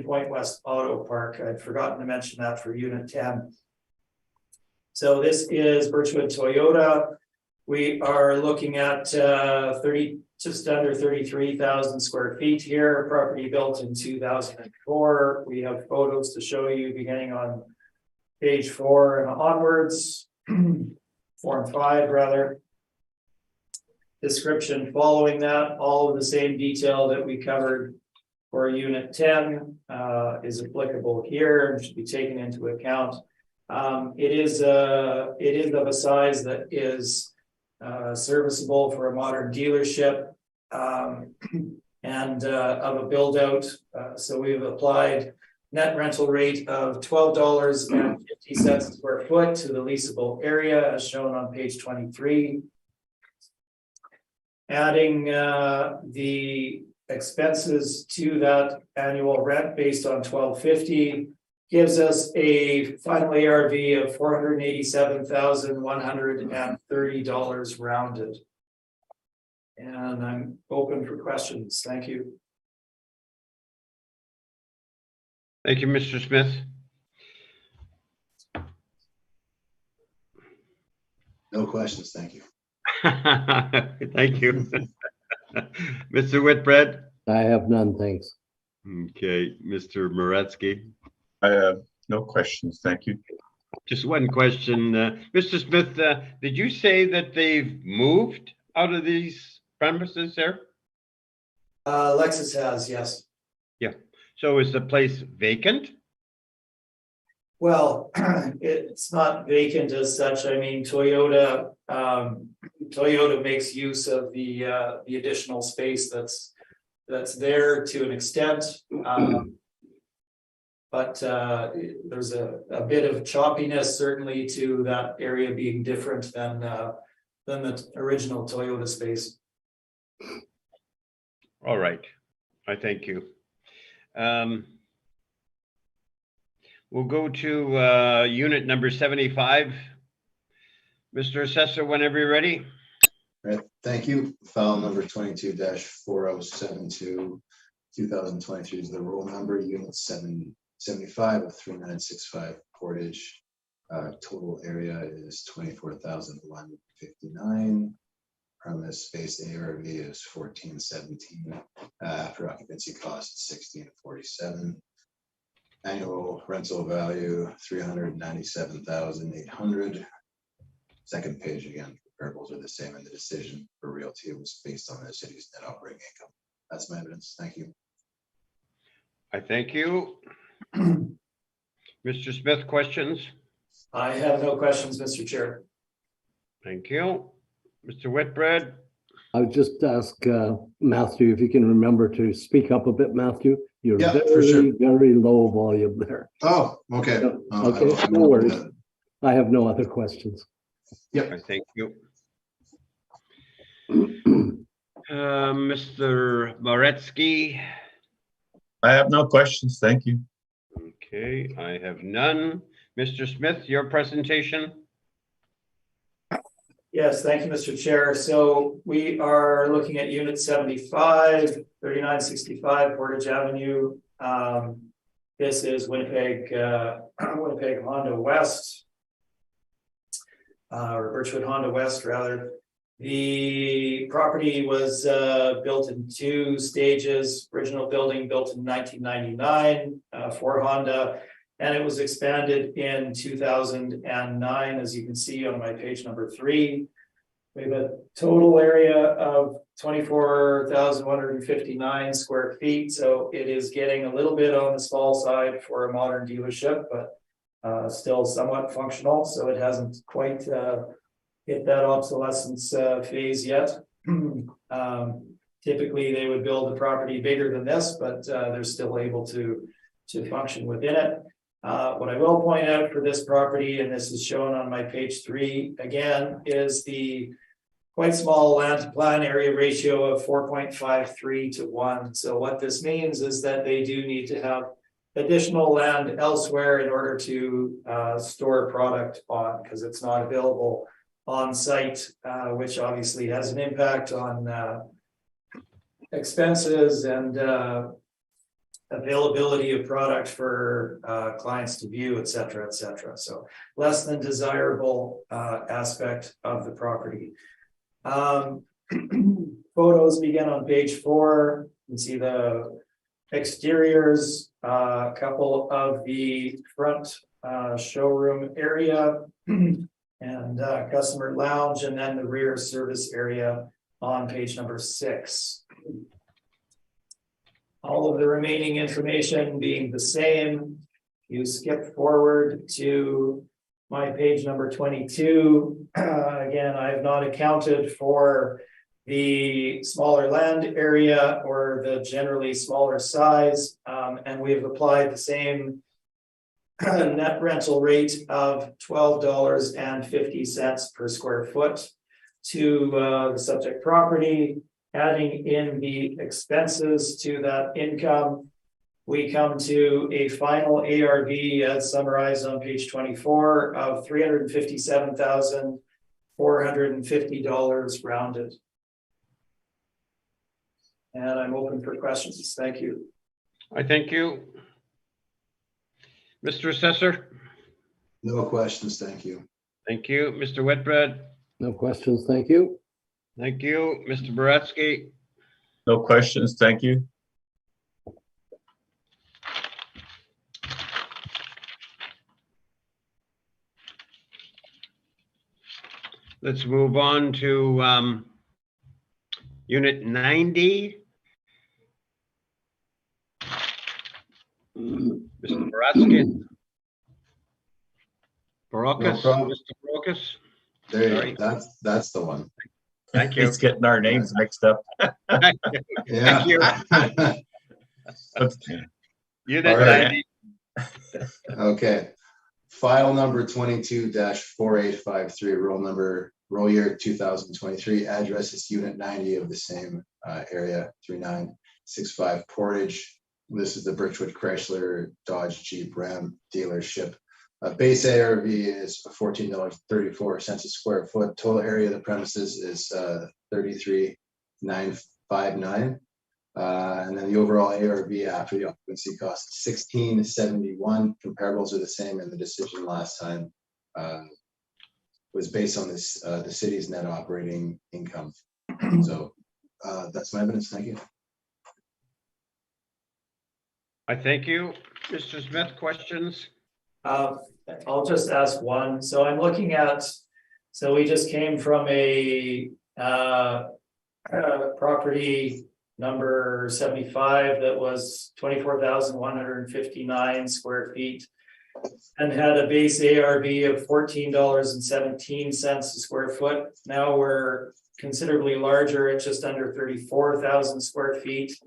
Point West Auto Park. I'd forgotten to mention that for unit 10. So this is Birchwood Toyota. We are looking at just under 33,000 square feet here, property built in 2004. We have photos to show you beginning on page 4 and onwards, 4 and 5 rather. Description following that, all of the same detail that we covered for unit 10 is applicable here and should be taken into account. It is of a size that is serviceable for a modern dealership and of a build out. So we've applied net rental rate of $12.50 a square foot to the leasable area as shown on page 23. Adding the expenses to that annual rent based on $12.50 gives us a final ARV of $487,130 rounded. And I'm open for questions. Thank you. Thank you, Mr. Smith. No questions, thank you. Thank you. Mr. Whitbread. I have none, thanks. Okay, Mr. Moretsky. I have no questions. Thank you. Just one question. Mr. Smith, did you say that they've moved out of these premises there? Lexus has, yes. Yeah. So is the place vacant? Well, it's not vacant as such. I mean, Toyota makes use of the additional space that's there to an extent. But there's a bit of choppiness certainly to that area being different than the original Toyota space. All right. I thank you. We'll go to unit number 75. Mr. Assessor, whenever you're ready. All right, thank you. File number 22-4072, 2022 is the roll number, unit 775 of 3965 Portage. Total area is 24,159. Premise-based ARV is 1417. After occupancy cost 1647. Annual rental value 397,800. Second page again, comparables are the same, and the decision for realty was based on the city's net operating income. That's my evidence. Thank you. I thank you. Mr. Smith, questions? I have no questions, Mr. Chair. Thank you. Mr. Whitbread? I would just ask Matthew, if you can remember to speak up a bit, Matthew. You're Yeah, very, for sure. very low volume there. Oh, okay. Okay, no worries. I have no other questions. Yep. I thank you. Mr. Moretsky? I have no questions. Thank you. Okay, I have none. Mr. Smith, your presentation? Yes, thank you, Mr. Chair. So we are looking at unit 75, 3965 Portage Avenue. This is Winnipeg, Winnipeg Honda West, or Birchwood Honda West, rather. The property was built in 2 stages. Original building built in 1999 for Honda, and it was expanded in 2009, as you can see on my page number 3. We have a total area of 24,159 square feet, so it is getting a little bit on the small side for a modern dealership, but still somewhat functional, so it hasn't quite hit that obsolescence phase yet. Typically, they would build a property bigger than this, but they're still able to function within it. What I will point out for this property, and this is shown on my page 3 again, is the quite small land to plan area ratio of 4.53 to 1. So what this means is that they do need to have additional land elsewhere in order to store product on, because it's not available on site, which obviously has an impact on expenses and availability of product for clients to view, et cetera, et cetera. So less than desirable aspect of the property. Photos begin on page 4. You can see the exteriors, a couple of the front showroom area and customer lounge, and then the rear service area on page number 6. All of the remaining information being the same. You skip forward to my page number 22. Again, I have not accounted for the smaller land area or the generally smaller size, and we've applied the same net rental rate of $12.50 per square foot to the subject property. Adding in the expenses to that income, we come to a final ARV as summarized on page 24 of $357,450 rounded. And I'm open for questions. Thank you. I thank you. Mr. Assessor? No questions. Thank you. Thank you. Mr. Whitbread? No questions, thank you. Thank you. Mr. Boretsky? No questions. Thank you. Let's move on to unit 90. Mr. Boretsky? Barocas? problem. Mr. Barocas? There you Sorry. go. That's the one. Thank you. It's getting our names mixed up. Thank Yeah. you. Unit All right. 90. Okay. File number 22-4853, roll year 2023. Address is unit 90 of the same area, 3965 65 Portage. This is the Birchwood Chrysler Dodge Jeep Ram dealership. Base ARV is $14.34 a square foot. Total area of the premises is 33,959. And then the overall ARV after the occupancy cost is 1671. Comparables are the same, and the decision last time was based on this the city's net operating income. So that's my evidence. Thank you. I thank you. Mr. Smith, questions? I'll just ask one. So I'm looking at, so we just came from a property number 75 that was 24,159 square feet and had a base ARV of $14.17 a square foot. Now we're considerably larger at just under 34,000 square feet.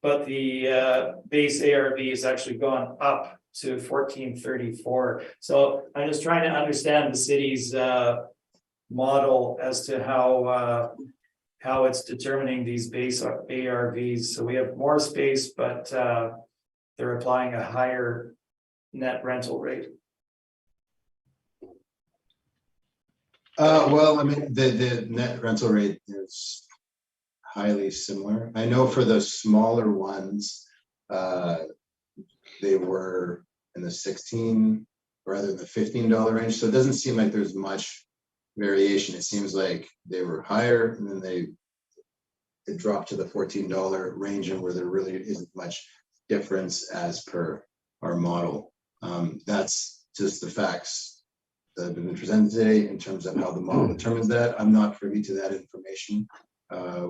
But the base ARV has actually gone up to 1434. So I'm just trying to understand the city's model as to how it's determining these base ARVs. So we have more space, but they're applying a higher net rental rate. Well, I mean, the net rental rate is highly similar. I know for the smaller ones, they were in the $16 rather than the $15 range. So it doesn't seem like there's much variation. It seems like they were higher and then they dropped to the $14 range, and where there really isn't much difference as per our model. That's just the facts that have been presented today in terms of how the model determines that. I'm not privy to that information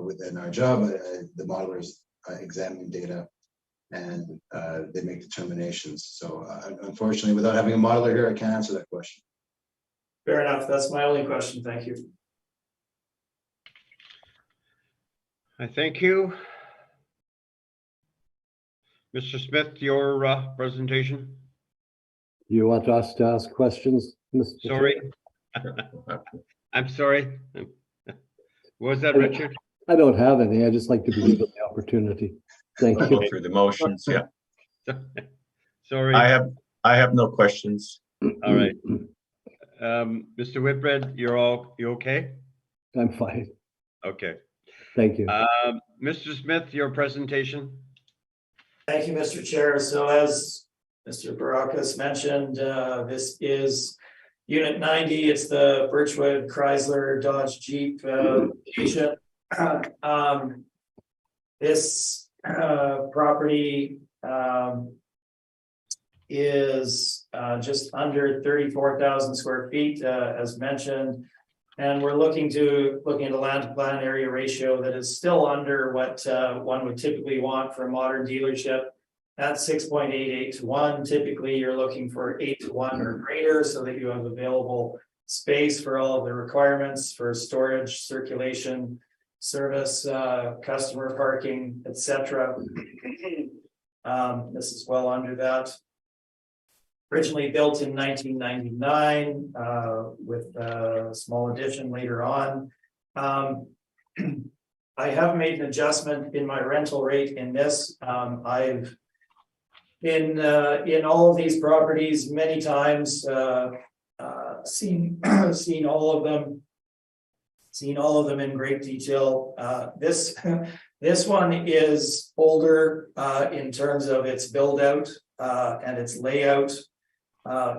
within our job. The modelers examine data and they make determinations. So unfortunately, without having a modeler here, I can't answer that question. Fair enough. That's my only question. Thank you. I thank you. Mr. Smith, your presentation. You want us to ask questions, Mr. Sorry. I'm sorry. What was that, Richard? I don't have any. I just like to be given the opportunity. Thank I'll you. go through the motions. Yeah, Sorry. I have no questions. All right. Mr. Whitbread, you okay? I'm fine. Okay. Thank you. Mr. Smith, your presentation. Thank you, Mr. Chair. So as Mr. Barakas mentioned, this is Unit 90. It's the Birchwood Chrysler Dodge Jeep location. This property is just under 34,000 square feet, as mentioned. And we're looking at a land to plan area ratio that is still under what one would typically want for a modern dealership at 6.88 to 1. Typically, you're looking for 8 to 1 or greater so that you have available space for all of the requirements for storage, circulation, service, customer parking, etc. This is well under that. Originally built in 1999 with a small addition later on. I have made an adjustment in my rental rate in this. I've been in all of these properties many times, seen all of them in great detail. This one is older in terms of its build out and its layout.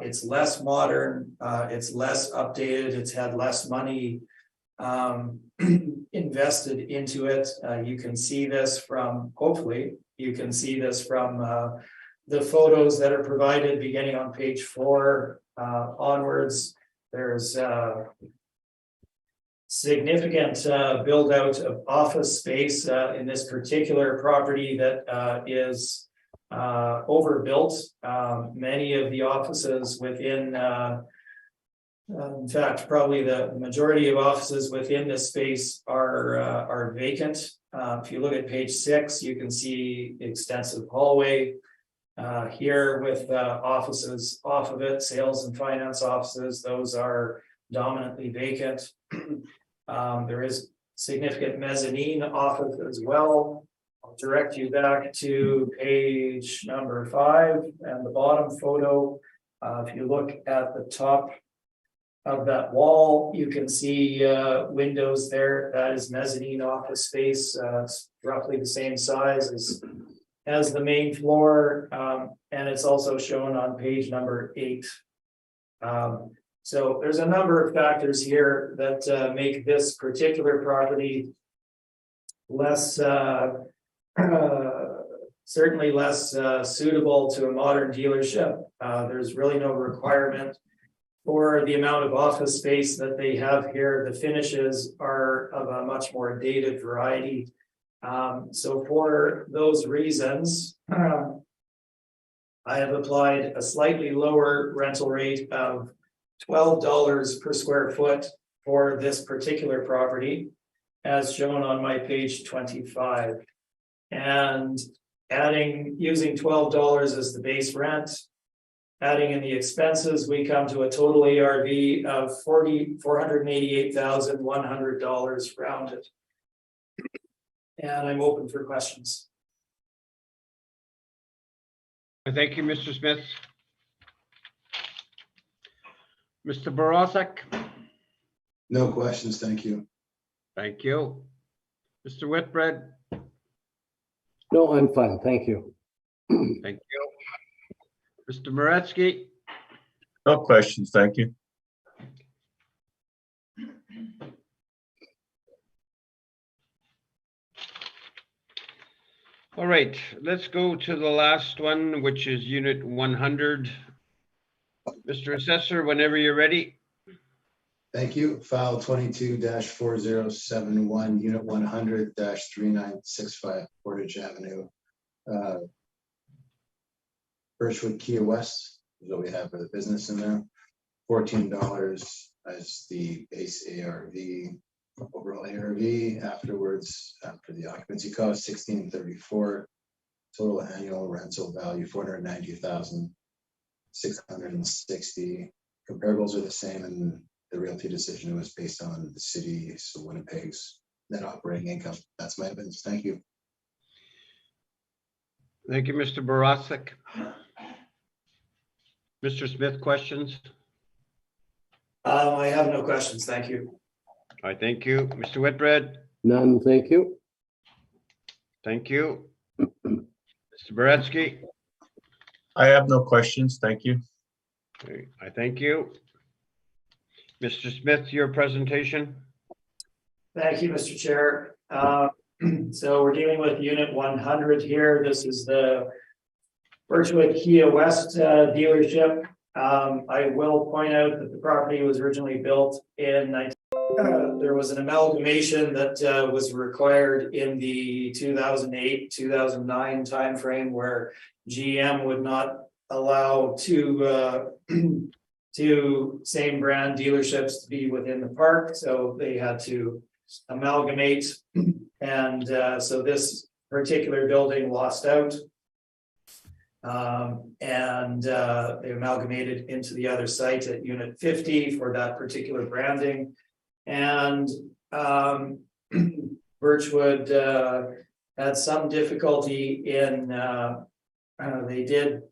It's less modern, it's less updated, it's had less money invested into it. You can see this from, hopefully, you can see this from the photos that are provided beginning on page 4 onwards. There's significant build out of office space in this particular property that is overbuilt. Many of the offices within, in fact, probably the majority of offices within this space are vacant. If you look at page 6, you can see the extensive hallway here with offices off of it, sales and finance offices. Those are dominantly vacant. There is significant mezzanine off of as well. I'll direct you back to page number 5 and the bottom photo. If you look at the top of that wall, you can see windows there. That is mezzanine office space. It's roughly the same size as the main floor, and it's also shown on page number 8. So there's a number of factors here that make this particular property less, certainly less suitable to a modern dealership. There's really no requirement for the amount of office space that they have here. The finishes are of a much more dated variety. So for those reasons, I have applied a slightly lower rental rate of $12 per square foot for this particular property, as shown on my page 25. And using $12 as the base rent, adding in the expenses, we come to a total ARV of $488,100 rounded. And I'm open for questions. Thank you, Mr. Smith. Mr. Borosek? No questions, thank you. Thank you. Mr. Whitbread? No, I'm fine, thank you. Thank you. Mr. Moretsky? No questions, thank you. All right, let's go to the last one, which is Unit 100. Mr. Assessor, whenever you're ready. Thank you. File 22-4071, Unit 100-3965 Portage Avenue. Birchwood Kia West is what we have for the business in there. $14 as the base ARV, overall ARV. Afterwards, after the occupancy cost, $1634. Total annual rental value, $490,660. Comparables are the same, and the realty decision was based on the city, so Winnipeg's net operating income. That's my evidence. Thank you. Thank you, Mr. Borosek. Mr. Smith, questions? I have no questions, thank you. I thank you. Mr. Whitbread? None, thank you. Thank you. Mr. Boretsky? I have no questions, thank you. Okay, I thank you. Mr. Smith, your presentation? Thank you, Mr. Chair. So we're dealing with Unit 100 here. This is the Birchwood Kia West dealership. I will point out that the property was originally built in there was an amalgamation that was required in the 2008-2009 timeframe, where GM would not allow two same brand dealerships to be within the park, so they had to amalgamate, and so this particular building lost out, and they amalgamated into the other site at Unit 50 for that particular branding. And Birchwood had some difficulty in they did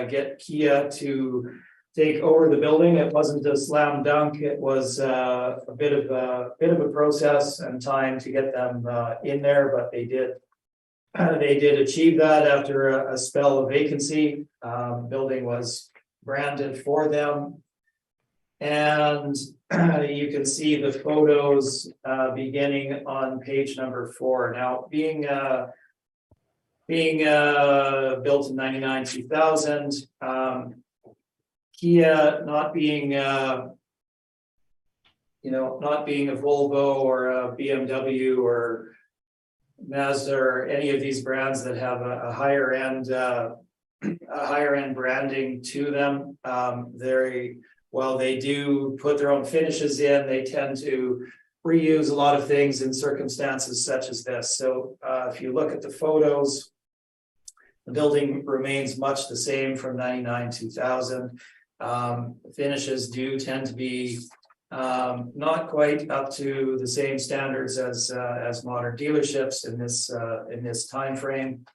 get Kia to take over the building. It wasn't a slam dunk. It was a bit of a process and time to get them in there, but they did achieve that after a spell of vacancy. Building was branded for them, and you can see the photos beginning on page number 4. Now, being built in 99-2000, Kia not being not being a Volvo or a BMW or Mazda or any of these brands that have a higher end branding to them, while they do put their own finishes in, they tend to reuse a lot of things in circumstances such as this. So if you look at the photos, the building remains much the same from 99-2000. Finishes do tend to be Not quite up to the same standards as modern dealerships in this timeframe.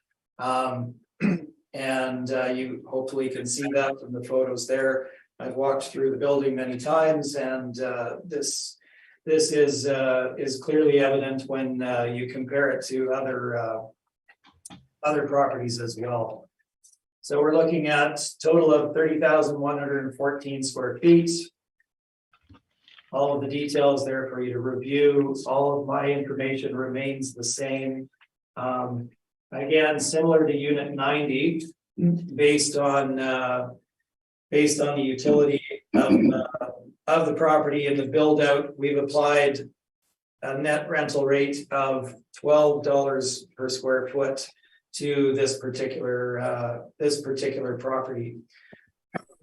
And you hopefully can see that from the photos there. I've walked through the building many times, and this is clearly evident when you compare it to other properties as well. So we're looking at total of 30,114 square feet. All of the details there for you to review. All of my information remains the same. Again, similar to Unit 90, based on the utility of the property and the build out, we've applied a net rental rate of $12 per square foot to this particular property.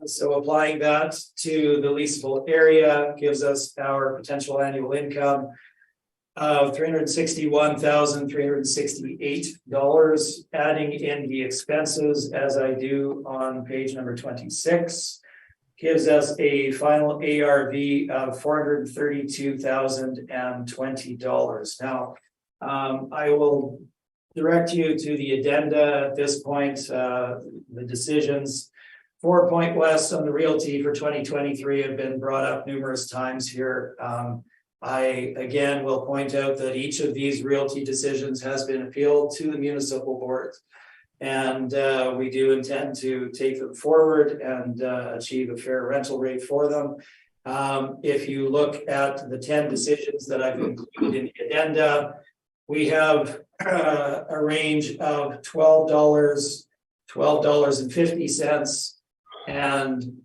So applying that to the leasable area gives us our potential annual income of $361,368, adding in the expenses as I do on page number 26, gives us a final ARV of $432,020. Now, I will direct you to the addenda at this point, the decisions. 4 Point West on the realty for 2023 have been brought up numerous times here. I again will point out that each of these realty decisions has been appealed to the municipal board, and we do intend to take them forward and achieve a fair rental rate for them. If you look at the 10 decisions that I've included in the addenda, we have a range of $12, $12.50, and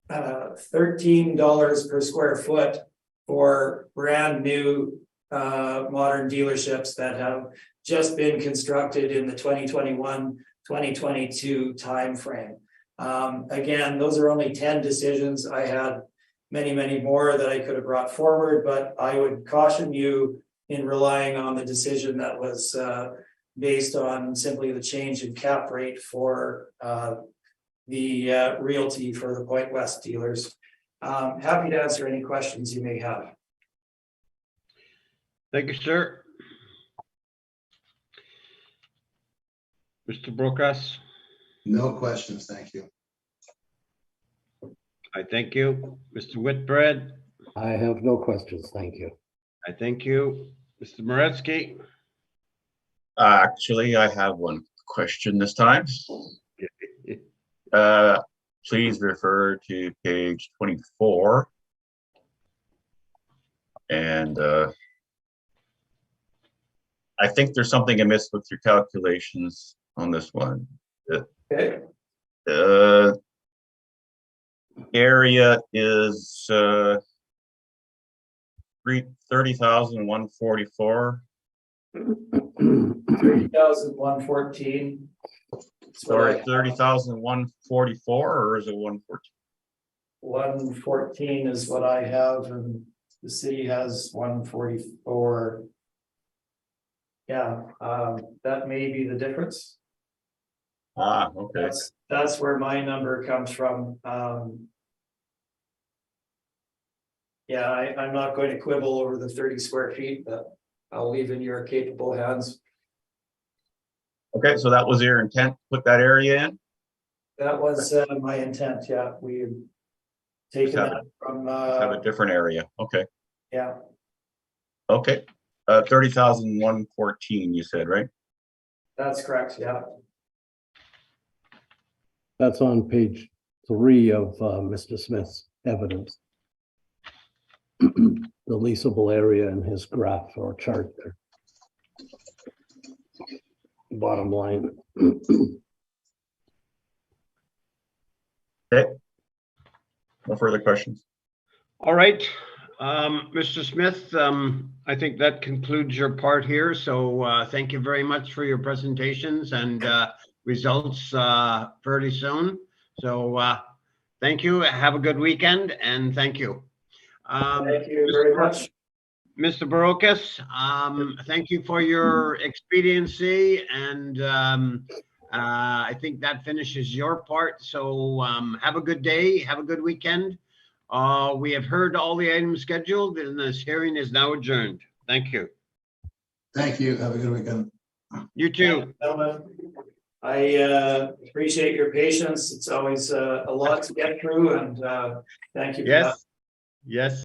$13 per square foot for brand new modern dealerships that have just been constructed in the 2021-2022 timeframe. Again, those are only 10 decisions. I had many more that I could have brought forward, but I would caution you in relying on the decision that was based on simply the change in cap rate for the realty for the Point West dealers. Happy to answer any questions you may have. Thank you, sir. Mr. Brokas? No questions, thank you. I thank you. Mr. Whitbread? I have no questions, thank you. I thank you. Mr. Moretsky? Actually, I have one question this time. Please refer to page 24. And I think there's something amiss with your calculations on this one. Okay. Area is 30,144. 30,114. Sorry, 30,144, or is it 114? 114 is what I have, and the city has 144. Yeah, that may be the difference. Okay. That's where my number comes from. Yeah, I'm not going to quibble over the 30 square feet, but I'll leave in your capable hands. Okay, so that was your intent, put that area in? That was my intent, yeah. We taken that from have a different area, okay. Yeah. Okay, 30,114 you said, right? That's correct, yeah. That's on page 3 of Mr. Smith's evidence. The leasable area in his graph or chart there. Bottom line. Okay. No further questions. All right, Mr. Smith, I think that concludes your part here. So thank you very much for your presentations and results fairly soon. So thank you. Have a good weekend and thank you. Thank you very much. Mr. Brokas, thank you for your expediency, and I think that finishes your part. So have a good day, have a good weekend. We have heard all the items scheduled and this hearing is now adjourned. Thank you. Thank you. Have a good weekend. You too. Gentlemen, I appreciate your patience. It's always a lot to get through, and thank you for that. Yes. Yes.